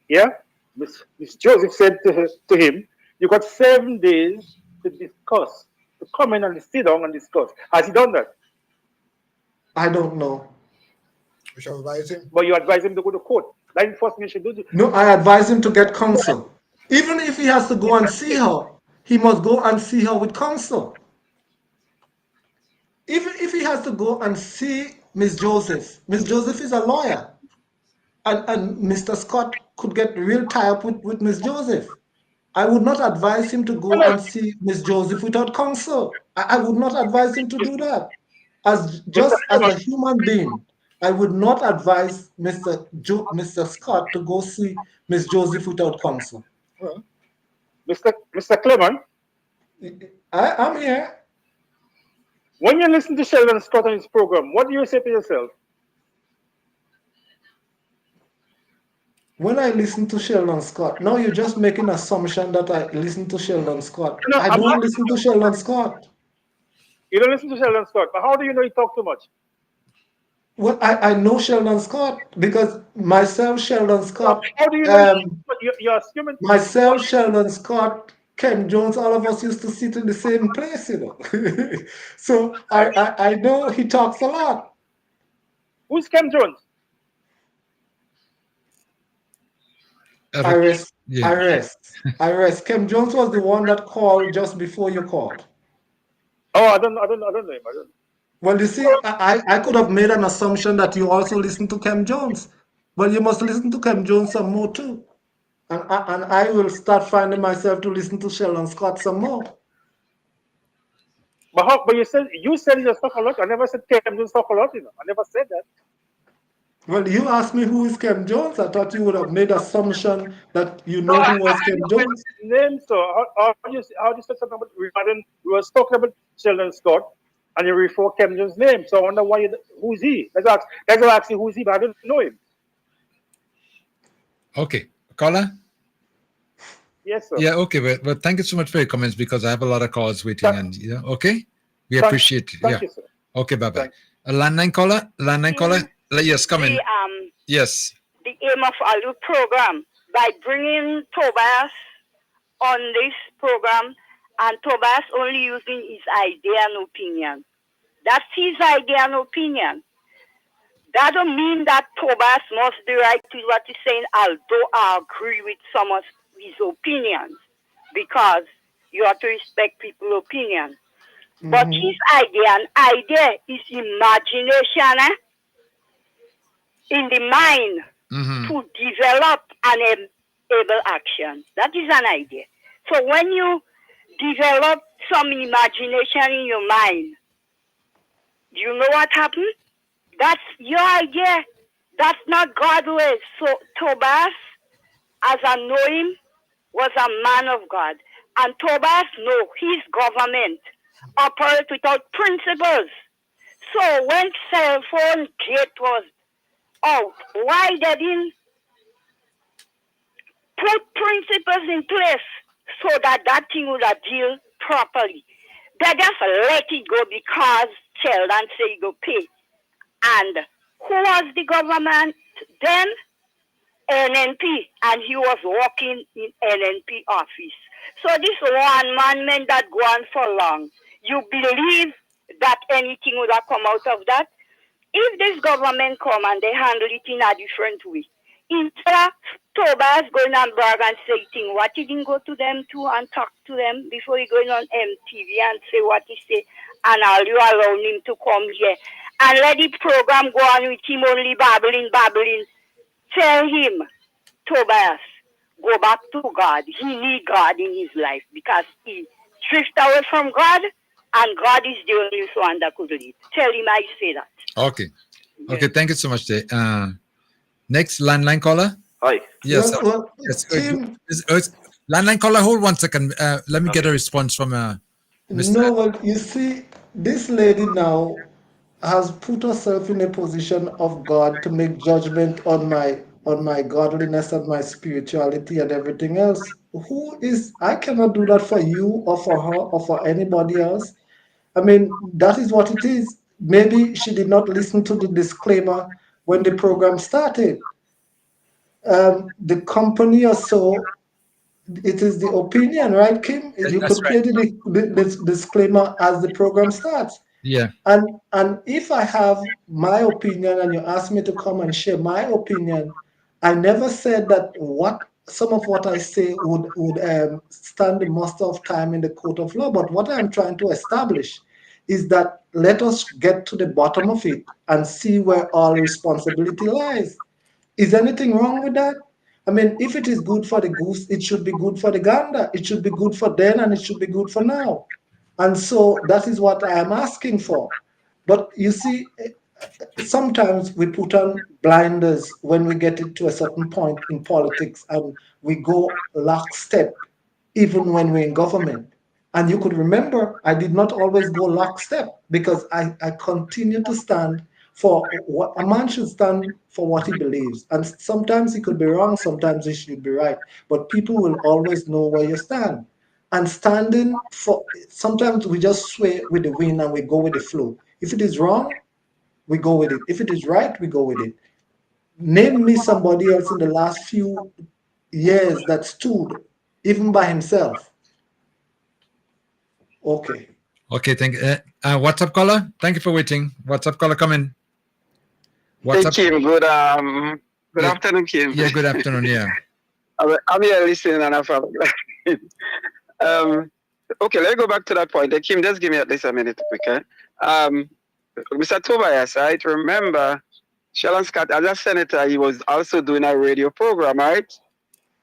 T: Yeah? Miss Joseph said to him, you got 7 days to discuss, to come in and sit down and discuss. Has he done that?
G: I don't know.
T: We shall advise him. But you advise him to go to court. That is the first thing you should do.
G: No, I advise him to get counsel. Even if he has to go and see her, he must go and see her with counsel. Even if he has to go and see Miss Joseph is a lawyer. And Mr. Scott could get real tied up with Miss Joseph. I would not advise him to go and see Miss Joseph without counsel. I would not advise him to do that. Just as a human being, I would not advise Mr. Scott to go see Miss Joseph without counsel.
T: Well, Mr. Clement,
G: I'm here.
T: When you listen to Sheldon Scott on his program, what do you say to yourself?
G: When I listen to Sheldon Scott, no, you're just making an assumption that I listen to Sheldon Scott.
T: No,
G: I don't listen to Sheldon Scott.
T: You don't listen to Sheldon Scott, but how do you know he talk too much?
G: Well, I know Sheldon Scott because myself, Sheldon Scott.
T: How do you know? You're assuming.
G: Myself, Sheldon Scott, Ken Jones, all of us used to sit in the same place, you know. So I know he talks a lot.
T: Who's Ken Jones?
G: I rest. Ken Jones was the one that called just before you called.
T: Oh, I don't know him. I don't.
G: Well, you see, I could have made an assumption that you also listen to Ken Jones. Well, you must listen to Ken Jones some more too. And I will start finding myself to listen to Sheldon Scott some more.
T: But you said he just talk a lot. I never said Ken Jones talk a lot, you know. I never said that.
G: Well, you asked me who is Ken Jones. I thought you would have made assumption that you know who was Ken Jones.
T: His name, so how do you say something about regarding? We was talking about Sheldon Scott, and you refer Ken Jones' name. So I wonder who's he? Let's ask you who's he, but I don't know him.
I: Okay, caller.
T: Yes, sir.
I: Yeah, okay, but thank you so much for your comments because I have a lot of calls waiting, and yeah, okay, we appreciate it.
T: Thank you, sir.
I: Okay, bye bye. A landline caller. Yes, come in. Yes.
U: The aim of our program by bringing Tobias on this program, and Tobias only using his idea and opinion. That's his idea and opinion. That don't mean that Tobias must be right to what he's saying, although I agree with some of his opinions, because you have to respect people's opinion. Mm-hmm. But his idea is imagination in the mind to develop an able action. That is an idea. So when you develop some imagination in your mind, you know what happened? That's your idea. That's not God's way. So Tobias, as I know him, was a man of God. And Tobias know his government operates without principles. So when cell phone gate was out, why they didn't put principles in place so that thing would have deal properly? They just let it go because Sheldon say you go pay. And who was the government then? NNP, and he was working in NNP office. So this one man that go on for long, you believe that anything would have come out of that? If this government come and they handle it in a different way, instead of Tobias going on brag and say thing. What he didn't go to them too and talk to them before he going on MTV and say what he say, and all you allowing him to come here and let the program go on with him only babbling. Tell him, Tobias, go back to God. He need God in his life because he drifted away from God, and God is the only one that could lead. Tell him I say that.
I: Okay. Okay, thank you so much, Jay. Next landline caller.
D: Hi.
I: Yes.
J: Well,
I: Yes.
J: Tim,
I: Landline caller, hold 1 second. Let me get a response from Mr.
J: no, well, you see, this lady now has put herself in a position of God to make judgment on my godliness and my spirituality and everything else. I cannot do that for you or for her or for anybody else. I mean, that is what it is. Maybe she did not listen to the disclaimer when the program started. The company or so, it is the opinion, right, Kim? You
I: That's
J: could
I: right.
J: play the disclaimer as the program starts.
I: Yeah.
J: And if I have my opinion and you ask me to come and share my opinion, I never said that some of what I say would stand the muster of time in the court of law. But what I'm trying to establish is that let us get to the bottom of it and see where all responsibility lies. Is anything wrong with that? I mean, if it is good for the goose, it should be good for the gander. It should be good for then and it should be good for now. And so that is what I am asking for. But you see, sometimes we put on blinders when we get it to a certain point in politics and we go lockstep, even when we're in government. And you could remember, I did not always go lockstep because I continue to stand for what a man should stand for what he believes. And sometimes he could be wrong, sometimes he should be right. But people will always know where you stand. And standing for sometimes we just sway with the wind and we go with the flow. If it is wrong, we go with it. If it is right, we go with it. Name me somebody else in the last few years that stood even by himself. Okay.
I: Okay, thank you. WhatsApp caller, thank you for waiting. WhatsApp caller, come in.
V: Hey, Kim, good afternoon, Kim.
I: Yeah, good afternoon, yeah.
V: I'm here listening and I'm okay, let's go back to that point. Kim, just give me at least a minute, okay? Mr. Tobias, right? Remember, Sheldon Scott, as a senator, he was also doing a radio program, right?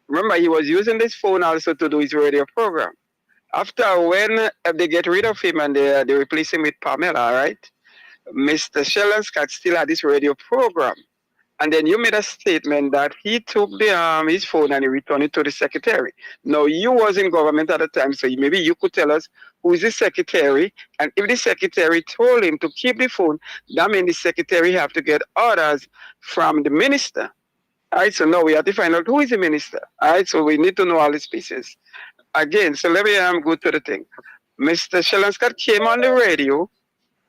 V: Remember, he was using this phone also to do his radio program. After when they get rid of him and they replace him with Pamela, right? Mr. Sheldon Scott still had this radio program. And then you made a statement that he took his phone and he returned it to the secretary. Now, you was in government at the time, so maybe you could tell us who is the secretary. And if the secretary told him to keep the phone, that means the secretary have to get orders from the minister. All right, so now we have to find out who is the minister. All right, so we need to know all these pieces. Again, so let me go to the thing. Mr. Sheldon Scott came on the radio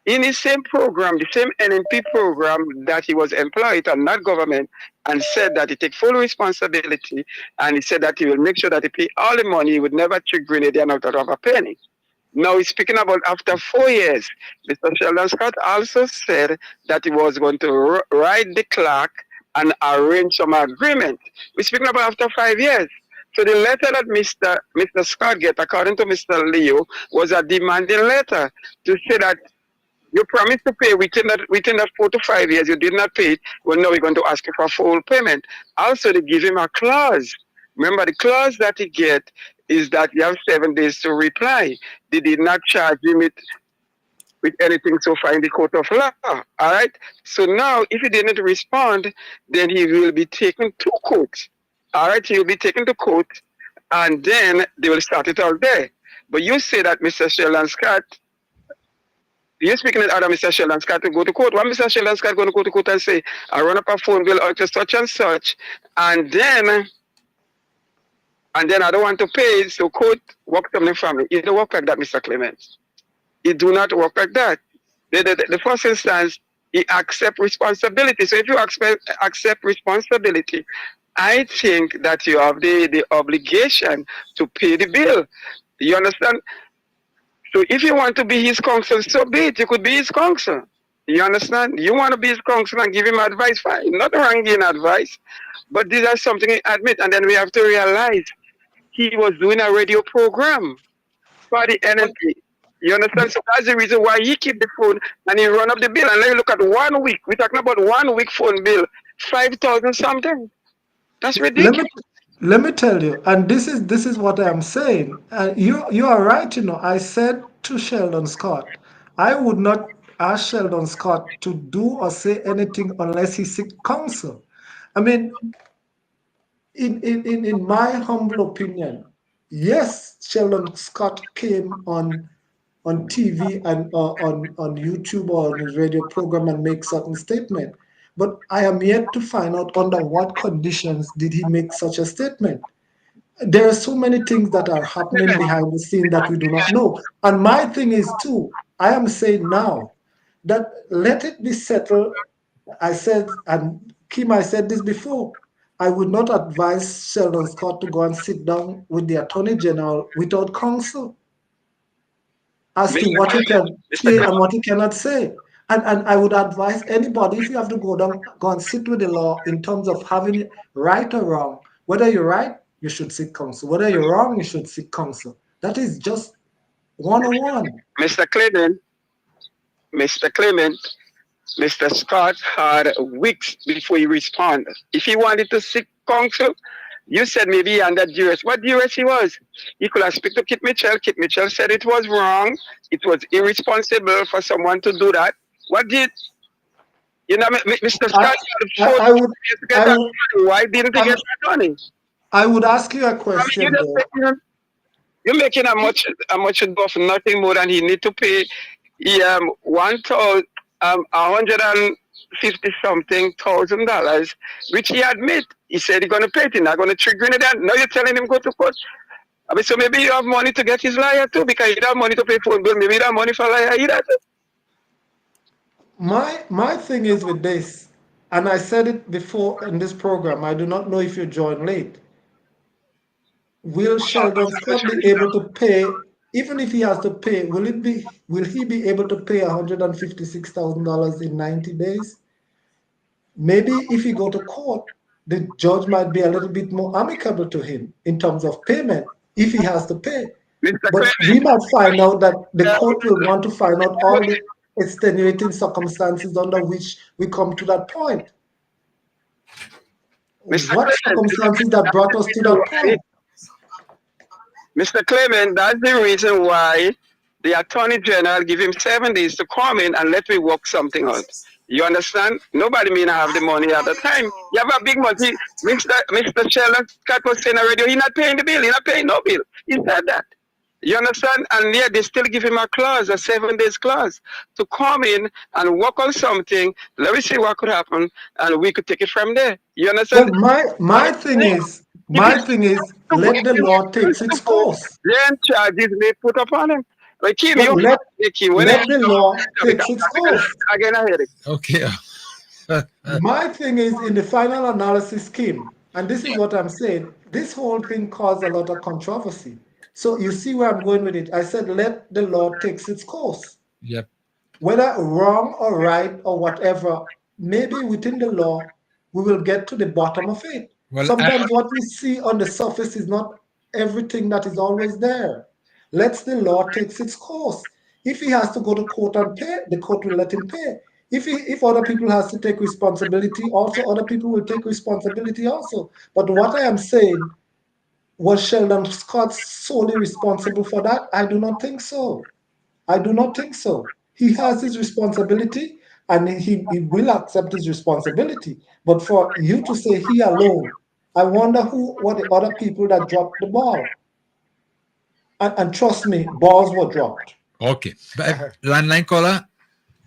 V: in his same program, the same NNP program that he was employed on, not government, and said that he take full responsibility, and he said that he will make sure that he pay all the money, he would never trick Grenadian out of a penny. Now he's speaking about after 4 years. Mr. Sheldon Scott also said that he was going to write the clerk and arrange some agreement. We're speaking about after 5 years. So the letter that Mr. Scott get, according to Mr. Leo, was a demanding letter to say that you promised to pay within that 4 to 5 years. You did not pay it. Well, now we're going to ask you for full payment. Also, they give him a clause. Remember, the clause that he get is that you have 7 days to reply. They did not charge him with anything so far in the court of law. All right? So now, if he didn't respond, then he will be taken to court. All right? He will be taken to court, and then they will start it all there. But you say that Mr. Sheldon Scott, you're speaking at other Mr. Sheldon Scott to go to court. Why Mr. Sheldon Scott going to go to court and say, I run up a phone bill out to such and such, and then I don't want to pay, so court work from the family. It don't work like that, Mr. Clements. It do not work like that. The first instance, he accept responsibility. So if you accept responsibility, I think that you have the obligation to pay the bill. You understand? So if you want to be his counsel, so be it. You could be his counsel. You understand? You want to be his counsel and give him advice, fine. Not wrong giving advice. But these are something he admit. And then we have to realize he was doing a radio program for the NNP. You understand? So that's the reason why he keep the phone and he run up the bill. And let me look at 1 week. We're talking about 1 week phone bill, 5,000 something. That's
J: Let me
V: ridiculous.
J: let me tell you, and this is what I am saying. You are right. I said to Sheldon Scott, I would not ask Sheldon Scott to do or say anything unless he seek counsel. I mean, in my humble opinion, yes, Sheldon Scott came on TV and on YouTube or on his radio program and make certain statement. But I am yet to find out under what conditions did he make such a statement. There are so many things that are happening behind the scene that we do not know. And my thing is too, I am saying now that let it be settled. I said, and Kim, I said this before. I would not advise Sheldon Scott to go and sit down with the Attorney General without counsel as to what he can say and what he cannot say. And I would advise anybody, if you have to go and sit with the law in terms of having it right or wrong, whether you're right, you should seek counsel. Whether you're wrong, you should seek counsel. That is just 101.
V: Mr. Clement, Mr. Scott had weeks before he responded. If he wanted to seek counsel, you said maybe he under duress. What duress he was? He could have spoken to Kit Mitchell. Kit Mitchell said it was wrong. It was irresponsible for someone to do that. What did Mr. Scott had 4
J: I would,
V: years to get
J: I
V: that
J: would,
V: money. Why didn't he get that money?
J: I would ask you a
V: I mean,
J: question though.
V: you're making a much ado of nothing more than he need to pay 150 something $1,000, which he admit. He said he's gonna pay it. He's not gonna trigger it. Now you're telling him go to court. I mean, so maybe you have money to get his lawyer too, because you don't have money to pay phone bill. Maybe you don't have money for lawyer either.
J: My thing is with this, and I said it before in this program. I do not know if you joined late. Will Sheldon Scott be able to pay, even if he has to pay, will he be able to pay $156,000 in 90 days? Maybe if he go to court, the judge might be a little bit more amicable to him in terms of payment if he has to pay. But we might find out that the court will want to find out all the extenuating circumstances under which we come to that point. What circumstances that brought us to that point?
V: Mr. Clement, that's the reason why the Attorney General give him 7 days to come in and let me work something out. You understand? Nobody may not have the money at the time. You have a big money. Mr. Sheldon Scott was saying already, he's not paying the bill. He's not paying no bill. He said that. You understand? And yet they still give him a clause, a 7 days clause, to come in and work on something. Let me see what could happen, and we could take it from there. You understand?
J: Well, my thing is, let the law take its course.
V: Then charges may put upon him. Like Kim,
J: But let
V: when
J: the law take its course.
V: Again, I hear it.
I: Okay.
J: My thing is, in the final analysis, Kim, and this is what I'm saying, this whole thing caused a lot of controversy. So you see where I'm going with it. I said, let the law take its course.
I: Yep.
J: Whether wrong or right or whatever, maybe within the law, we will get to the bottom of it.
I: Well,
J: Sometimes what we see on the surface is not everything that is always there. Let the law take its course. If he has to go to court and pay, the court will let him pay. If other people has to take responsibility, also other people will take responsibility also. But what I am saying, was Sheldon Scott solely responsible for that? I do not think so. I do not think so. He has his responsibility and he will accept his responsibility. But for you to say he alone, I wonder what the other people that dropped the ball. And trust me, balls were dropped.
I: Okay. Landline caller?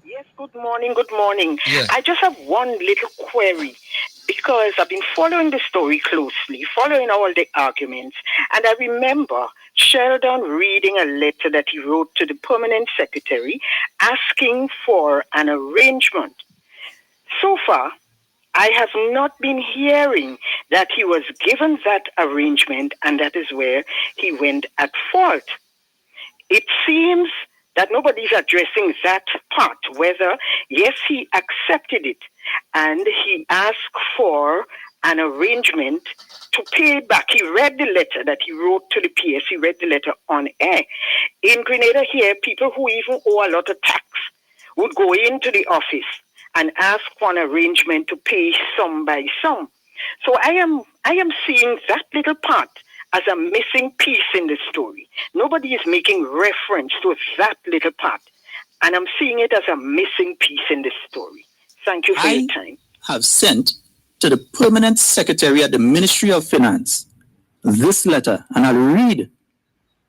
D: Yes, good morning, good morning.
I: Yes.
D: I just have one little query because I've been following the story closely, following all the arguments, and I remember Sheldon reading a letter that he wrote to the permanent secretary asking for an arrangement. So far, I have not been hearing that he was given that arrangement, and that is where he went at fault. It seems that nobody's addressing that part, whether, yes, he accepted it and he asked for an arrangement to pay back. He read the letter that he wrote to the PS. He read the letter on air. In Grenada here, people who even owe a lot of tax would go into the office and ask for an arrangement to pay some by some. So I am seeing that little part as a missing piece in the story. Nobody is making reference to that little part. And I'm seeing it as a missing piece in the story. Thank you for your time.
F: Have sent to the permanent secretary at the Ministry of Finance this letter, and I'll read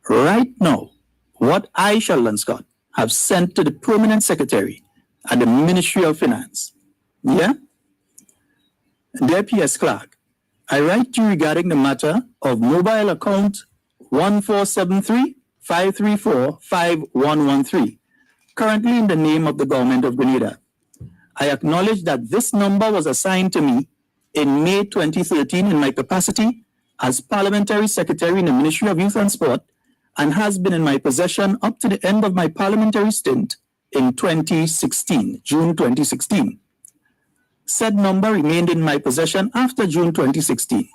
F: right now what I, Sheldon Scott, have sent to the permanent secretary at the Ministry of Finance. Yeah? Dear PS Clerk, I write to you regarding the matter of mobile account 1473-534-5113, currently in the name of the government of Grenada. I acknowledge that this number was assigned to me in May 2013 in my capacity as Parliamentary Secretary in the Ministry of Youth and Sport, and has been in my possession up to the end of my parliamentary stint in 2016, June 2016. Said number remained in my possession after June 2016,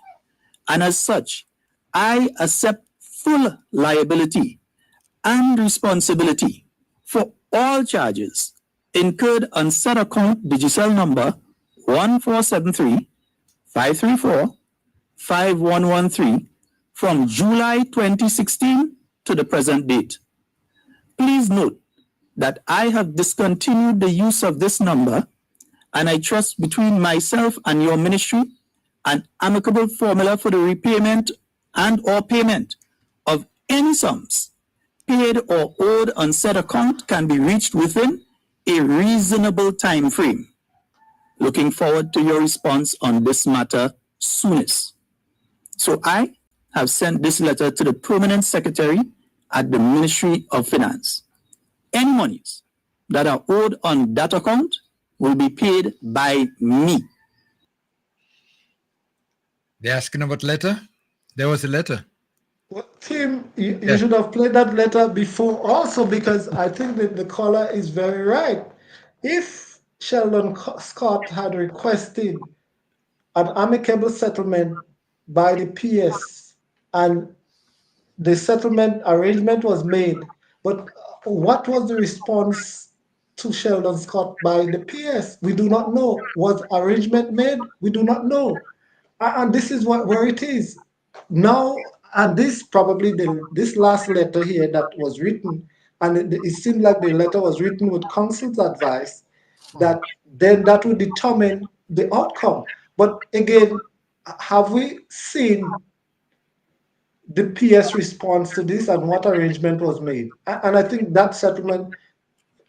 F: and as such, I accept full liability and responsibility for all charges incurred on said account Digicel number 1473-534-5113 from July 2016 to the present date. Please note that I have discontinued the use of this number, and I trust between myself and your ministry an amicable formula for the repayment and or payment of any sums paid or owed on said account can be reached within a reasonable time frame. Looking forward to your response on this matter soonest. So I have sent this letter to the permanent secretary at the Ministry of Finance. Any monies that are owed on that account will be paid by me.
I: They're asking about letter? There was a letter.
J: Well, Tim, you should have played that letter before also, because I think that the caller is very right. If Sheldon Scott had requested an amicable settlement by the PS and the settlement arrangement was made, but what was the response to Sheldon Scott by the PS? We do not know. Was arrangement made? We do not know. And this is where it is now. And this probably this last letter here that was written, and it seemed like the letter was written with counsel's advice, that then that would determine the outcome. But again, have we seen the PS response to this and what arrangement was made? And I think that settlement,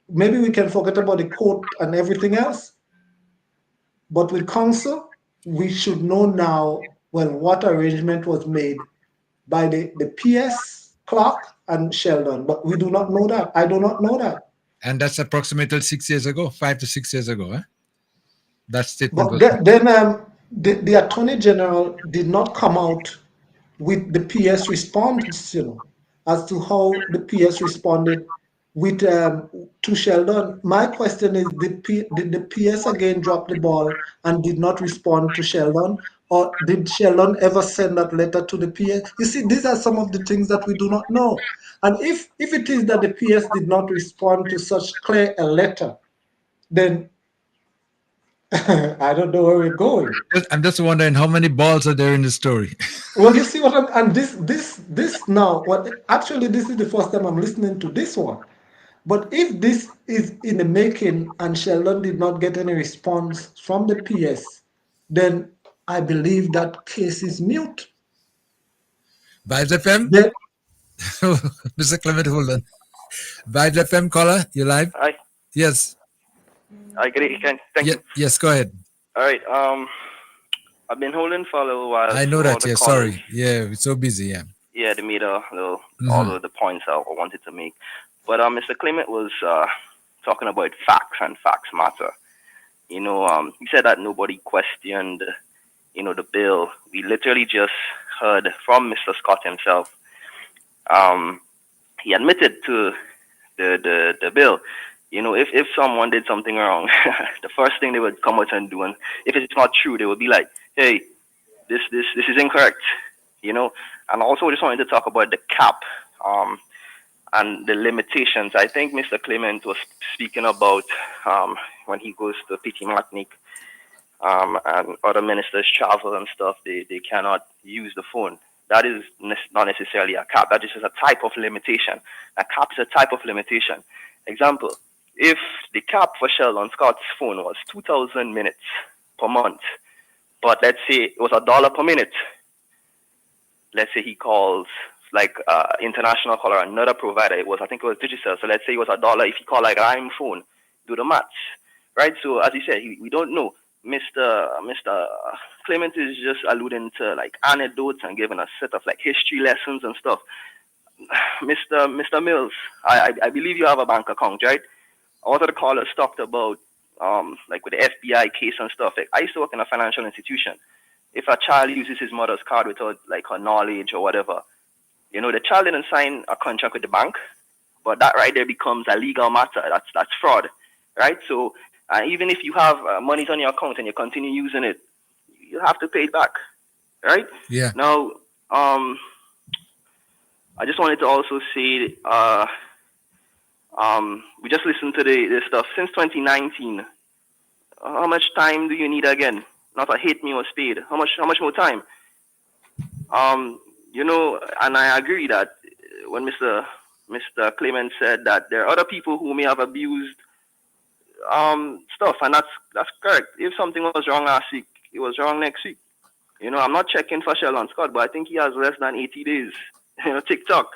J: maybe we can forget about the court and everything else, but with counsel, we should know now, well, what arrangement was made by the PS, Clark, and Sheldon. But we do not know that. I do not know that.
I: And that's approximately 6 years ago, 5 to 6 years ago. Eh? That statement was.
J: But then the Attorney General did not come out with the PS response, as to how the PS responded with to Sheldon. My question is, did the PS again drop the ball and did not respond to Sheldon, or did Sheldon ever send that letter to the PS? You see, these are some of the things that we do not know. And if it is that the PS did not respond to such clear a letter, then I don't know where we're going.
I: I'm just wondering how many balls are there in the story.
J: Well, you see what and this now, actually this is the first time I'm listening to this one. But if this is in the making and Sheldon did not get any response from the PS, then I believe that case is mute.
I: Vibes FM?
J: Then,
I: Mr. Clement, hold on. Vibes FM caller, you live?
H: Hi.
I: Yes.
H: I get it. Thank you.
I: Yes, go ahead.
H: All right. I've been holding for a little while.
I: I know that. Yeah,
H: callers.
I: sorry. Yeah, we're so busy. Yeah.
H: Yeah, they made all of the points I wanted to make. But Mr. Clement was talking about facts, and facts matter. He said that nobody questioned, the bill. We literally just heard from Mr. Scott himself. He admitted to the bill. You know, if someone did something wrong, the first thing they would come out and do, and if it's not true, they would be like, "Hey, this is incorrect." You know, and also just wanted to talk about the cap, and the limitations. I think Mr. Clement was speaking about when he goes to Petit Martinique, and other ministers travel and stuff. They cannot use the phone. That is not necessarily a cap. That just is a type of limitation. A cap is a type of limitation. Example, if the cap for Sheldon Scott's phone was 2,000 minutes per month, but let's say it was $1 per minute. Let's say he calls like international caller, another provider. I think it was Digicel. So let's say it was $1 if he called like Rhyme phone. Do the maths, right? So as he said, we don't know. Mr. Clement is just alluding to like anecdotes and giving a set of like history lessons and stuff. Mr. Mills, I believe you have a bank account, right? All of the callers talked about like with the FBI case and stuff. Like, I used to work in a financial institution. If a child uses his mother's card without like her knowledge or whatever, you know, the child didn't sign a contract with the bank, but that right there becomes a legal matter. That's fraud, right? So even if you have monies on your account and you continue using it, you have to pay it back, right?
I: Yeah.
H: Now, I just wanted to also say, we just listened to this stuff since 2019. How much time do you need again? Not a hit me or spade. How much more time? You know, and I agree that when Mr. Clement said that there are other people who may have abused stuff, and that's correct. If something was wrong last week, it was wrong next week. You know, I'm not checking for Sheldon Scott, but I think he has less than 80 days. You know, TikTok.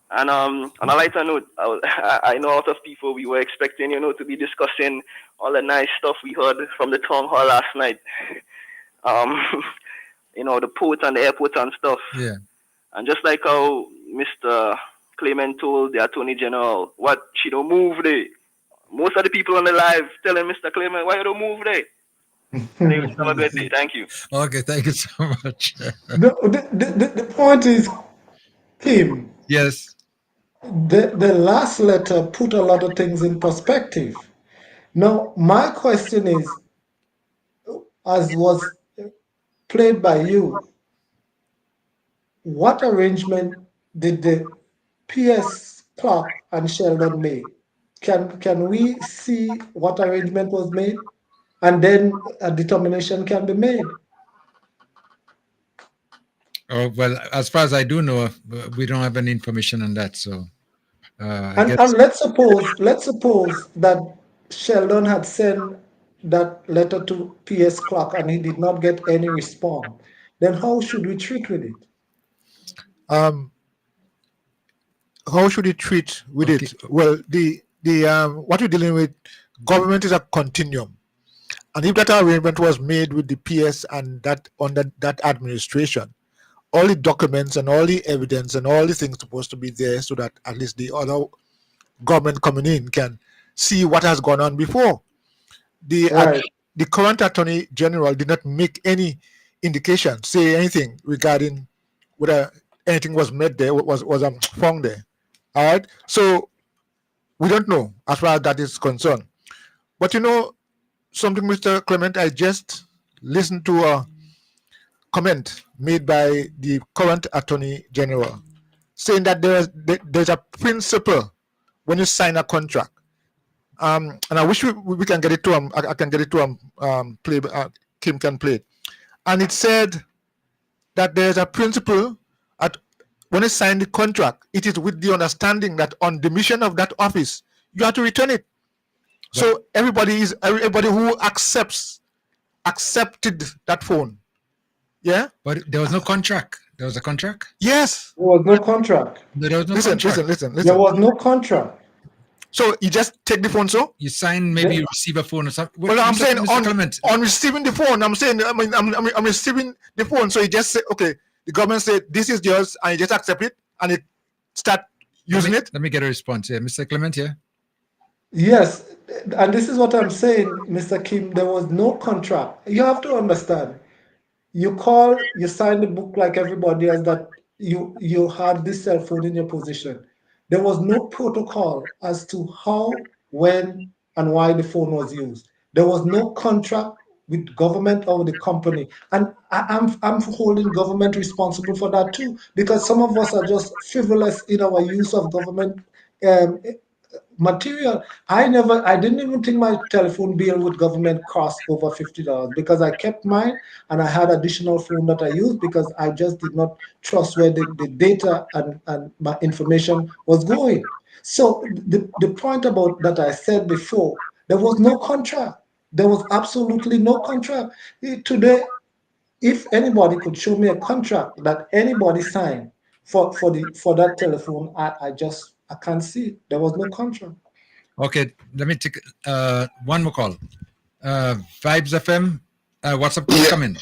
H: And on a lighter note, I know a lot of people we were expecting, you know, to be discussing all the nice stuff we heard from the town hall last night. You know, the port and the airport and stuff.
I: Yeah.
H: And just like how Mr. Clement told the Attorney General, what, she don't move there. Most of the people on the live telling Mr. Clement, why you don't move there? Anyway, have a good day. Thank you.
I: Okay, thank you so much.
J: The point is, Kim.
I: Yes.
J: The last letter put a lot of things in perspective. Now, my question is, as was played by you, what arrangement did the PS Clark and Sheldon make? Can we see what arrangement was made? And then a determination can be made.
I: Oh, well, as far as I do know, we don't have any information on that. So I
J: And
I: guess.
J: let's suppose that Sheldon had sent that letter to PS Clark and he did not get any response. Then how should we treat with it?
G: How should you treat with it? Well, the what we're dealing with, government is a continuum, and if that arrangement was made with the PS and that under that administration, all the documents and all the evidence and all the things supposed to be there so that at least the other government coming in can see what has gone on before. The current Attorney General did not make any indication, say anything regarding whether anything was made there, was found there. All right, so we don't know as far as that is concerned. But you know something, Mr. Clement, I just listened to a comment made by the current Attorney General saying that there's a principle when you sign a contract. And I wish we can get it to him. I can get it to him. Kim can play it. And it said that there's a principle when you sign the contract, it is with the understanding that on the mission of that office, you have to return it. So everybody who accepted that phone. Yeah.
I: But there was no contract. There was a contract?
G: Yes.
J: There was no contract.
I: There was no
G: listen,
I: contract.
G: Listen.
J: There was no contract.
G: So you just take the phone, so
I: you sign, maybe you receive a phone or something.
G: Well, I'm saying on receiving the phone. I'm saying I'm receiving the phone. So you just say, okay, the government said this is yours, and you just accept it, and it start using it.
I: Let me get a response here, Mr. Clement. Yeah.
J: Yes, and this is what I'm saying, Mr. Kim. There was no contract. You have to understand. You sign the book like everybody else that you had this cell phone in your possession. there was no protocol as to how, when, and why the phone was used. There was no contract with government or with the company. And I'm holding government responsible for that too, because some of us are just frivolous in our use of government um, material. I didn't even think my telephone bill with government cost over $50 because I kept mine and I had additional phone that I used because I just did not trust where the data and my information was going. So the point about that I said before, there was no contract. There was absolutely no contract. Today, if anybody could show me a contract that anybody signed for that telephone, I can't see it. There was no contract.
I: Okay, let me take one more call. Vibes FM, WhatsApp call coming.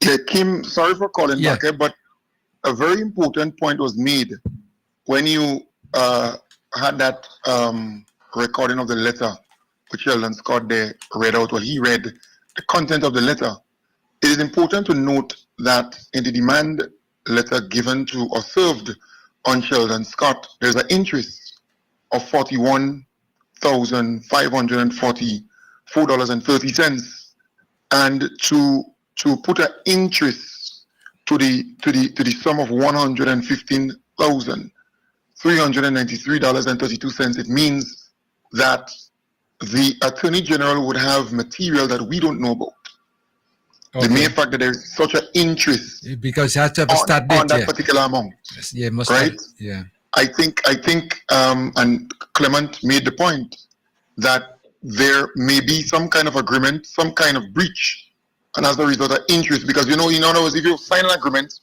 S: Yeah, Kim, sorry for calling
I: Yeah.
S: back, but a very important point was made when you had that recording of the letter which Sheldon Scott there read out. Well, he read the content of the letter. It is important to note that in the demand letter given to or served on Sheldon Scott, there's an interest of $41,544.30, and to put an interest to the sum of $115,393.32, it means that the Attorney General would have material that we don't know about. The mere fact that there's such an interest
I: because you have to have a start date
S: on that particular amount.
I: Yeah, must
S: right?
I: Yeah.
S: I think, and Clement made the point that there may be some kind of agreement, some kind of breach, and as a result of interest, because in other words, if you sign an agreement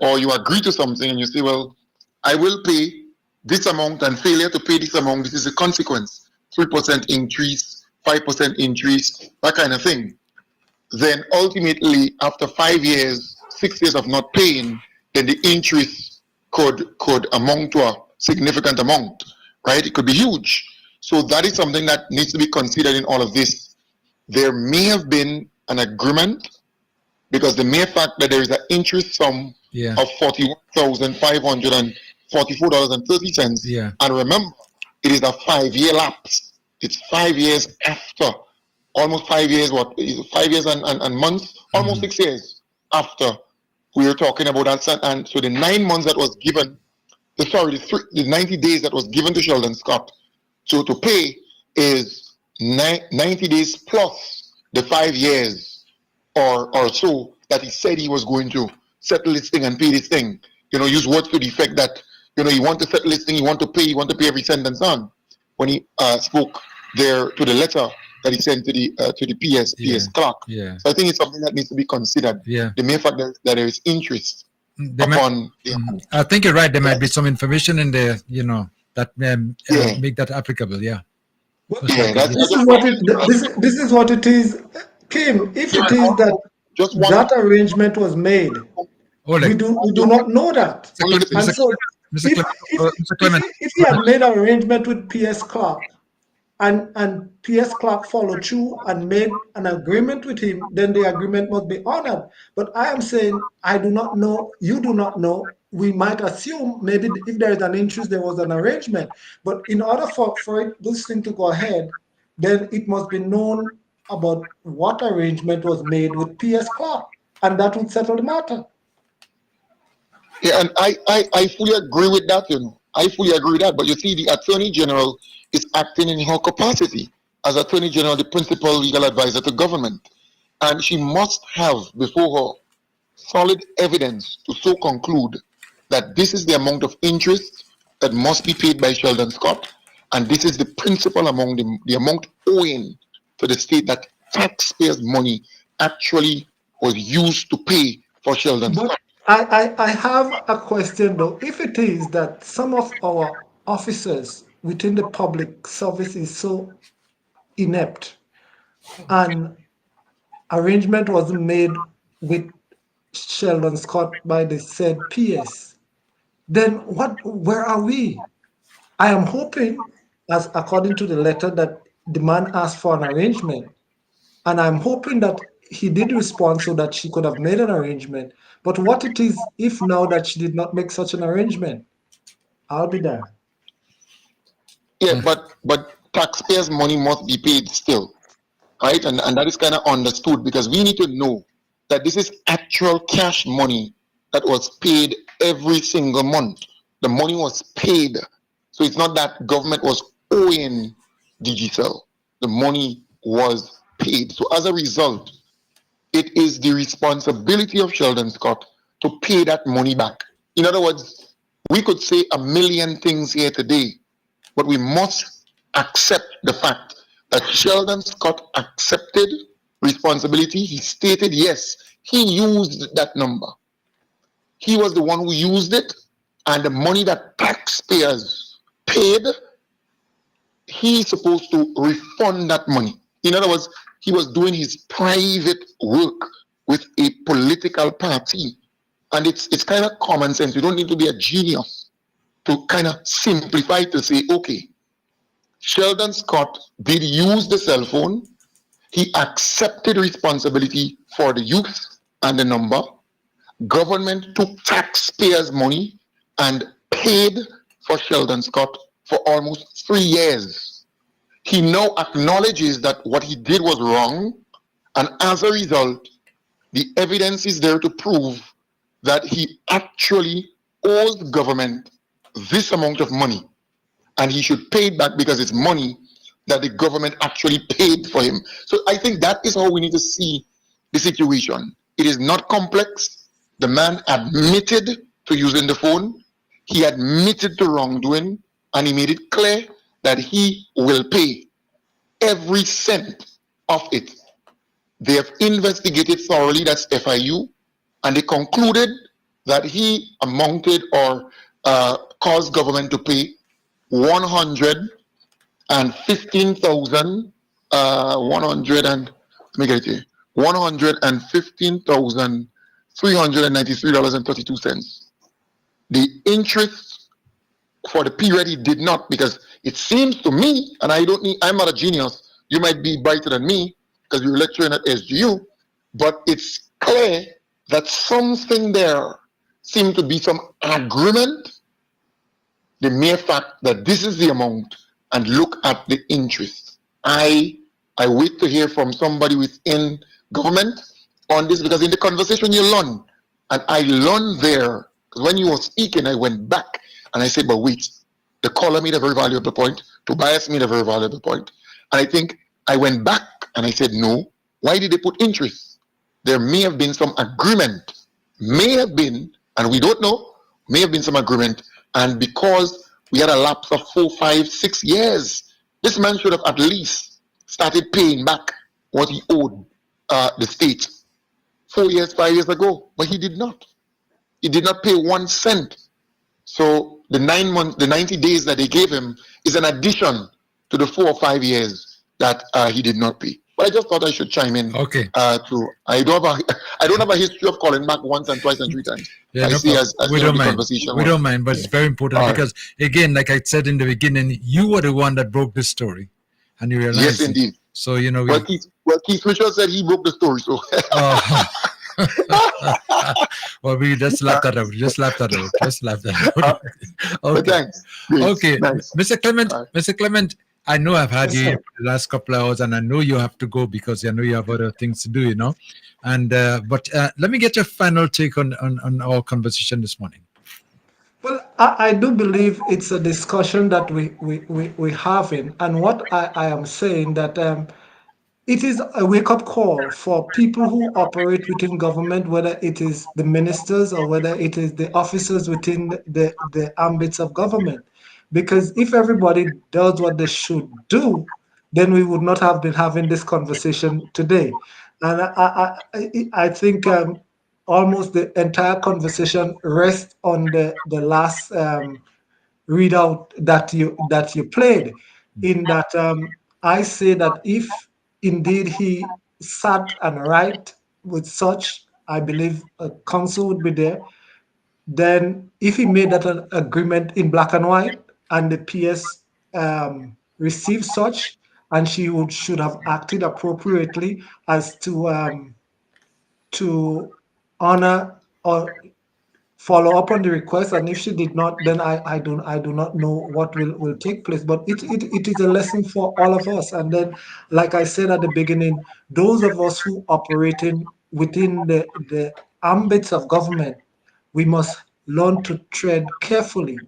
S: or you agree to something and you say, well, I will pay this amount, and failure to pay this amount, this is a consequence, 3% increase, 5% increase, that kind of thing. Then ultimately, after 5 years, 6 years of not paying, then the interest could amount to a significant amount, right? It could be huge. So that is something that needs to be considered in all of this. There may have been an agreement, because the mere fact that there is an interest sum of $41,544.30, and remember, it is a 5-year lapse. It's 5 years after, almost 5 years, 5 years and months, almost 6 years after we were talking about that. And so the 9 months that was given, the 90 days that was given to Sheldon Scott to pay is 90 days plus the 5 years or so that he said he was going to settle this thing and pay this thing. Use words to the effect that, you want to settle this thing, you want to pay every cent and so on. When he spoke there to the letter that he sent to the PS clerk.
I: Yeah.
S: So I think it's something that needs to be considered.
I: Yeah.
S: The mere fact that there is interest upon the amount.
I: I think you're right. There might be some information in there, that may make that applicable. Yeah.
J: This is what it is, Kim. If it is that that arrangement was made, we do not know that. And so, if he had made an arrangement with PS Clark, and PS Clark followed through and made an agreement with him, then the agreement must be honored. But I am saying I do not know, you do not know. We might assume maybe if there is an interest, there was an arrangement. But in order for this thing to go ahead, then it must be known about what arrangement was made with PS Clark, and that would settle the matter.
S: Yeah, and I fully agree with that, I fully agree with that. But you see, the Attorney General is acting in her capacity as Attorney General, the principal legal advisor to government. And she must have before her solid evidence to so conclude that this is the amount of interest that must be paid by Sheldon Scott, and this is the principal among the amount owing to the state that taxpayers' money actually was used to pay for Sheldon Scott.
J: I have a question though. If it is that some of our officers within the public service is so inept and arrangement wasn't made with Sheldon Scott by the said PS, then where are we? I am hoping, as according to the letter, that the man asked for an arrangement. And I'm hoping that he did respond so that she could have made an arrangement. But what it is if now that she did not make such an arrangement? I'll be there.
S: Yeah, but taxpayers' money must be paid still, right? And that is kind of understood because we need to know that this is actual cash money that was paid every single month. The money was paid. So it's not that government was owing Digicel. The money was paid. So as a result, it is the responsibility of Sheldon Scott to pay that money back. In other words, we could say a million things here today, but we must accept the fact that Sheldon Scott accepted responsibility. He stated, yes, he used that number. He was the one who used it, and the money that taxpayers paid, he's supposed to refund that money. In other words, he was doing his private work with a political party. And it's kind of common sense. You don't need to be a genius to kind of simplify to say, okay, Sheldon Scott did use the cell phone. He accepted responsibility for the use and the number. Government took taxpayers' money and paid for Sheldon Scott for almost 3 years. He now acknowledges that what he did was wrong, and as a result, the evidence is there to prove that he actually owes the government this amount of money, and he should pay it back because it's money that the government actually paid for him. So I think that is how we need to see the situation. It is not complex. The man admitted to using the phone. He admitted to wrongdoing, and he made it clear that he will pay every cent of it. They have investigated thoroughly, that's FIU, and they concluded that he amounted or caused government to pay 115,000, 100 and let me get it here, $115,393.32. The interest for the period he did not, because it seems to me, and I'm not a genius, you might be brighter than me because you're lecturing at SGU, but it's clear that something there seemed to be some agreement. The mere fact that this is the amount and look at the interest. I wait to hear from somebody within government on this, because in the conversation you learn, and I learned there, because when you were speaking, I went back and I said, but wait, the caller made a very valuable point, Tobias made a very valuable point. And I think I went back and I said, no, why did they put interest? There may have been some agreement, may have been, and we don't know, may have been some agreement. And because we had a lapse of 4, 5, 6 years, this man should have at least started paying back what he owed the state 4 years, 5 years ago, but he did not. He did not pay 1 cent. So the 9 months, the 90 days that they gave him is an addition to the 4 or 5 years that he did not pay. But I just thought I should chime in.
I: Okay.
S: I don't have a history of calling back once and twice and 3 times.
I: Yeah,
S: I
I: no
S: see
I: problem.
S: as
I: We
S: the
I: don't mind.
S: conversation
I: We
S: was.
I: don't mind, but it's very important because, again, like I said in the beginning, you were the one that broke the story, and you realized.
S: Yes, indeed.
I: So you know.
S: Well, Keith Richards said he broke the story. So.
I: Well, we just laughed that out. Just laughed that out. Just laughed that out. Okay.
S: Thanks. Great.
I: Okay,
S: Nice.
I: Mr. Clement. Mr. Clement, I know I've had you for the last couple of hours, and I know you have to go because I know you have other things to do. You know, and but let me get your final take on our conversation this morning.
J: Well, I do believe it's a discussion that we're having. And what I am saying that it is a wake-up call for people who operate within government, whether it is the ministers or whether it is the officers within the ambits of government. Because if everybody does what they should do, then we would not have been having this conversation today. And I think almost the entire conversation rests on the last readout that you played, in that I say that if indeed he sat and write with such, I believe a counsel would be there. Then if he made that an agreement in black and white and the PS received such, and she should have acted appropriately as to honor or follow up on the request, and if she did not, then I do not know what will take place. But it is a lesson for all of us. And then, like I said at the beginning, those of us who operating within the ambits of government, we must learn to tread carefully,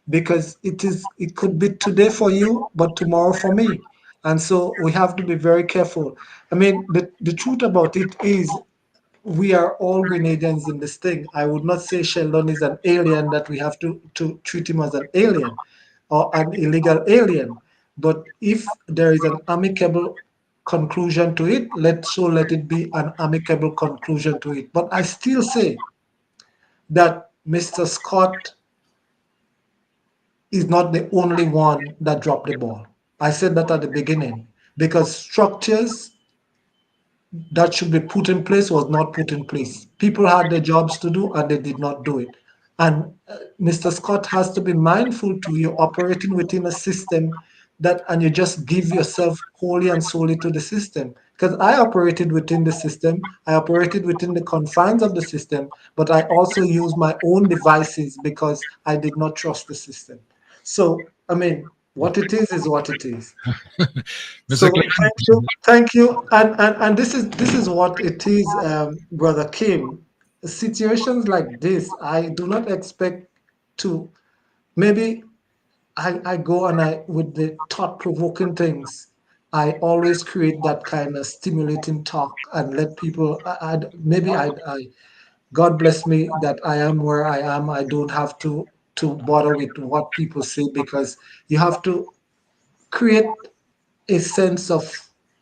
J: because it could be today for you, but tomorrow for me. And so we have to be very careful. I mean, the truth about it is we are all Grenadians in this thing. I would not say Sheldon is an alien, that we have to treat him as an alien or an illegal alien. But if there is an amicable conclusion to it, let it be an amicable conclusion to it. But I still say that Mr. Scott is not the only one that dropped the ball. I said that at the beginning, because structures that should be put in place was not put in place. People had their jobs to do and they did not do it. And Mr. Scott has to be mindful to you operating within a system that, and you just give yourself wholly and solely to the system. Because I operated within the system, I operated within the confines of the system, but I also use my own devices because I did not trust the system. So, I mean, what it is what it is.
I: Mr.
J: So
I: Clement.
J: thank you, and this is what it is, Brother Kim. Situations like this, I do not expect to. Maybe I go and I with the thought provoking things. I always create that kind of stimulating talk and let people. Maybe I God bless me that I am where I am. I don't have to bother with what people say, because you have to create a sense of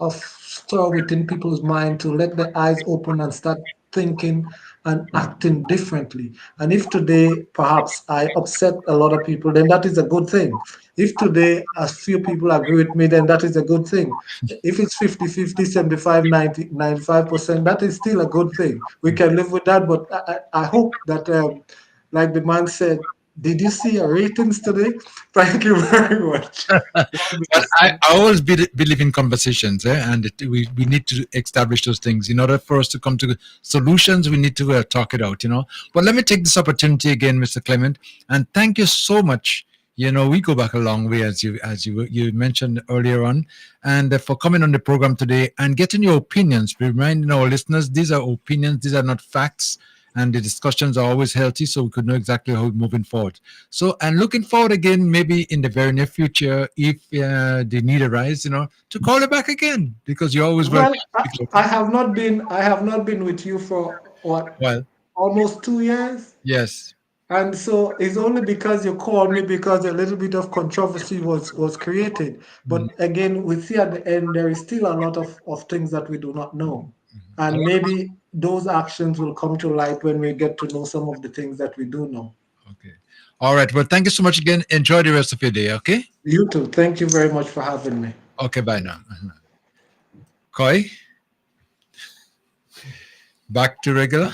J: stir within people's mind to let their eyes open and start thinking and acting differently. And if today perhaps I upset a lot of people, then that is a good thing. If today a few people agree with me, then that is a good thing. If it's 50-50, 75, 90, 95%, that is still a good thing. We can live with that. But I hope that, like the man said, did you see your ratings today? Thank you very much.
I: But I always believe in conversations, and we need to establish those things. In order for us to come to solutions, we need to talk it out, But let me take this opportunity again, Mr. Clement, and thank you so much. We go back a long way, as you mentioned earlier on, and for coming on the program today and getting your opinions. Reminding our listeners, these are opinions; these are not facts. And the discussions are always healthy, so we could know exactly how we're moving forward. So, and looking forward again, maybe in the very near future, if the need arises, to call it back again, because you're always welcome.
J: Well, I have not been with you for what,
I: Well,
J: almost 2 years,
I: yes.
J: and so it's only because you called me because a little bit of controversy was created. But again, we see at the end there is still a lot of things that we do not know, and maybe those actions will come to light when we get to know some of the things that we do know.
I: All right. Well, thank you so much again. Enjoy the rest of your day. Okay.
J: You too. Thank you very much for having me.
I: Okay. Bye now. Koi. Back to regular.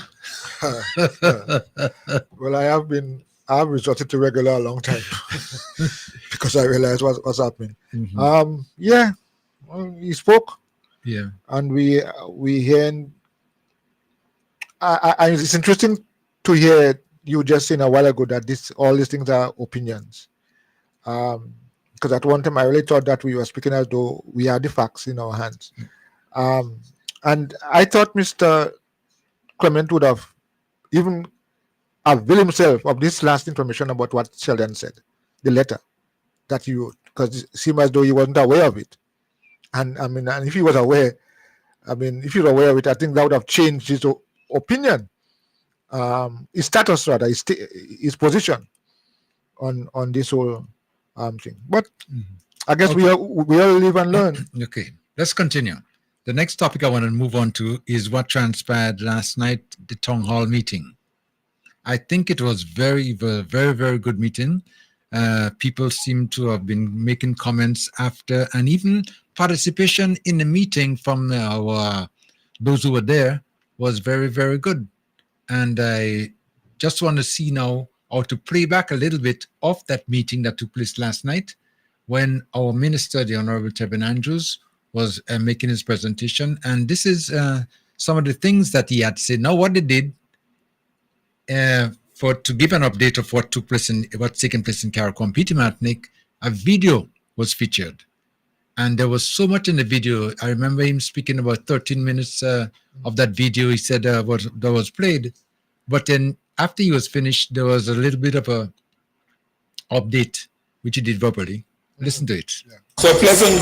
G: Well, I've resorted to regular a long time because I realized what's happening. Yeah, well, he spoke.
I: Yeah,
G: and we hear. It's interesting to hear you just saying a while ago that all these things are opinions. Because at one time I really thought that we were speaking as though we had the facts in our hands. And I thought Mr. Clement would have even availed himself of this last information about what Sheldon said, the letter that he wrote, because it seemed as though he wasn't aware of it. And I mean, and if he was aware, if he was aware of it, I think that would have changed his opinion, his status rather, his position on this whole thing. But I guess we all live and learn.
I: Okay, let's continue. The next topic I want to move on to is what transpired last night, the town hall meeting. I think it was very, very good meeting. People seem to have been making comments after, and even participation in the meeting from those who were there was very, very good. And I just want to see now how to play back a little bit of that meeting that took place last night when our minister, the Honorable Tevin Andrews, was making his presentation. And this is some of the things that he had said. Now, what they did, to give an update of what's taking place in Carriacou and Petit Martinique, a video was featured. And there was so much in the video. I remember him speaking about 13 minutes of that video. He said that was played. But then after he was finished, there was a little bit of a update, which he did verbally. Listen to it.
C: So pleasant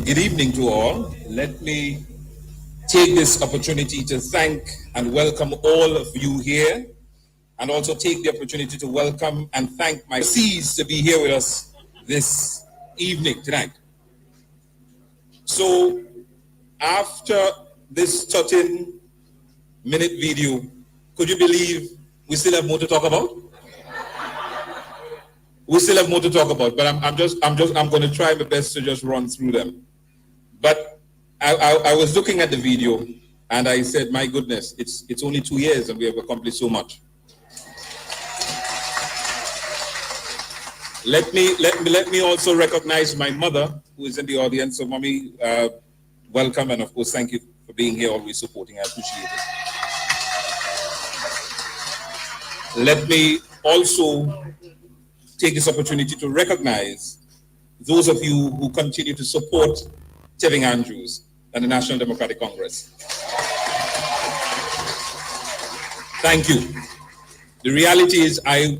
C: good evening to all. Let me take this opportunity to thank and welcome all of you here, and also take the opportunity to welcome and thank my C's to be here with us this evening, tonight. So after this 13-minute video, could you believe we still have more to talk about? We still have more to talk about, but I'm going to try my best to just run through them. But I was looking at the video and I said, my goodness, it's only 2 years and we have accomplished so much. Let me also recognize my mother, who is in the audience. So, Mommy, welcome, and of course, thank you for being here, always supporting. I appreciate it. Let me also take this opportunity to recognize those of you who continue to support Tevin Andrews and the National Democratic Congress. Thank you. The reality is I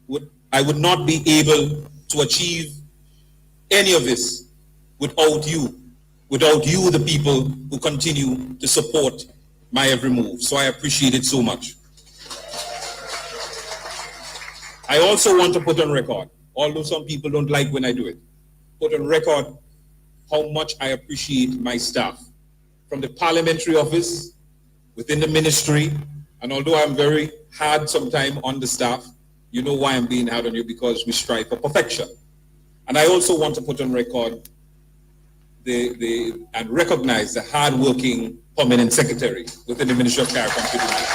C: would not be able to achieve any of this without you, the people who continue to support my every move. So I appreciate it so much. I also want to put on record, although some people don't like when I do it, put on record how much I appreciate my staff from the parliamentary office, within the ministry, and although I'm very hard sometimes on the staff, you know why I'm being hard on you, because we strive for perfection. And I also want to put on record and recognize the hard-working permanent secretary within the Ministry of Carriacou and Petit Martinique.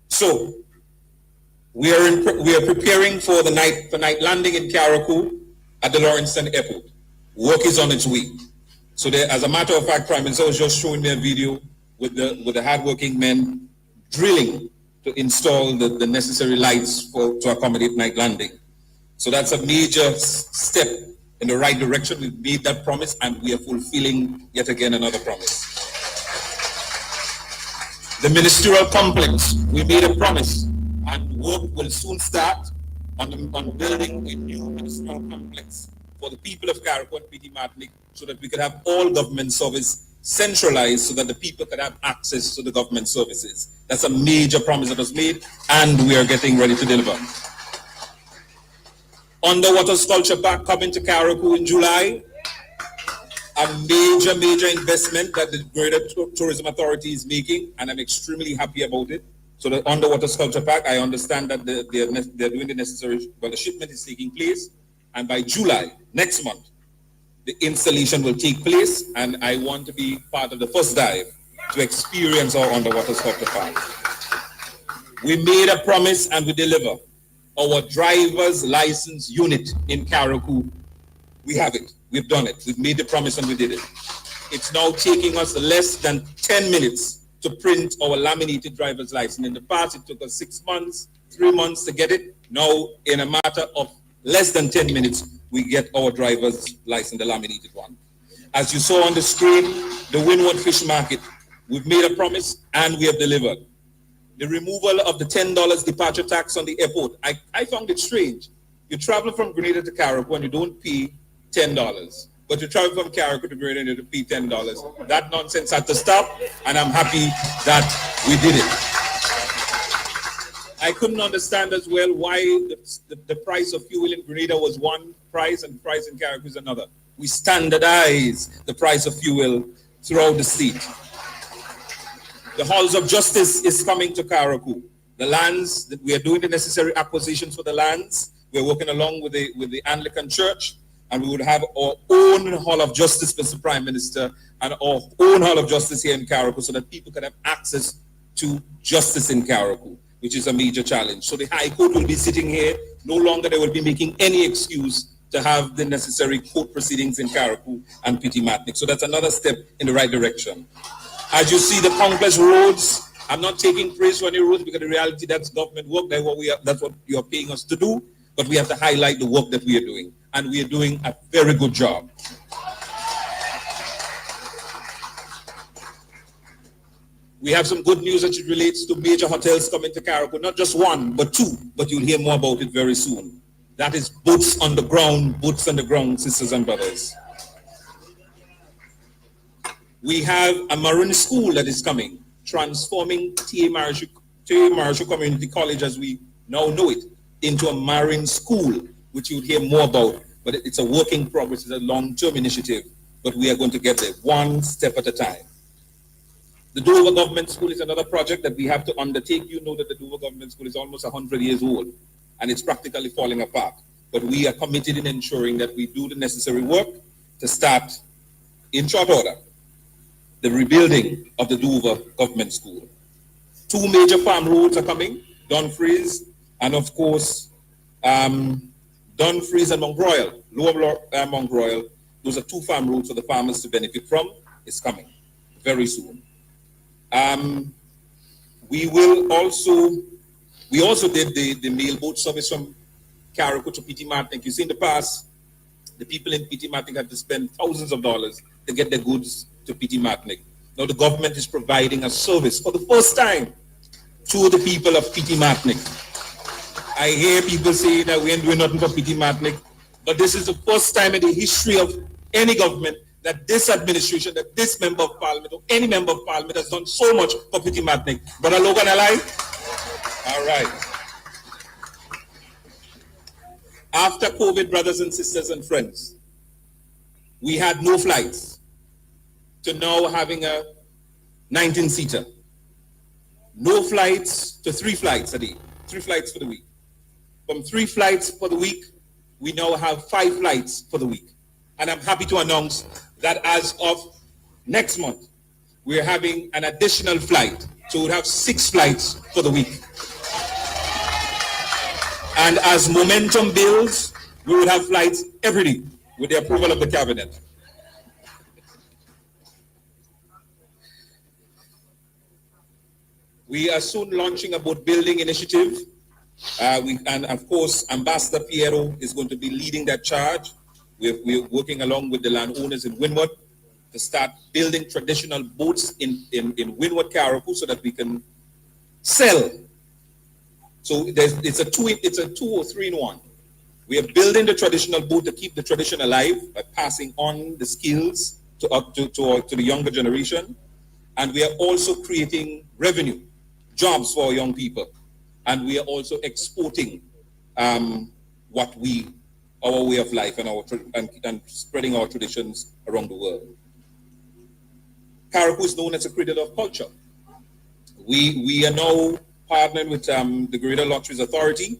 C: So we are preparing for the night landing in Carriacou at the Lawrencetown Airport. Work is on its way. So there, as a matter of fact, Prime Minister was just showing me a video with the hardworking men drilling to install the necessary lights to accommodate night landing. So that's a major step in the right direction. We've made that promise and we are fulfilling yet again another promise. The ministerial complex, we made a promise and work will soon start on building a new ministerial complex for the people of Carriacou and Petit Martinique so that we could have all government service centralized so that the people could have access to the government services. That's a major promise that was made and we are getting ready to deliver. Underwater Sculpture Park coming to Carriacou in July. A major investment that the Greater Tourism Authority is making, and I'm extremely happy about it. So the Underwater Sculpture Park, I understand that they're doing the necessary, well, the shipment is taking place, and by July, next month, the installation will take place, and I want to be part of the first dive to experience our Underwater Sculpture Park. We made a promise and we deliver. Our driver's license unit in Carriacou, we have it. We've done it. We've made the promise and we did it. It's now taking us less than 10 minutes to print our laminated driver's license. In the past, it took us 6 months, 3 months to get it. Now, in a matter of less than 10 minutes, we get our driver's license, the laminated one. As you saw on the screen, the Windward Fish Market, we've made a promise and we have delivered. The removal of the $10 departure tax on the airport. I found it strange. You travel from Grenada to Carriacou and you don't pay $10. But you travel from Carriacou to Grenada and you pay $10. That nonsense had to stop, and I'm happy that we did it. I couldn't understand as well why the price of fuel in Grenada was one price and the price in Carriacou is another. We standardize the price of fuel throughout the state. The Halls of Justice is coming to Carriacou. The lands, that we are doing the necessary acquisitions for the lands. We're working along with the Anglican Church, and we would have our own Hall of Justice, Mr. Prime Minister, and our own Hall of Justice here in Carriacou so that people can have access to justice in Carriacou, which is a major challenge. So the High Court will be sitting here. No longer they will be making any excuse to have the necessary court proceedings in Carriacou and Petit Martinique. So that's another step in the right direction. As you see the countless roads, I'm not taking praise for any roads because the reality that's government work. That's what you're paying us to do. But we have to highlight the work that we are doing, and we are doing a very good job. We have some good news as it relates to major hotels coming to Carriacou, not just one, but two, but you'll hear more about it very soon. That is boots on the ground, sisters and brothers. We have a marine school that is coming, transforming T.A. Marshall Community College, as we now know it, into a marine school, which you'll hear more about. But it's a work in progress, it's a long-term initiative, but we are going to get there one step at a time. The Dover Government School is another project that we have to undertake. You know that the Dover Government School is almost 100 years old, and it's practically falling apart. But we are committed in ensuring that we do the necessary work to start, in short order, the rebuilding of the Dover Government School. Two major farm roads are coming, Dumfries and of course, Dumfries and Mount Royal, Lower Mount Royal. Those are two farm roads for the farmers to benefit from. It's coming very soon. We also did the mail boat service from Carriacou to Petit Martinique. You see, in the past, the people in Petit Martinique had to spend thousands of dollars to get their goods to Petit Martinique. Now the government is providing a service for the first time to the people of Petit Martinique. I hear people say that we ain't doing nothing for Petit Martinique, but this is the first time in the history of any government that this administration, that this member of parliament, or any member of parliament has done so much for Petit Martinique. Brother Logan, alive? All right. After COVID, brothers and sisters and friends, we had no flights to now having a 19-seater. No flights to 3 flights a day, 3 flights for the week. From 3 flights for the week, we now have 5 flights for the week. And I'm happy to announce that as of next month, we're having an additional flight. So we'll have 6 flights for the week. And as momentum builds, we will have flights every day with the approval of the cabinet. We are soon launching a boat building initiative. And of course, Ambassador Piero is going to be leading that charge. We're working along with the landowners in Windward to start building traditional boats in Windward, Carriacou, so that we can sell. So it's a 2 or 3 in 1. We are building the traditional boat to keep the tradition alive by passing on the skills to the younger generation. And we are also creating revenue, jobs for our young people. And we are also exporting our way of life and spreading our traditions around the world. Carriacou is known as a cradle of culture. We are now partnered with the Greater Lotteries Authority.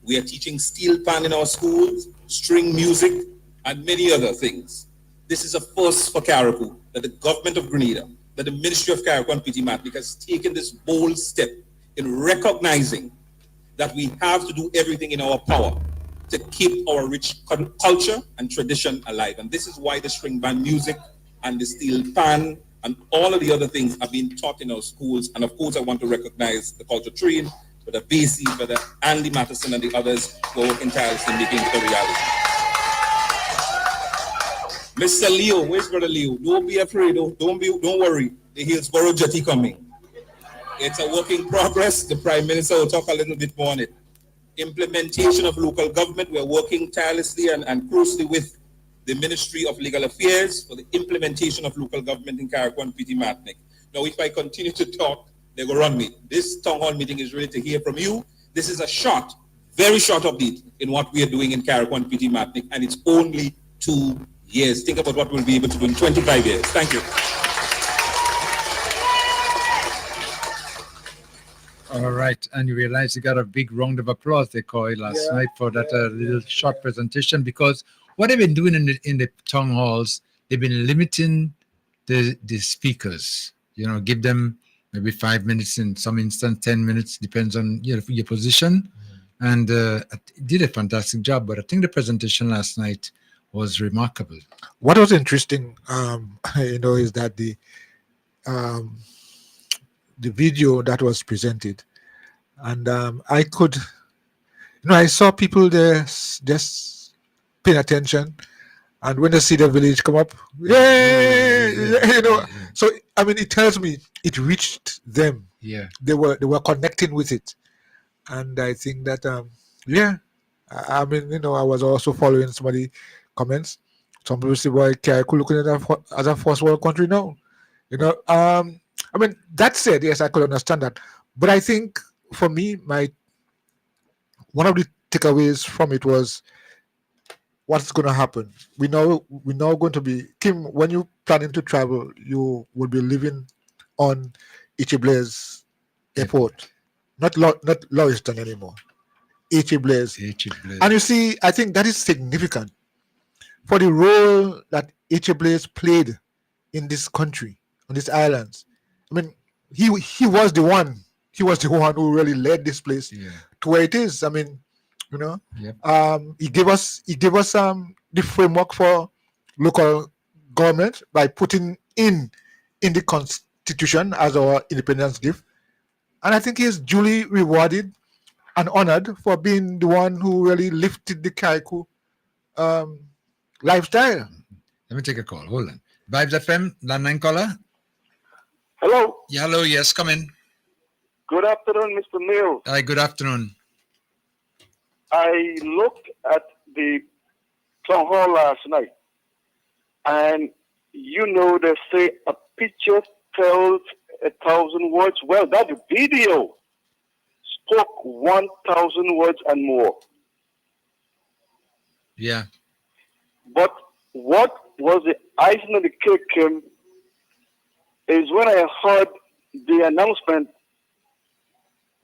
C: We are teaching steel pan in our schools, string music, and many other things. This is a first for Carriacou, that the government of Grenada, that the Ministry of Carriacou and Petit Martinique has taken this bold step in recognizing that we have to do everything in our power to keep our rich culture and tradition alive. And this is why the string band music and the steel pan and all of the other things are being taught in our schools. And of course, I want to recognize the culture train, Brother Basie, Brother Andy Matheson, and the others who are working tirelessly in making it a reality. Mr. Leo, where's Brother Leo? Don't be afraid, don't worry. The Hillsborough jetty coming. It's a work in progress. The Prime Minister will talk a little bit more on it. Implementation of local government. We're working tirelessly and closely with the Ministry of Legal Affairs for the implementation of local government in Carriacou and Petit Martinique. Now, if I continue to talk, they will run me. This town hall meeting is ready to hear from you. This is a short, very short update in what we are doing in Carriacou and Petit Martinique, and it's only 2 years. Think about what we'll be able to do in 25 years. Thank you.
I: All right, and you realize you got a big round of applause, they call it last night for that little short presentation, because what they've been doing in the town halls, they've been limiting the speakers. You know, give them maybe 5 minutes, in some instance 10 minutes, depends on your position. And did a fantastic job. But I think the presentation last night was remarkable.
G: What was interesting, is that um, the video that was presented, and I could, I saw people there just paying attention, and when they see the village come up, so I mean, it tells me it reached them.
I: Yeah.
G: They were connecting with it, and I think that I mean, I was also following somebody comments. Some people say, "Boy, Carriacou looking at as a first world country now." I mean, that said, yes, I could understand that, but I think for me, one of the takeaways from it was what's going to happen. We know going to be Kim. When you planning to travel, you will be living on Ichiblaise Airport, not Lewiston anymore. Ichiblaise. And you see, I think that is significant for the role that Ichiblaise played in this country, on these islands. I mean, he was the one. He was the one who really led this place to where it is. I mean, he gave us the framework for local government by putting in the constitution as our independence gift, and I think he is duly rewarded and honored for being the one who really lifted the Carriacou lifestyle.
I: Let me take a call. Hold on. Vibes FM, landline caller.
B: Hello.
I: Yeah, hello. Yes, come in.
B: Good afternoon, Mr. Neil.
I: Hi, good afternoon.
B: I looked at the town hall last night, and they say a picture tells 1,000 words. Well, that video spoke 1,000 words and more.
I: Yeah.
B: But what was the icing on the cake, Kim, is when I heard the announcement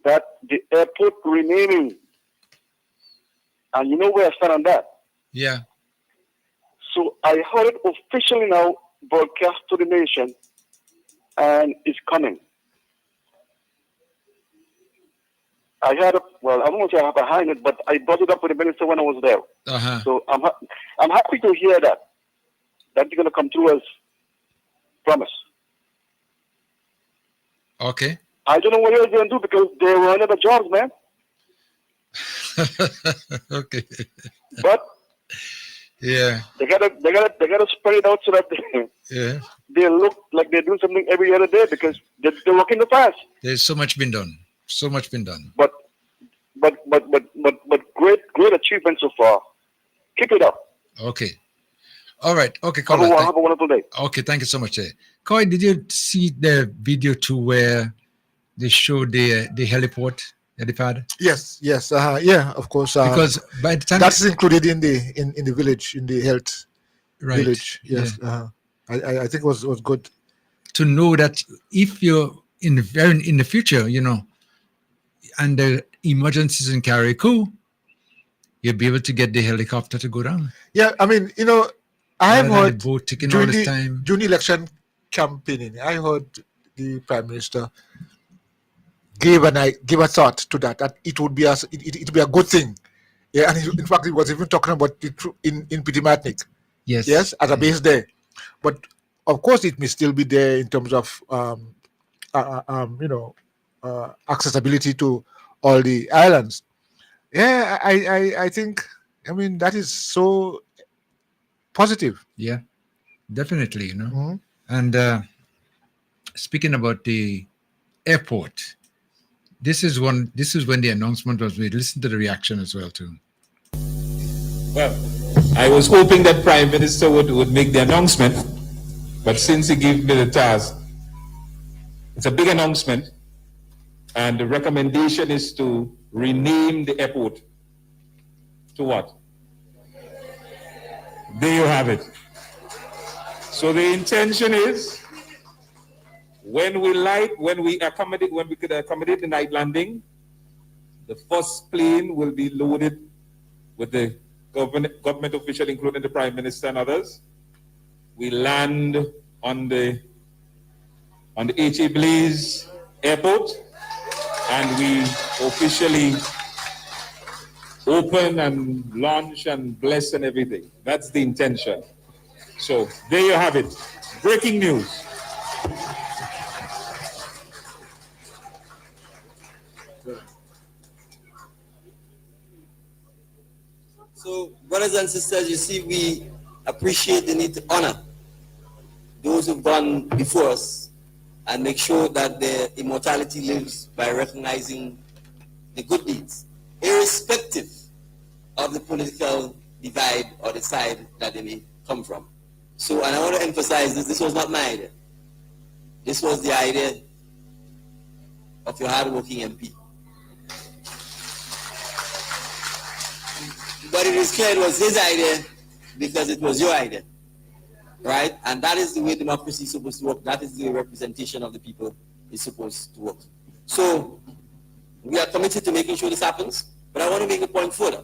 B: that the airport renaming. And you know where I stand on that?
I: Yeah.
B: So I heard it officially now broadcast to the nation, and it's coming. I had I don't want to say I have behind it, but I brought it up with the minister when I was there.
I: Uh-huh.
B: So I'm happy to hear that you're going to come through as promised.
I: Okay.
B: I don't know what you're going to do because they were under the jobs, man.
I: Okay.
B: But
I: yeah,
B: they gotta spread it out so that they look like they're doing something every other day because they're working the fast.
I: There's so much been done. So much been done.
B: But great achievement so far. Keep it up.
I: Okay. All right. Okay,
B: have a wonderful day.
I: Okay, thank you so much. Koi, did you see the video too where they showed the heliport, the helipad?
G: Yes. Yeah, of course.
I: Because by the time
G: that's included in the village, in the health village. Yes.
I: Yeah.
G: I think it was good
I: to know that if you're in the future, and the emergencies in Carriacou, you'll be able to get the helicopter to go down.
G: Yeah, I mean, I have heard
I: during
G: the election campaigning, I heard the Prime Minister give a thought to that it would be a good thing. Yeah, and in fact, he was even talking about it in Pitimatnik. Yes, as a base there. But of course, it may still be there in terms of accessibility to all the islands. Yeah, I think, that is so positive.
I: Yeah, definitely, And speaking about the airport, this is when the announcement was made. Listen to the reaction as well too.
C: Well, I was hoping that Prime Minister would make the announcement, but since he gave me the task, it's a big announcement, and the recommendation is to rename the airport to what? There you have it. So the intention is when we could accommodate the night landing, the first plane will be loaded with the government official, including the Prime Minister and others. We land on the H.A. Blaise Airport, and we officially open and launch and bless and everything. That's the intention. So there you have it. Breaking news.
K: So, brothers and sisters, you see, we appreciate the need to honor those who've gone before us and make sure that their immortality lives by recognizing the good deeds, irrespective of the political divide or the side that they may come from. So, and I want to emphasize this was not my idea. This was the idea of your hardworking MP. But it is clear it was his idea because it was your idea, right? And that is the way democracy is supposed to work. That is the way representation of the people is supposed to work. So we are committed to making sure this happens, but I want to make a point further.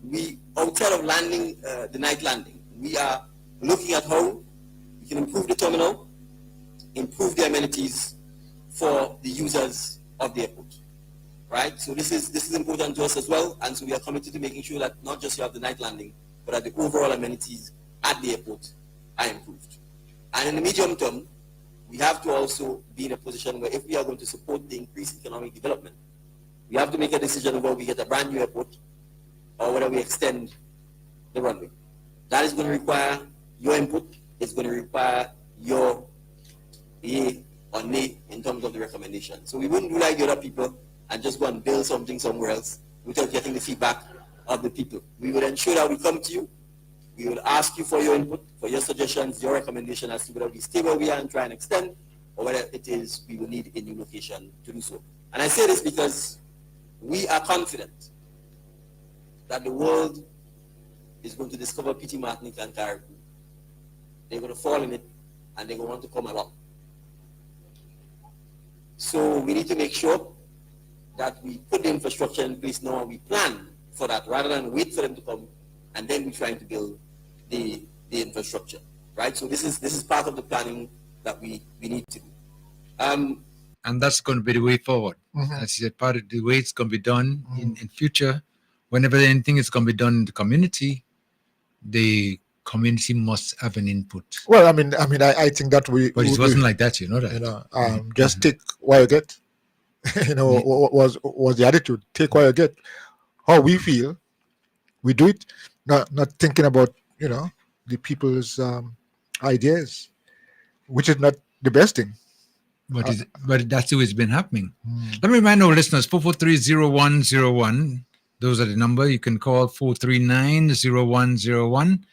K: We, outside of landing, the night landing, we are looking at how we can improve the terminal, improve the amenities for the users of the airport, right? So this is important to us as well, and so we are committed to making sure that not just you have the night landing, but that the overall amenities at the airport are improved. And in the medium term, we have to also be in a position where if we are going to support the increased economic development, we have to make a decision whether we get a brand new airport or whether we extend the runway. That is going to require your input. It's going to require your yay or nay in terms of the recommendation. So we wouldn't do like the other people and just go and build something somewhere else without getting the feedback of the people. We would ensure that we come to you. We will ask you for your input, for your suggestions, your recommendation as to whether we stay where we are and try and extend, or whether it is we will need a new location to do so. And I say this because we are confident that the world is going to discover P.T. Martinique and Caribou. They're going to fall in it, and they're going to want to come along. So we need to make sure that we put the infrastructure in place now and we plan for that rather than wait for them to come and then we're trying to build the infrastructure, right? So this is part of the planning that we need to do.
I: And that's going to be the way forward. As you said, part of the way it's going to be done in future. Whenever anything is going to be done in the community must have an input.
G: Well, I think that
I: But it wasn't like that, you know that.
G: Just take what you get. Was the attitude. Take what you get. How we feel, we do it. Not thinking about the people's ideas, which is not the best thing.
I: But that's the way it's been happening. Let me remind our listeners, 443-0101. Those are the number. You can call 439-0101.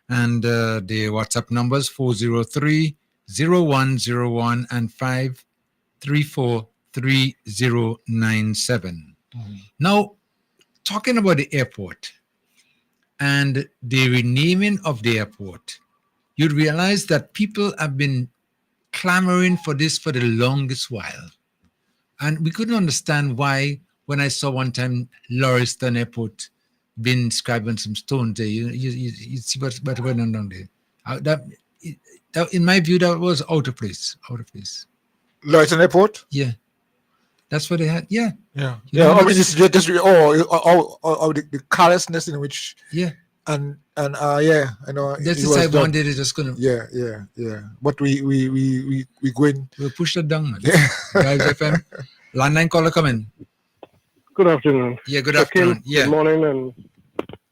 I: And the WhatsApp numbers, 403-0101 and 534-3097. Now, talking about the airport and the renaming of the airport, you'd realize that people have been clamoring for this for the longest while. And we couldn't understand why when I saw one time Lauriston Airport been inscribed on some stones there. You see what went on down there. That, in my view, that was out of place.
G: Lauriston Airport?
I: Yeah. That's what they had. Yeah.
G: Yeah. The carelessness in which.
I: Yeah.
G: And yeah, I know.
I: That's the side one day they're just gonna.
G: Yeah. But we go in.
I: We'll push that down, man. Guys, FM. Landline caller coming.
L: Good afternoon.
I: Yeah, good afternoon. Yeah.
L: Good morning, and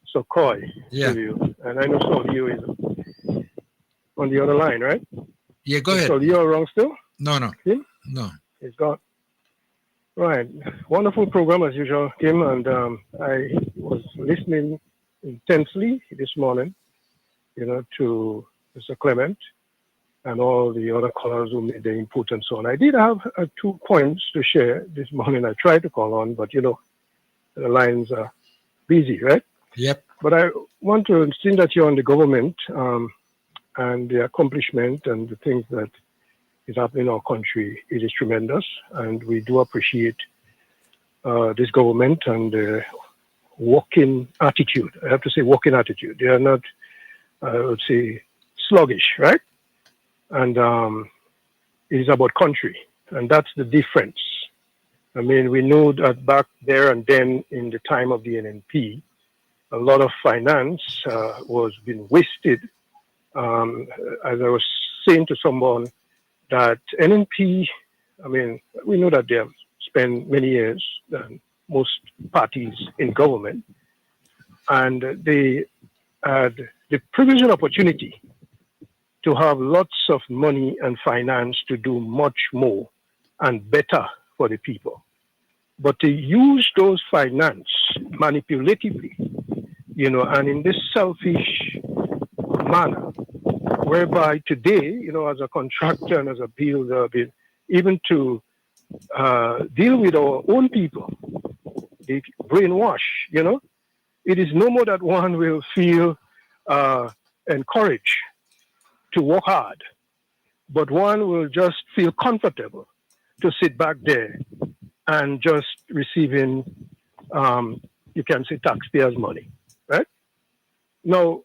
L: so Coy.
I: Yeah.
L: To you. And I know some of you is on the other line, right?
I: Yeah, go ahead.
L: So you're wrong still?
I: No.
L: Kim?
I: No.
L: It's gone. Right. Wonderful program as usual, Kim, and I was listening intensely this morning, to Mr. Clement and all the other callers who made their input and so on. I did have 2 points to share this morning. I tried to call on, but the lines are busy, right?
I: Yep.
L: But I want to, seeing that you're on the government and the accomplishment and the things that is happening in our country, it is tremendous, and we do appreciate this government and the working attitude. I have to say working attitude. They are not, I would say, sluggish, right? And it is about country, and that's the difference. I mean, we know that back there and then in the time of the NNP, a lot of finance was being wasted. As I was saying to someone, that NNP, I mean, we know that they have spent many years than most parties in government, and they had the privilege and opportunity to have lots of money and finance to do much more and better for the people. But to use those finance manipulatively, and in this selfish manner, whereby today, as a contractor and as a builder, even to deal with our own people, they brainwash, it is no more that one will feel encouraged to work hard, but one will just feel comfortable to sit back there and just receiving, you can say, taxpayers' money, right? Now,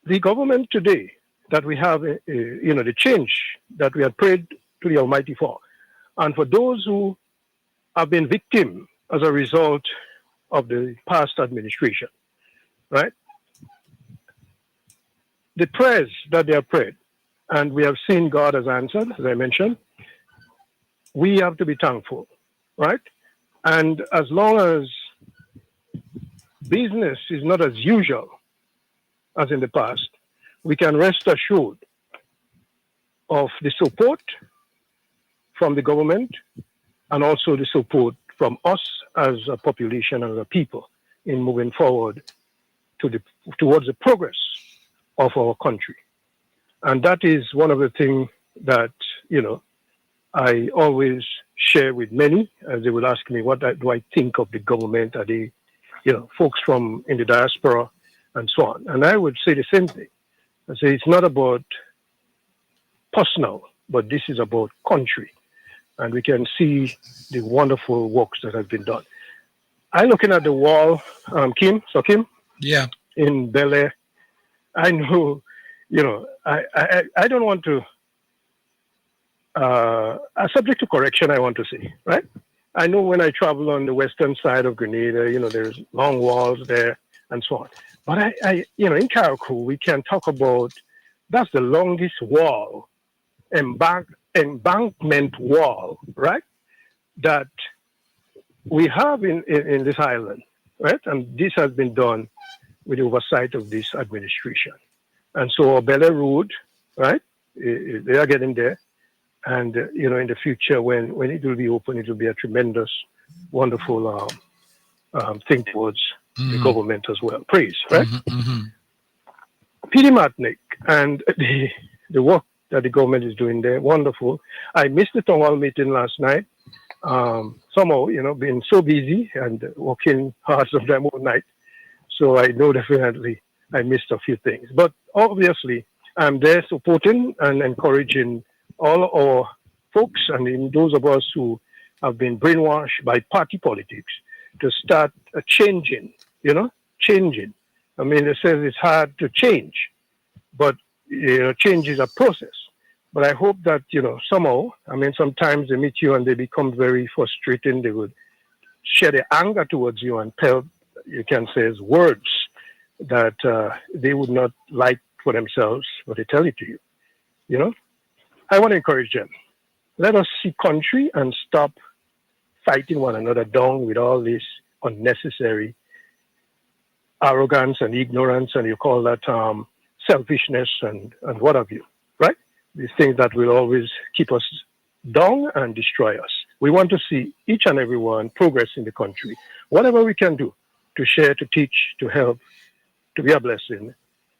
L: the government today that we have, the change that we had prayed to the Almighty for, and for those who have been victim as a result of the past administration, right? The prayers that they have prayed, and we have seen God has answered, as I mentioned, we have to be thankful, right? And as long as business is not as usual as in the past, we can rest assured of the support from the government and also the support from us as a population, as a people, in moving forward towards the progress of our country. And that is one of the things that, I always share with many, as they will ask me, what do I think of the government? Are they, folks from in the diaspora and so on? And I would say the same thing. I say it's not about personal, but this is about country. And we can see the wonderful works that have been done. I'm looking at the wall, Kim,
I: Yeah.
L: in Bel Air. I know, I don't want to, subject to correction, I want to say, right? I know when I travel on the western side of Grenada, there's long walls there and so on. But in Carriacou, we can talk about, that's the longest wall, embankment wall, right? That we have in this island, right? And this has been done with the oversight of this administration. And so Bel Air Road, right? They are getting there. And, in the future, when it will be open, it will be a tremendous, wonderful thing towards the government as well. Praise, right? PD Matnick and the work that the government is doing there, wonderful. I missed the town hall meeting last night. Somehow, being so busy and working hard sometimes all night. So I know definitely I missed a few things. But obviously, I'm there supporting and encouraging all our folks and in those of us who have been brainwashed by party politics to start changing, changing. I mean, it says it's hard to change, but, change is a process. But I hope that, somehow, sometimes they meet you and they become very frustrating. They would share their anger towards you and tell, you can say, as words that they would not like for themselves, but they tell it to you, I want to encourage them. Let us see country and stop fighting one another down with all this unnecessary arrogance and ignorance, and you call that selfishness and what have you, right? These things that will always keep us down and destroy us. We want to see each and every one progress in the country. Whatever we can do to share, to teach, to help, to be a blessing,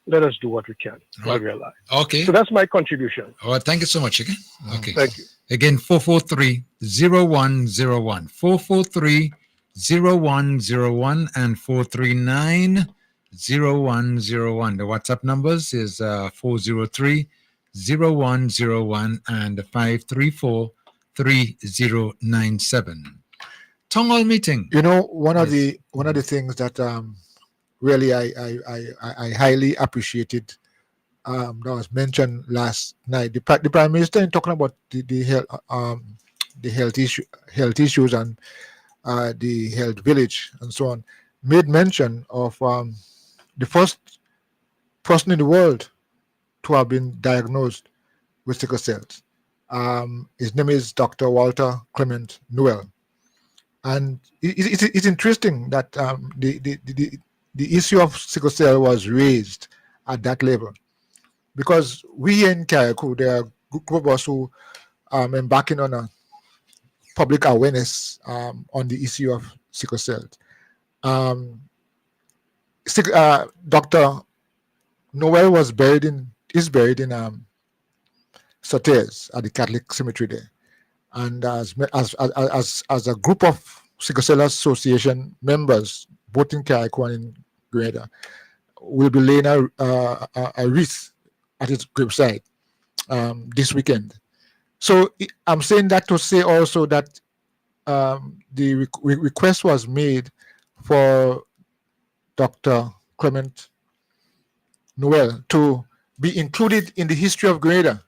L: let us do what we can while we are alive.
I: Okay.
L: So that's my contribution.
I: All right. Thank you so much again. Okay.
L: Thank you.
I: Again, 443-0101. 443-0101 and 439-0101. The WhatsApp numbers is 403-0101 and 534-3097. Town hall meeting.
G: One of the things that really I highly appreciated that was mentioned last night. The Prime Minister, in talking about the health issues and the health village and so on, made mention of the first person in the world to have been diagnosed with sickle cells, His name is Dr. Walter Clement Newell. And it's interesting that the issue of sickle cell was raised at that level, because we here in Carriacou, there are a group of us who embarking on a public awareness on the issue of sickle cell. Dr. Noel is buried in Soteres at the Catholic cemetery there, and as a group of sickle cell association members, both in Carriacou and in Grenada, will be laying a wreath at its gravesite this weekend. So I'm saying that to say also that the request was made for Dr. Clement Noel to be included in the history of Grenada,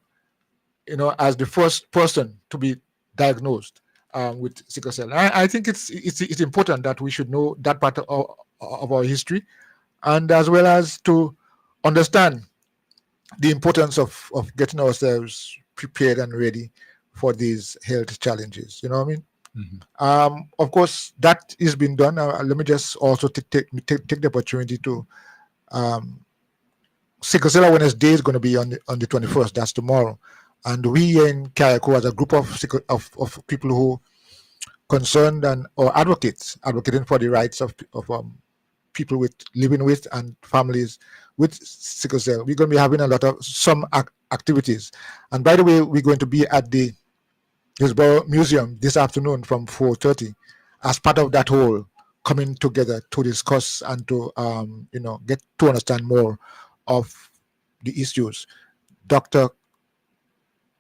G: as the first person to be diagnosed with sickle cell. I think it's important that we should know that part of our history, and as well as to understand the importance of getting ourselves prepared and ready for these health challenges. You know what I mean?
I: Mm-hmm.
G: Of course, that is being done. Let me just also take the opportunity to Sickle Cell Awareness Day is going to be on the 21st. That's tomorrow, and we in Carriacou, as a group of people who concerned or advocating for the rights of people living with and families with sickle cell, we're going to be having a lot of some activities. And by the way, we're going to be at the Hillsborough Museum this afternoon from 4:30 as part of that whole coming together to discuss and to get to understand more of the issues. Dr.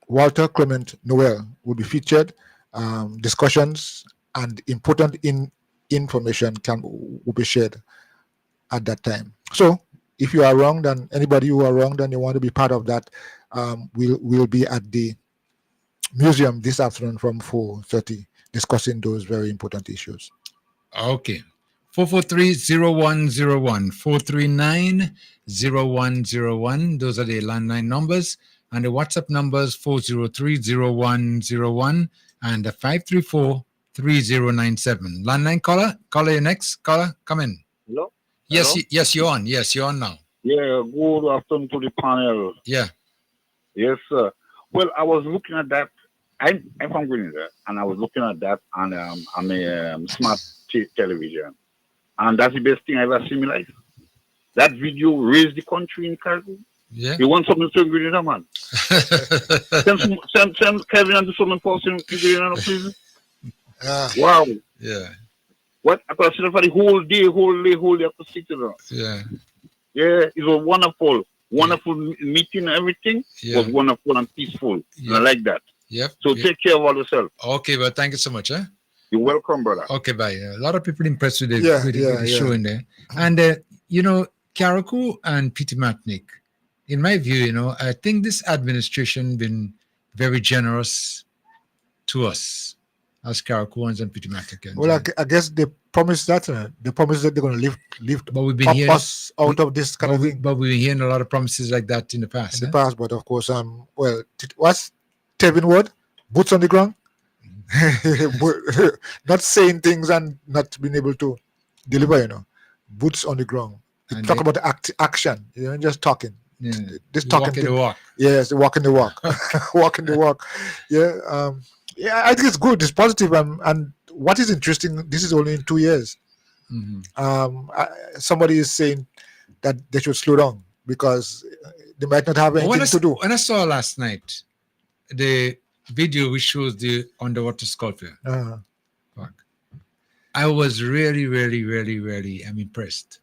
G: Walter Clement Noel will be featured. Discussions and important information will be shared at that time. So if you are wrong, then anybody who are wrong, then you want to be part of that, we'll be at the museum this afternoon from 4:30 discussing those very important issues.
I: Okay. 443-0101, 439-0101. Those are the landline numbers. And the WhatsApp numbers 403-0101 and 534-3097. Landline caller, you're next. Caller, come in.
M: Hello?
I: Yes,
M: Hello?
I: yes, you're on. Yes, you're on now.
M: Yeah, good afternoon to the panel.
I: Yeah.
M: Yes, sir. Well, I was looking at that. I'm from Grenada, and I was looking at that on a smart television. And that's the best thing I've ever seen in my life. That video raised the country in Caribou.
I: Yeah.
M: You want something to Grenada, man? send Kevin and do something for us in Grenada, please. Wow.
I: Yeah.
M: What? I could sit for the whole day, I could sit there.
I: Yeah.
M: Yeah, it was wonderful. Wonderful meeting and everything.
I: Yeah.
M: Was wonderful and peaceful.
I: Yeah.
M: I like that.
I: Yep.
M: So take care of all yourself.
I: Okay, well, thank you so much.
M: You're welcome, brother.
I: Okay, bye. A lot of people impressed with the,
G: Yeah,
I: with the,
G: yeah,
I: with the
G: yeah.
I: show in there. And, Carriacou and Peter Matnick, in my view, I think this administration been very generous to us as Carriacouans and Peter Matnick.
G: Well, I guess they promised that. They promised that they're going to lift
I: But we've been
G: up
I: hearing,
G: us out of this kind of thing.
I: But we've been hearing a lot of promises like that in the past.
G: In the past, but of course, what's Tevin word? Boots on the ground? Not saying things and not being able to deliver, boots on the ground.
I: And
G: Talk about action, just talking.
I: Yeah.
G: This
I: You
G: talking
I: walking the
G: thing.
I: walk.
G: Yes, walking the walk. Walking the walk. Yeah. I think it's good. It's positive. And what is interesting, this is only in 2 years.
I: Mm-hmm.
G: Somebody is saying that they should slow down because they might not have anything to do.
I: When I saw last night the video which shows the underwater sculpture, I was really, really, really, really impressed.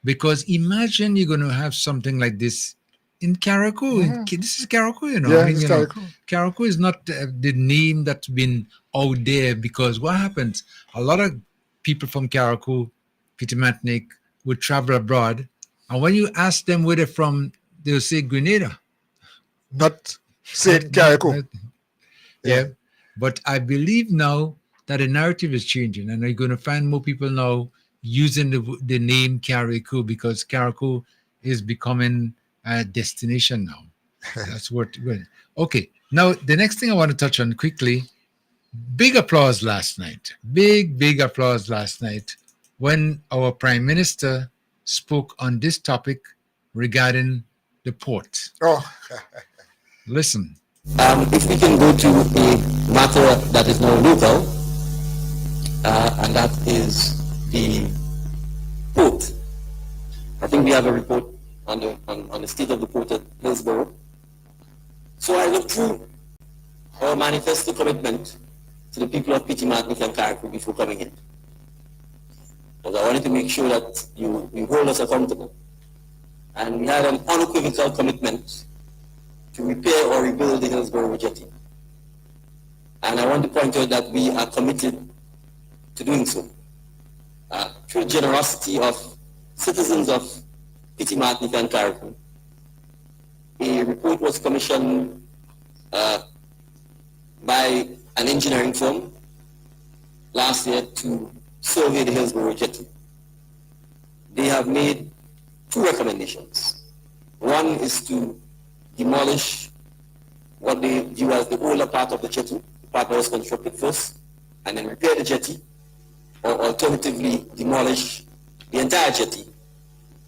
I: Because imagine you're going to have something like this in Carriacou. This is Carriacou,
G: Yeah, it's Carriacou.
I: Carriacou is not the name that's been out there, because what happens? A lot of people from Carriacou, Peter Matnick, would travel abroad, and when you ask them where they're from, they'll say Grenada.
G: Not saying Carriacou.
I: Yeah. But I believe now that the narrative is changing, and you're going to find more people now using the name Carriacou, because Carriacou is becoming a destination now. That's what. Okay. Now, the next thing I want to touch on quickly, big applause last night. Big applause last night when our Prime Minister spoke on this topic regarding the port.
G: Oh.
I: Listen.
K: If we can go to a matter that is more local, and that is the port. I think we have a report on the state of the port at Hillsborough. So I looked through our manifesto commitment to the people of Petit Martinique and Carriacou before coming in. Because I wanted to make sure that you hold us accountable. And we had an unequivocal commitment to repair or rebuild the Hillsborough jetty. And I want to point out that we are committed to doing so. Through the generosity of citizens of Petit Martinique and Carriacou, a report was commissioned by an engineering firm last year to survey the Hillsborough jetty. They have made two recommendations. One is to demolish what they view as the older part of the jetty, the part that was constructed first, and then repair the jetty, or alternatively demolish the entire jetty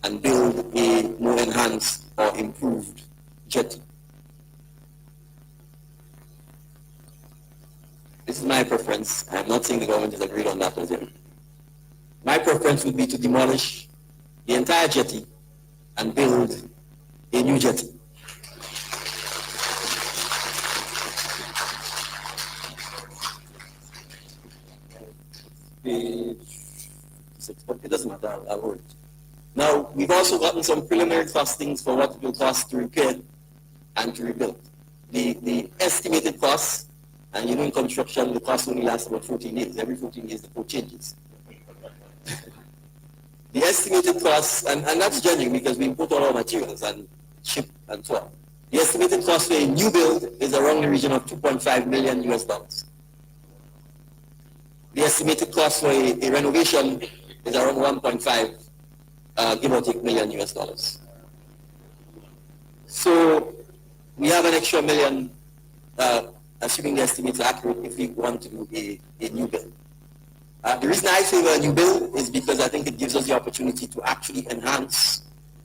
K: and build a more enhanced or improved jetty. This is my preference. I'm not saying the government has agreed on that as yet. My preference would be to demolish the entire jetty and build a new jetty. It doesn't matter, I'll hold it. Now, we've also gotten some preliminary costings for what it will cost to repair and to rebuild. The estimated cost, and you know in construction, the cost only lasts about 14 years. Every 14 years, the code changes. The estimated cost, and that's genuine because we import all our materials and ship and so on. The estimated cost for a new build is around the region of $2.5 million US. The estimated cost for a renovation is around 1.5, give or take, million US. So we have an extra million, assuming the estimates are accurate, if we want to do a new build. The reason I favor a new build is because I think it gives us the opportunity to actually enhance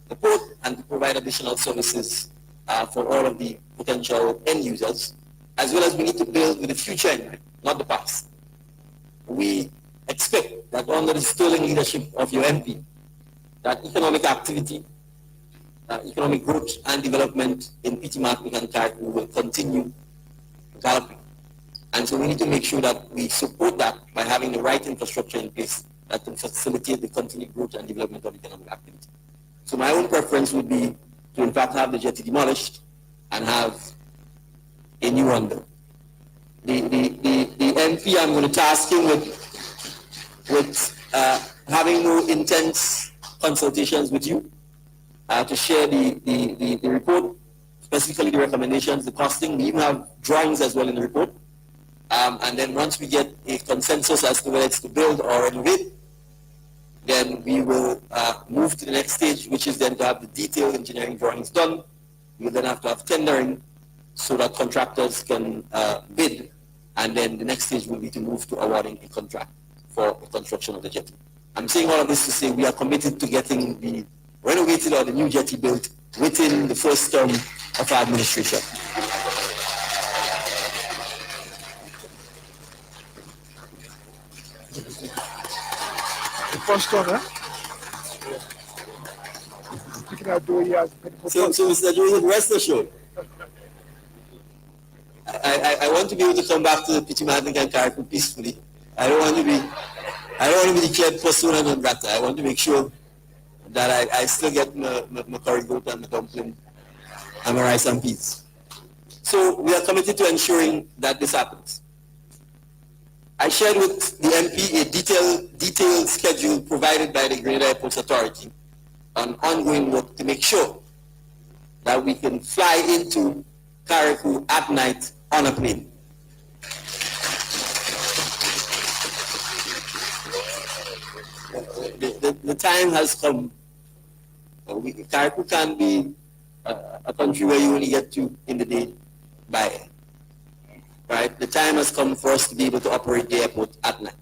K: the port and to provide additional services for all of the potential end users, as well as we need to build with the future in mind, not the past. We expect that under the sterling leadership of your MP, that economic activity, economic growth and development in Petit Martinique and Carriacou will continue galloping. And so we need to make sure that we support that by having the right infrastructure in place that can facilitate the continued growth and development of economic activity. So my own preference would be to in fact have the jetty demolished and have a new one built. The MP, I'm going to task him with having more intense consultations with you to share the report, specifically the recommendations, the costing. We even have drawings as well in the report. And then once we get a consensus as to whether it's to build or renovate, then we will move to the next stage, which is then to have the detailed engineering drawings done. We'll then have to have tendering so that contractors can bid. And then the next stage will be to move to awarding a contract for the construction of the jetty. I'm saying all of this to say we are committed to getting the renovated or the new jetty built within the first term of our administration.
G: The first one, huh?
K: So Mr. Joseph, rest assured, I want to be able to come back to the Petit Martinique and Carriacou peacefully. I don't want to be declared persona non grata. I want to make sure that I still get my curry goat and my dumpling and my rice and peas. So we are committed to ensuring that this happens. I shared with the MP a detailed schedule provided by the Grenada Airports Authority on ongoing work to make sure that we can fly into Carriacou at night on a plane. The time has come. Carriacou can be a country where you only get to in the day by air. right? The time has come for us to be able to operate the airport at night.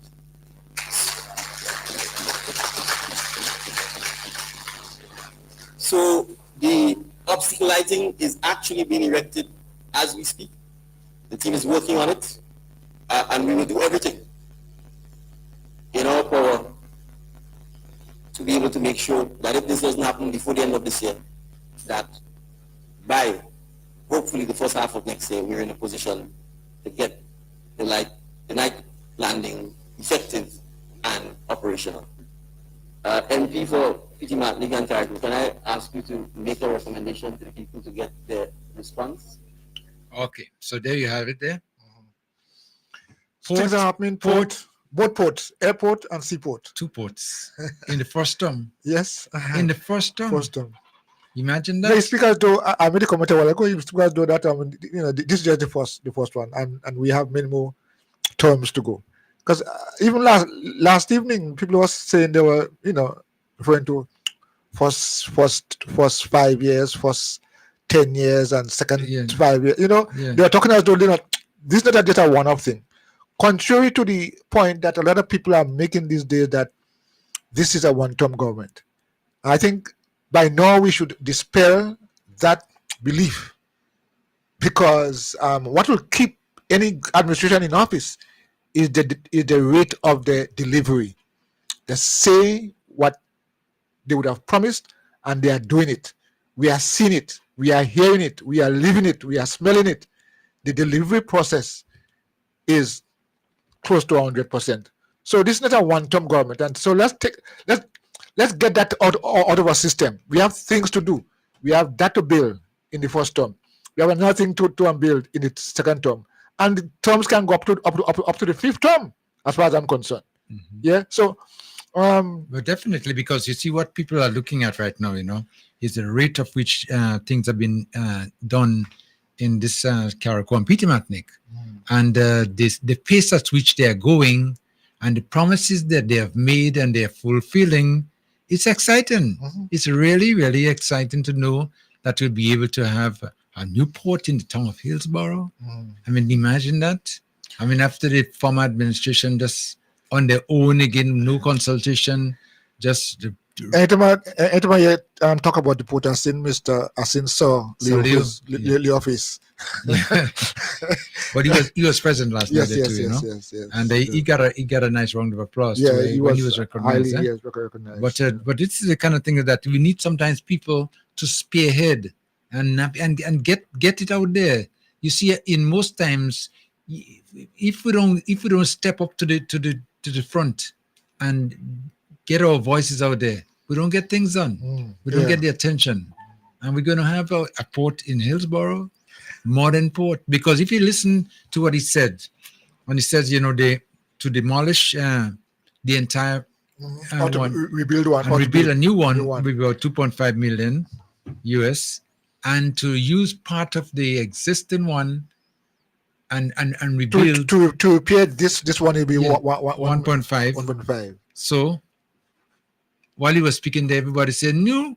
K: So the obstacle lighting is actually being erected as we speak. The team is working on it, and we will do everything in our power to be able to make sure that if this doesn't happen before the end of this year, that by hopefully the first half of next year, we're in a position to get the night landing effective and operational. MP for PT Martinique and Caribou, can I ask you to make a recommendation to the people to get their response?
I: Okay, so there you have it there.
G: Things are happening. Both ports, airport and seaport.
I: 2 ports in the first term.
G: Yes.
I: In the first term.
G: First term.
I: Imagine that.
G: No, you speak as though I made a comment a while ago. You speak as though that this is just the first one, and we have many more terms to go. Because even last evening, people were saying they were referring to first 5 years, first 10 years, and second 5 years. They are talking as though this is not just a one-off thing. Contrary to the point that a lot of people are making these days that this is a one-term government. I think by now we should dispel that belief, because what will keep any administration in office is the rate of the delivery. They say what they would have promised and they are doing it. We are seeing it, we are hearing it, we are living it, we are smelling it. The delivery process is close to 100%. So this is not a one-term government, and so let's get that out of our system. We have things to do. We have that to build in the first term. We have another thing to build in the second term, and the terms can go up to the fifth term, as far as I'm concerned.
I: Mm-hmm.
G: Yeah. So,
I: but definitely, because you see what people are looking at right now, is the rate of which things have been done in this Carriacou and PT Martinique, and the pace at which they are going, and the promises that they have made and they are fulfilling. It's exciting.
G: Mm-hmm.
I: It's really, really exciting to know that we'll be able to have a new port in the town of Hillsborough. I mean, imagine that. I mean, after the former administration just on their own again, no consultation, just
G: anytime talk about the port, Asin, Mr. Asin saw the office.
I: But he was present last night too,
G: yes.
I: And he got a nice round of applause when he was recognized.
G: Recognized.
I: But it's the kind of thing that we need sometimes people to spearhead and get it out there. You see, in most times, if we don't step up to the front and get our voices out there, we don't get things done. We don't get the attention. And we're going to have a port in Hillsborough, modern port. Because if you listen to what he said, when he says, to demolish the entire
G: rebuild one,
I: and rebuild a new one with about 2.5 million US, and to use part of the existing one and rebuild
G: to repair this one will be
I: 1.5.
G: 1.5.
I: So while he was speaking there, everybody said no.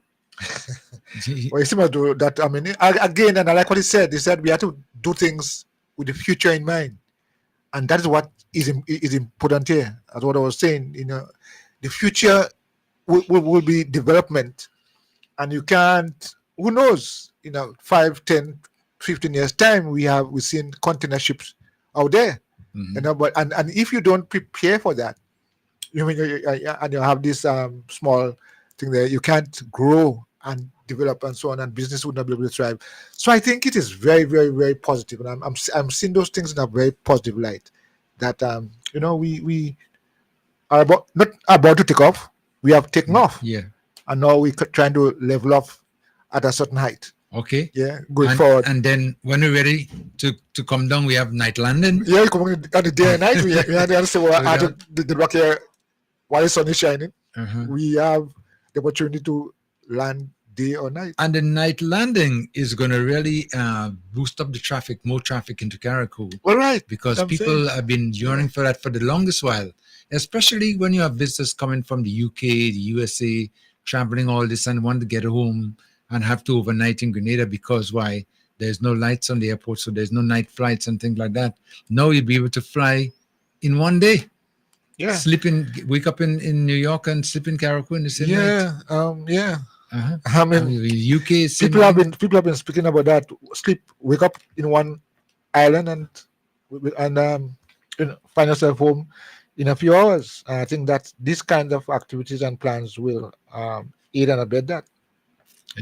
G: Well, it's similar to that. I mean, again, and I like what he said. He said we have to do things with the future in mind, and that is what is important here. As what I was saying, the future will be development, and you can't. Who knows? 5, 10, 15 years time, we've seen container ships out there, but and if you don't prepare for that, and you have this small thing there, you can't grow and develop and so on, and business would not be able to thrive. So I think it is very, very, very positive, and I'm seeing those things in a very positive light. That we are not about to take off. We have taken off.
I: Yeah.
G: And now we're trying to level off at a certain height.
I: Okay.
G: Yeah. Going forward.
I: And then when we're ready to come down, we have night landing.
G: Yeah, coming on the day and night. We have to say, the rock here, while the sun is shining, we have the opportunity to land day or night.
I: And the night landing is going to really boost up the traffic, more traffic into Carriacou.
G: All right.
I: Because people have been yearning for that for the longest while, especially when you have visitors coming from the UK, the USA, traveling all this and want to get home and have to overnight in Grenada because why? There's no lights on the airport, so there's no night flights and things like that. Now you'll be able to fly in one day.
G: Yeah.
I: Wake up in New York and sleep in Carriacou in the same night.
G: Yeah.
I: Uh-huh.
G: I mean,
I: UK.
G: People have been speaking about that. Wake up in one island and find yourself home in a few hours. I think that these kinds of activities and plans will aid and abet that.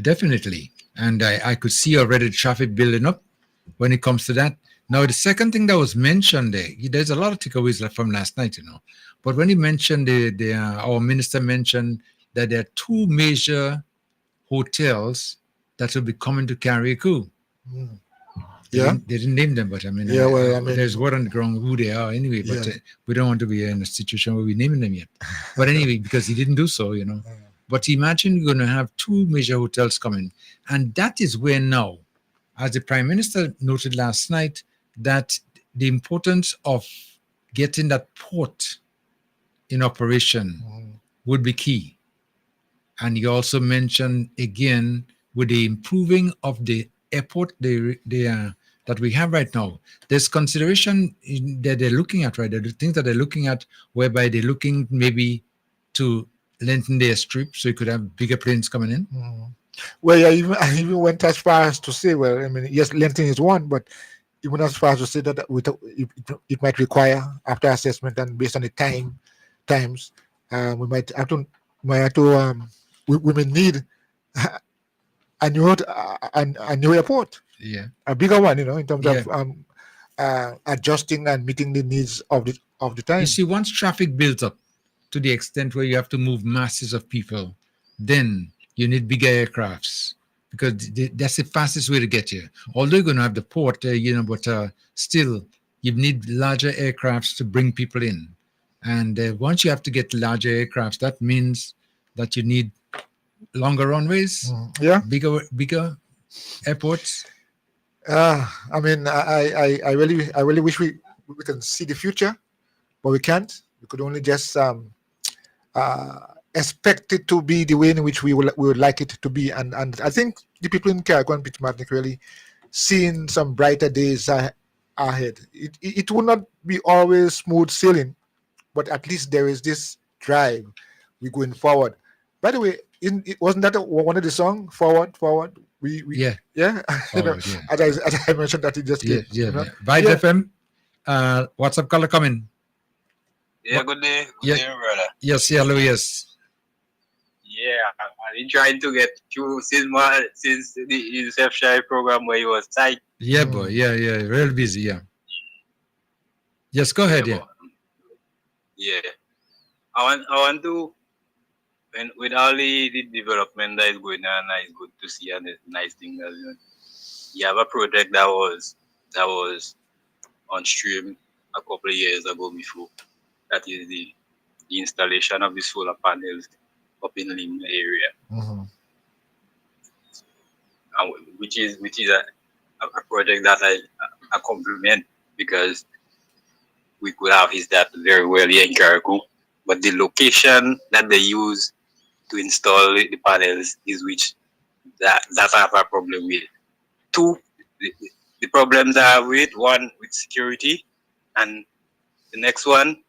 I: Definitely. And I could see already the traffic building up when it comes to that. Now, the second thing that was mentioned there's a lot of takeaways from last night, But when he mentioned, our minister mentioned that there are two major hotels that will be coming to Carriacou.
G: Yeah.
I: They didn't name them, but I mean, there's word on the ground who they are anyway, but we don't want to be in a situation where we're naming them yet. But anyway, because he didn't do so, But imagine you're going to have two major hotels coming. And that is where now, as the Prime Minister noted last night, that the importance of getting that port in operation would be key. And he also mentioned again with the improving of the airport that we have right now, there's consideration that they're looking at, right? The things that they're looking at, whereby they're looking maybe to lengthen their strip so you could have bigger planes coming in.
G: Well, yeah, I even went as far as to say, well, I mean, yes, lengthening is one, but even as far as to say that it might require after assessment and based on the times, we might have to we may need a new airport, a bigger one, in terms of adjusting and meeting the needs of the time.
I: You see, once traffic builds up to the extent where you have to move masses of people, then you need bigger aircrafts because that's the fastest way to get here. Although you're going to have the port, but still you need larger aircrafts to bring people in. And once you have to get larger aircrafts, that means that you need longer runways, bigger airports.
G: I mean, I really wish we can see the future, but we can't. We could only just expect it to be the way in which we would like it to be. And I think the people in Carriacou and Pitmartinique really seeing some brighter days ahead. It will not be always smooth sailing, but at least there is this drive. We're going forward. By the way, wasn't that one of the songs? Forward.
I: Yeah.
G: Forward, as I mentioned that it just came.
I: Vibes FM. WhatsApp caller coming.
N: Yeah, good day. Good day, brother.
I: Yes, hello, yes.
N: Yeah, I've been trying to get through since the Yusuf Shai program where he was tight.
I: Yeah, boy. Yeah. Real busy, yeah. Yes, go ahead, yeah.
N: Yeah. I want to, with all the development that is going on, it's good to see and it's nice thing that you have a project that was on stream a couple of years ago before. That is the installation of the solar panels up in Lim area, which is a project that I compliment because we could have is that very well here in Carriacou, but the location that they use to install the panels is which that I have a problem with. Two, the problems I have with one with security, and the next one,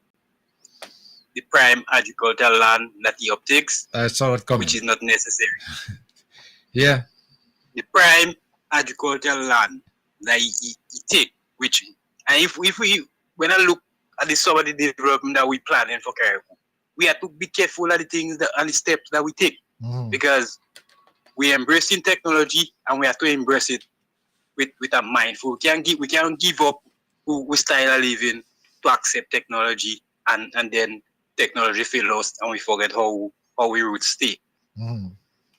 N: the prime agricultural land that he uptakes,
I: I saw it coming,
N: which is not necessary.
I: Yeah.
N: The prime agricultural land that he take, which, and if we, when I look at some of the development that we planning for Carriacou, we have to be careful of the things and the steps that we take because we're embracing technology and we have to embrace it with a mindful. We can't give up our style of living to accept technology and then technology fail us and we forget how we would stay.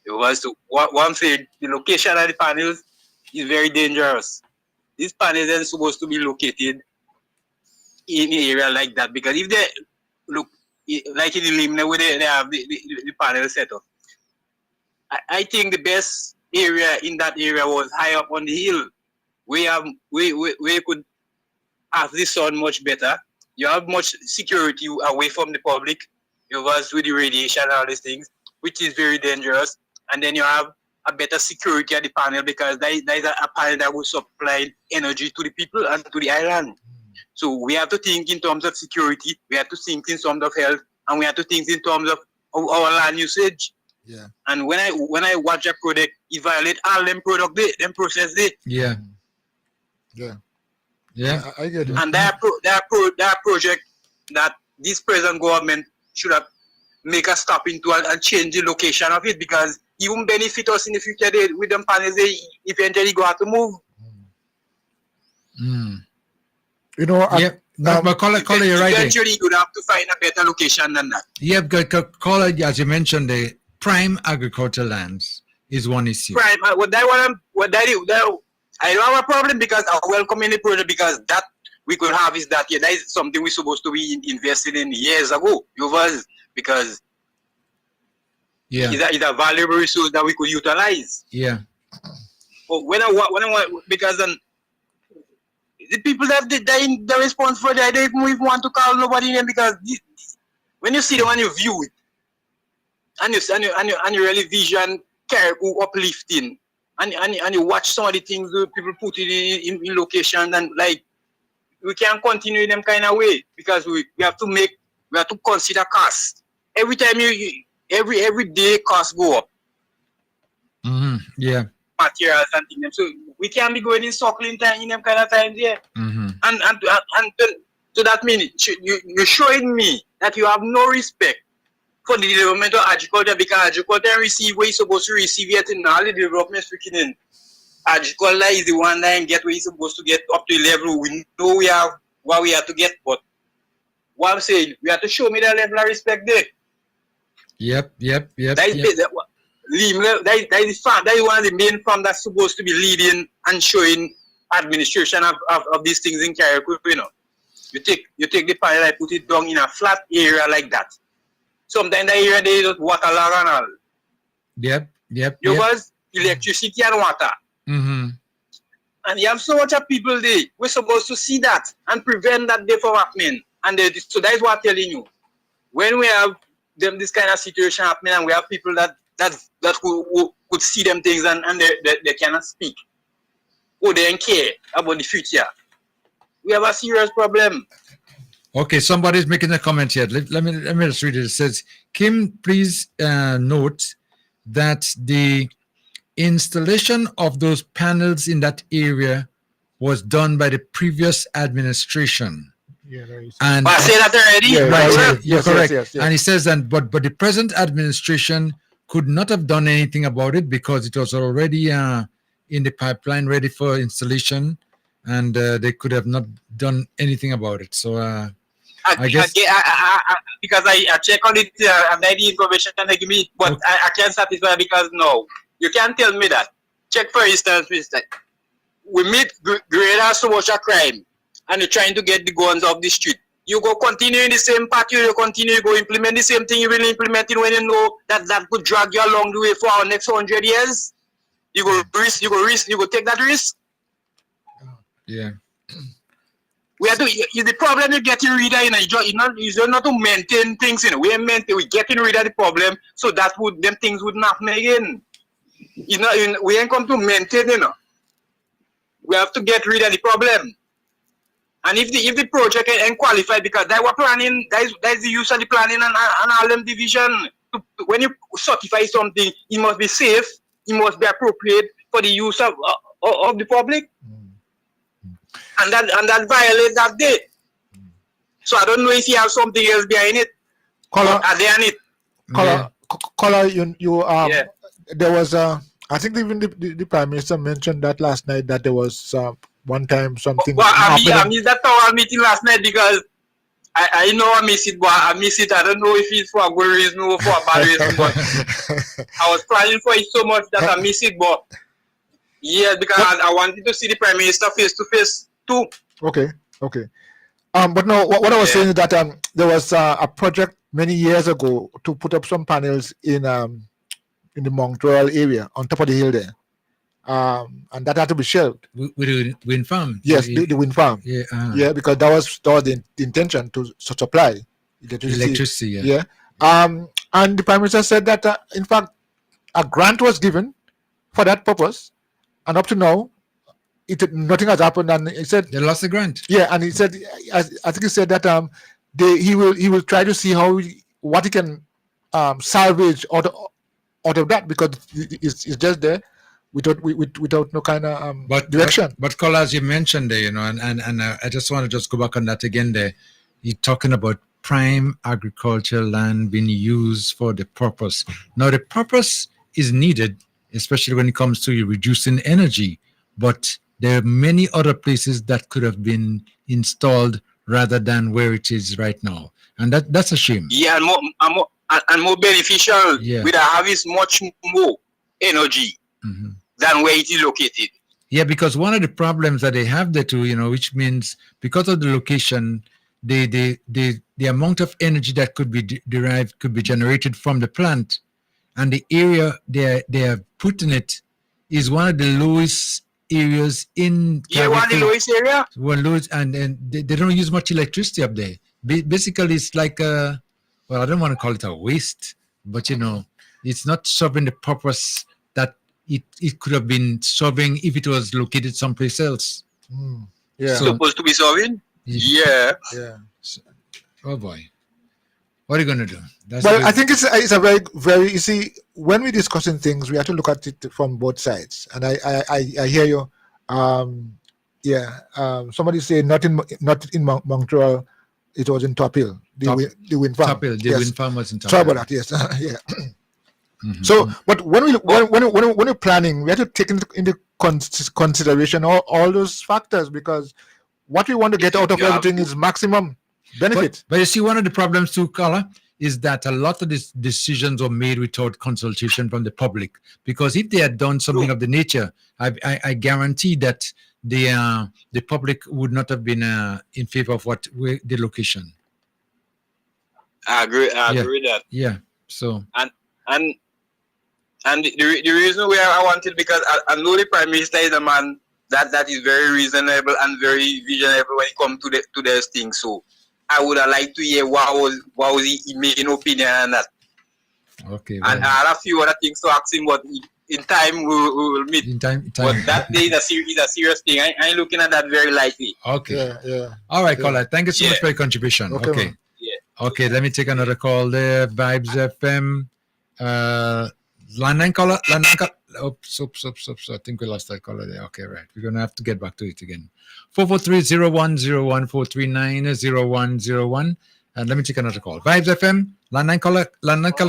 N: Because one thing, the location of the panels is very dangerous. These panels are supposed to be located in an area like that because if they look like in the Limne where they have the panel set up, I think the best area in that area was high up on the hill. We could have the sun much better. You have much security away from the public. You was with the radiation and all these things, which is very dangerous. And then you have a better security at the panel, because there is a panel that will supply energy to the people and to the island. So we have to think in terms of security, we have to think in terms of health, and we have to think in terms of our land usage.
G: Yeah.
N: And when I watch a product, it violate all them product they, them process they.
I: Yeah.
G: Yeah.
I: Yeah.
G: I get it.
N: And that project that this present government should have make a stop into and change the location of it, because it won't benefit us in the future. They, with them panels, they eventually go out to move.
G: You know,
I: but caller, you're right.
N: Eventually, you would have to find a better location than that.
I: Yeah, caller, as you mentioned, the prime agricultural lands is one issue.
N: Prime, I don't have a problem, because I welcome any project, because that we could have is that, yeah, that is something we're supposed to be invested in years ago, because it's a valuable resource that we could utilize.
I: Yeah.
N: But when I want, because the people that they response for that, they don't even want to call nobody in, because when you see them and you view it, and you really vision Caribou uplifting, and you watch some of the things people put it in locations, and like, we can't continue in them kind of way, because we have to consider cost. Every time every day costs go up.
I: Yeah.
N: Materials and things. So we can't be going in circling time in them kind of times here. And so that means you're showing me that you have no respect for the development of agriculture, because agriculture receive what it's supposed to receive, yet in all the development freaking in. Agriculture is the one that get where it's supposed to get up to a level. We know we have what we have to get, but what I'm saying, we have to show me that level of respect there.
I: Yep.
N: That is one of the main firms that's supposed to be leading and showing administration of these things in Caribou. You know, you take the panel and put it down in a flat area like that. Sometimes the area there is waterlogged and all.
I: Yep.
N: You was electricity and water. And you have so much of people there. We're supposed to see that and prevent that day from happening. And so that is what I'm telling you. When we have this kind of situation happening, and we have people that could see them things and they cannot speak, or they don't care about the future, we have a serious problem.
I: Okay, somebody's making a comment here. Let me just read it. It says, Kim, please note that the installation of those panels in that area was done by the previous administration.
G: Yeah,
N: and I say that already.
I: You're correct.
G: Yes.
I: And he says that, but the present administration could not have done anything about it, because it was already in the pipeline, ready for installation, and they could have not done anything about it. So I guess
N: because I check on it and the information they give me, but okay. I can't satisfy, because no, you can't tell me that. Check for instance, we meet greater so much a crime, and you're trying to get the guns off the street. You go continue in the same path, you continue, you go implement the same thing you will implement it when you know that could drag you along the way for our next 100 years. You go take that risk.
I: Yeah.
N: We have to. The problem you getting rid of, is not to maintain things. We getting rid of the problem, so that them things would not happen again. We ain't come to maintain. We have to get rid of the problem. And if the project ain't qualified, because they were planning, that's the use of the planning and all them division. When you certify something, it must be safe, it must be appropriate for the use of the public. And that violates that day. So I don't know if you have something else behind it. Are they on it?
G: There was I think even the Prime Minister mentioned that last night, that there was one time something.
N: Well, I missed that town meeting last night, because I know I miss it, but I miss it. I don't know if it's for a good reason or for a bad reason, but I was planning for it so much that I miss it. But yeah, because I wanted to see the Prime Minister face to face too.
G: Okay. But no, what I was saying is that there was a project many years ago to put up some panels in the Mount Royal area on top of the hill there. And that had to be shelved.
I: With the wind farm?
G: Yes, the wind farm.
I: Yeah,
G: yeah, because that was the intention to supply electricity.
I: Yeah.
G: And the Prime Minister said that, in fact, a grant was given for that purpose, and up to now, nothing has happened. And he said
I: they lost the grant.
G: Yeah, and he said, I think he said that he will try to see what he can salvage out of that, because it's just there without no kind of direction.
I: But Cole, as you mentioned there, and I just want to just go back on that again there. You're talking about prime agricultural land being used for the purpose. Now, the purpose is needed, especially when it comes to reducing energy, but there are many other places that could have been installed rather than where it is right now. And that's a shame.
N: Yeah, and more beneficial.
I: Yeah.
N: With having much more energy than where it is located.
I: Yeah, because one of the problems that they have there too, which means because of the location, the amount of energy that could be derived, could be generated from the plant, and the area they are putting it is one of the lowest areas in
N: one of the lowest area.
I: Well, lowest, and they don't use much electricity up there. Basically, it's like I don't want to call it a waste, but it's not serving the purpose that it could have been serving if it was located someplace else.
G: Yeah,
N: supposed to be serving. Yeah.
I: Oh boy, what are you going to do?
G: Well, I think it's a very, very, you see, when we're discussing things, we have to look at it from both sides. And I hear you. Somebody say not in Montreal, it was in Top Hill. The wind farm.
I: Top Hill, the wind farm was in Top
G: Sorry
I: Hill.
G: about that, yes. So, but when we're planning, we have to take into consideration all those factors, because what we want to get out of everything is maximum benefit.
I: But you see, one of the problems too, Carla, is that a lot of these decisions were made without consultation from the public. Because if they had done something of the nature, I guarantee that the public would not have been in favor of the location.
N: I agree with that.
I: Yeah. So
N: and the reason why I wanted, because I know the Prime Minister is a man that is very reasonable and very visionary when it comes to those things. So I would have liked to hear what was his main opinion on that.
I: Okay.
N: And I have a few other things to ask him, but in time we will meet.
I: In time.
N: But that day is a serious thing. I ain't looking at that very lightly.
I: Okay.
G: Yeah.
I: All right, caller. Thank you so much for your contribution. Okay. Okay, let me take another call there. Vibes FM. Landline caller. Oops. I think we lost that caller there. Okay, right. We're going to have to get back to it again. 443-0101, 439-0101. And let me take another call. Vibes FM. Landline caller,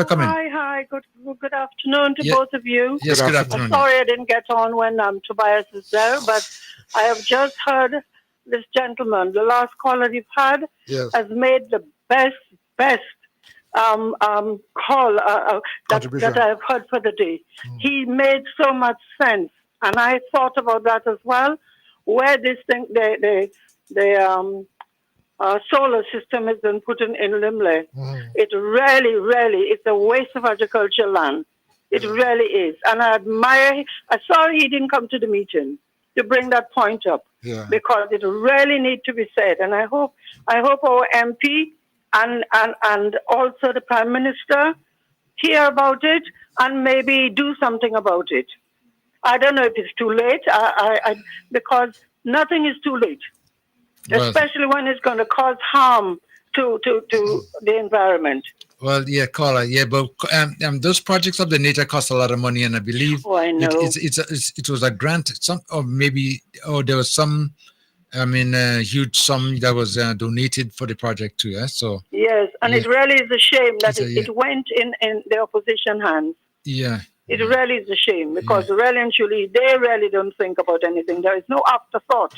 I: come in.
E: Hi. Good afternoon to both of you.
I: Yes, good afternoon.
E: I'm sorry I didn't get on when Tobias is there, but I have just heard this gentleman, the last caller you've had, has made the best call that I've heard for the day. He made so much sense, and I thought about that as well. Where this thing, the solar system has been put in Limley, it really is a waste of agricultural land. It really is, and I admire. I'm sorry he didn't come to the meeting to bring that point up, because it really needs to be said. And I hope our MP and also the Prime Minister hear about it and maybe do something about it. I don't know if it's too late, because nothing is too late, especially when it's going to cause harm to the environment.
I: Well, yeah, caller, but those projects of the nature cost a lot of money, and I believe
E: I know.
I: it was a grant, there was some, huge sum that was donated for the project too. So
E: yes, and it really is a shame that it went in the opposition hands.
I: Yeah.
E: It really is a shame, because really and truly, they really don't think about anything. There is no afterthought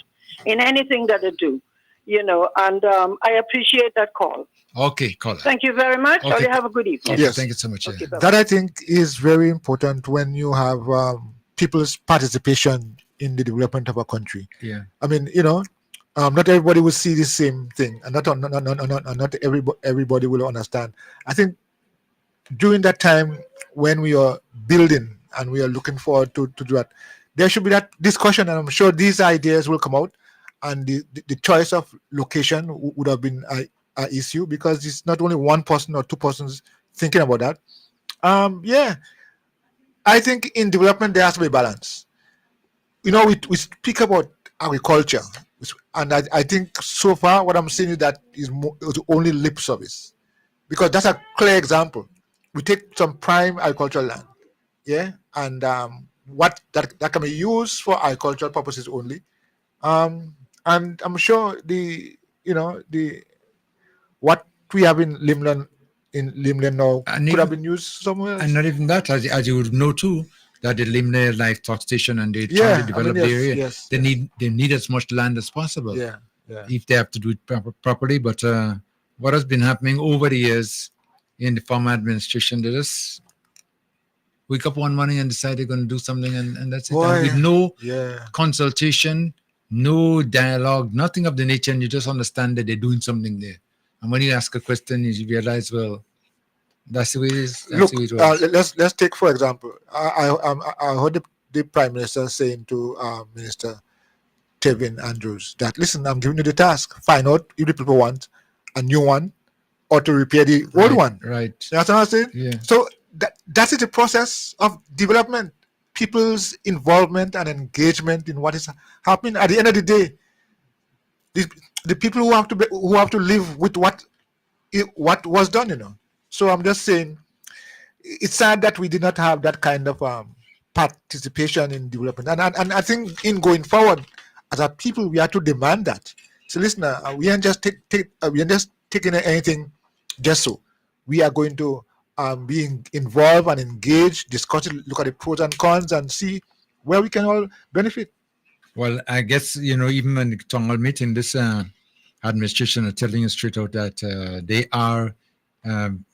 E: in anything that they do, and I appreciate that call.
I: Okay, caller.
E: Thank you very much.
I: Okay.
E: You have a good evening.
I: Yes, thank you so much.
E: Okay,
G: That I think is very important when you have people's participation in the development of a country.
I: Yeah.
G: Not everybody will see the same thing, and not everybody will understand. I think during that time when we are building and we are looking forward to do that, there should be that discussion, and I'm sure these ideas will come out, and the choice of location would have been an issue, because it's not only one person or two persons thinking about that. I think in development there has to be balance. You know, we speak about agriculture, and I think so far what I'm seeing is that is only lip service, because that's a clear example. We take some prime agricultural land, yeah, and what that can be used for agricultural purposes only, and I'm sure the what we have in Limland now
I: And
G: could have
I: even,
G: been used somewhere else.
I: and not even that, as you would know too, that the Limne Livestock Station and they're trying to
G: Yeah, I
I: develop
G: mean,
I: the
G: yes,
I: area.
G: yes,
I: They
G: yes.
I: need as much land as possible.
G: Yeah, yeah.
I: If they have to do it properly. But what has been happening over the years in the former administration, they just wake up one morning and decide they're going to do something, and that's it. And with
G: Boy,
I: no
G: yeah.
I: consultation, no dialogue, nothing of the nature, and you just understand that they're doing something there. And when you ask a question, you realize, well, that's the way it is. That's
G: Look,
I: the way it was.
G: let's take for example. I heard the Prime Minister saying to Minister Tevin Andrews that, listen, I'm giving you the task. Find out if the people want a new one or to repair the old one.
I: Right.
G: You understand what I'm saying?
I: Yeah.
G: So that is the process of development. People's involvement and engagement in what is happening. At the end of the day, the people who have to live with what was done. So I'm just saying, it's sad that we did not have that kind of participation in development, and I think in going forward, as a people, we have to demand that. So listen, we aren't just we aren't just taking anything just so. We are going to be involved and engaged, discuss it, look at the pros and cons, and see where we can all benefit.
I: Well, I guess, even in the town hall meeting, this administration are telling us straight out that they are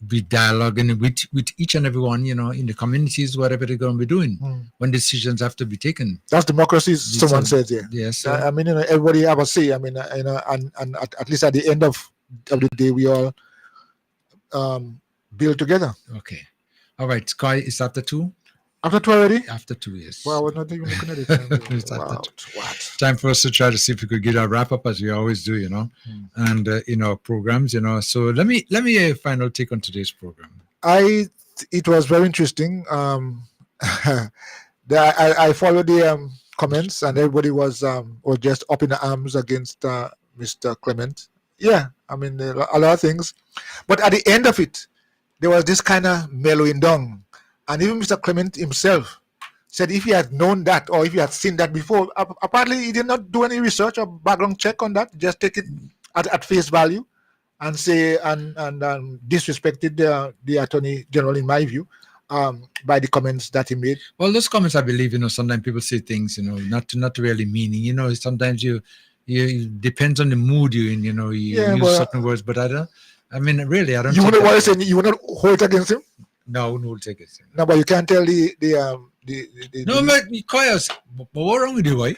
I: be dialoguing with each and every one, in the communities, whatever they're going to be doing when decisions have to be taken.
G: That's democracy, someone says here.
I: Yes.
G: I mean, everybody have a say. I mean, and at least at the end of the day, we all build together.
I: Okay. All right. Sky, is after 2?
G: After 2 already?
I: After 2, yes.
G: Wow, I was not even looking at it.
I: It's
G: Wow,
I: after 2.
G: what?
I: Time for us to try to see if we could get our wrap up, as we always do, and in our programs, So let me final take on today's program.
G: It was very interesting. I followed the comments, and everybody was just up in the arms against Mr. Clement. Yeah, I mean, a lot of things, but at the end of it, there was this kind of mellowing down, and even Mr. Clement himself said if he had known that or if he had seen that before, apparently he did not do any research or background check on that. Just take it at face value, and say and disrespected the Attorney General, in my view, by the comments that he made.
I: Well, those comments, I believe, sometimes people say things, not really meaning. Sometimes you depends on the mood you're in. You use certain words, but I don't. I mean, really, I don't.
G: You want to say you want to hold it against him?
I: No, no hold it against him.
G: No, but you can't tell the
I: no, but Koyas, but what wrong with you, boy?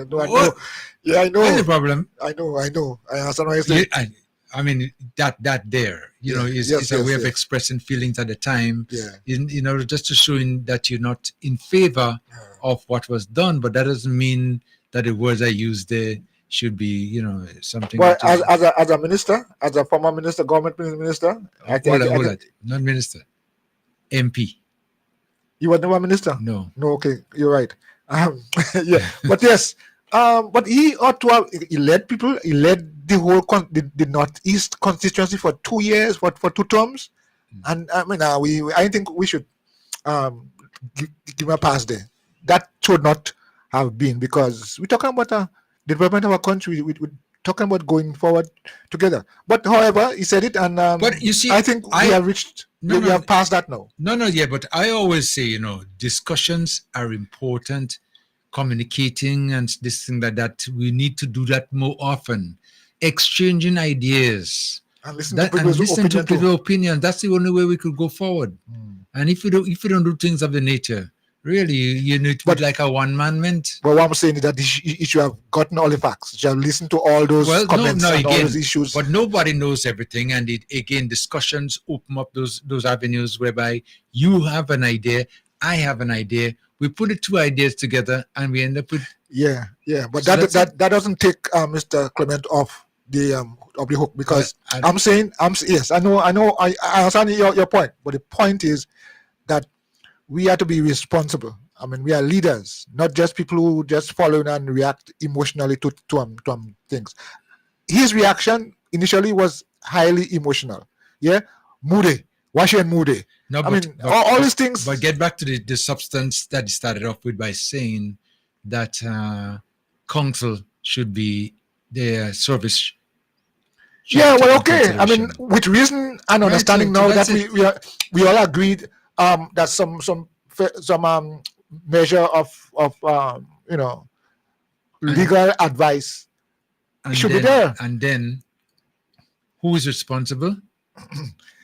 G: No, I know. Yeah, I know.
I: What's the problem?
G: I know. I understand what you're saying.
I: I mean, that there, is a way of expressing feelings at the time.
G: Yeah.
I: Just to showing that you're not in favor of what was done, but that doesn't mean that the words I used there should be, something.
G: Well, as a minister, as a former minister, government minister,
I: hold on. Not minister, MP.
G: You were never minister?
I: No.
G: No, okay, you're right. Yeah, but yes, but he ought to have. He led people. He led the whole the Northeast constituency for 2 years, for 2 terms, and I mean, I think we should give him a pass there. That should not have been, because we're talking about the development of our country. We're talking about going forward together. But however, he said it, and
I: but you see,
G: I think we have reached. We have passed that now.
I: No, yeah, but I always say, discussions are important, communicating and this thing like that. We need to do that more often, exchanging ideas
G: and listen
I: to people's opinion. That's the only way we could go forward. And if you don't do things of the nature, really, you need to be like a one-man-ment.
G: But what I'm saying is that you should have gotten all the facts. You should have listened to all those comments and all those issues.
I: But nobody knows everything. And discussions open up those avenues whereby you have an idea, I have an idea. We put the 2 ideas together and we end up with...
G: Yeah. But so that doesn't take Mr. Clement off the hook, because I'm saying, yes, I know, I understand your point. But the point is that we have to be responsible. I mean, we are leaders, not just people who just follow and react emotionally to things. His reaction initially was highly emotional. Yeah, moody, washy and moody.
I: No,
G: I mean, all these things.
I: But get back to the substance that he started off with by saying that council should be their service.
G: Yeah, well, okay. I mean, with reason and understanding now that we all agreed that some measure of legal advice should be there.
I: And then, who is responsible?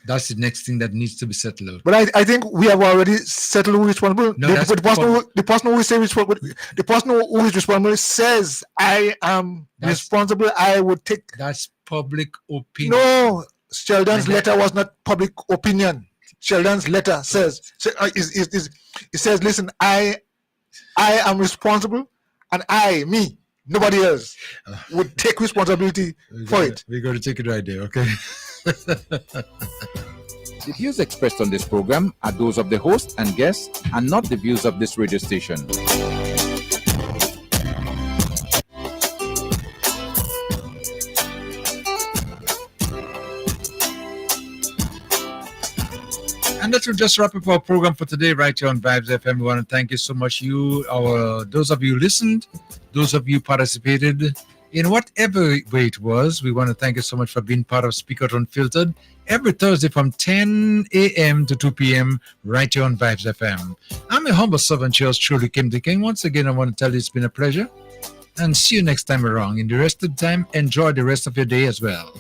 I: That's the next thing that needs to be settled out.
G: But I think we have already settled who is responsible.
I: No,
G: the person who is responsible, the person who is responsible says, "I am responsible. I would take."
I: That's public opinion.
G: No, Sheldon's letter was not public opinion. Sheldon's letter says, it says, "Listen, I am responsible, and me, nobody else, would take responsibility for it."
I: We're going to take it right there, okay?
A: The views expressed on this program are those of the host and guests and not the views of this radio station.
I: And that will just wrap up our program for today right here on Vibes FM. We want to thank you so much, those of you listened, those of you participated in whatever way it was. We want to thank you so much for being part of Speak Out Unfiltered every Thursday from 10 a.m. to 2 p.m. right here on Vibes FM. I'm a humble servant, yours truly, Kim the King. Once again, I want to tell you it's been a pleasure. And see you next time around. In the rest of the time, enjoy the rest of your day as well.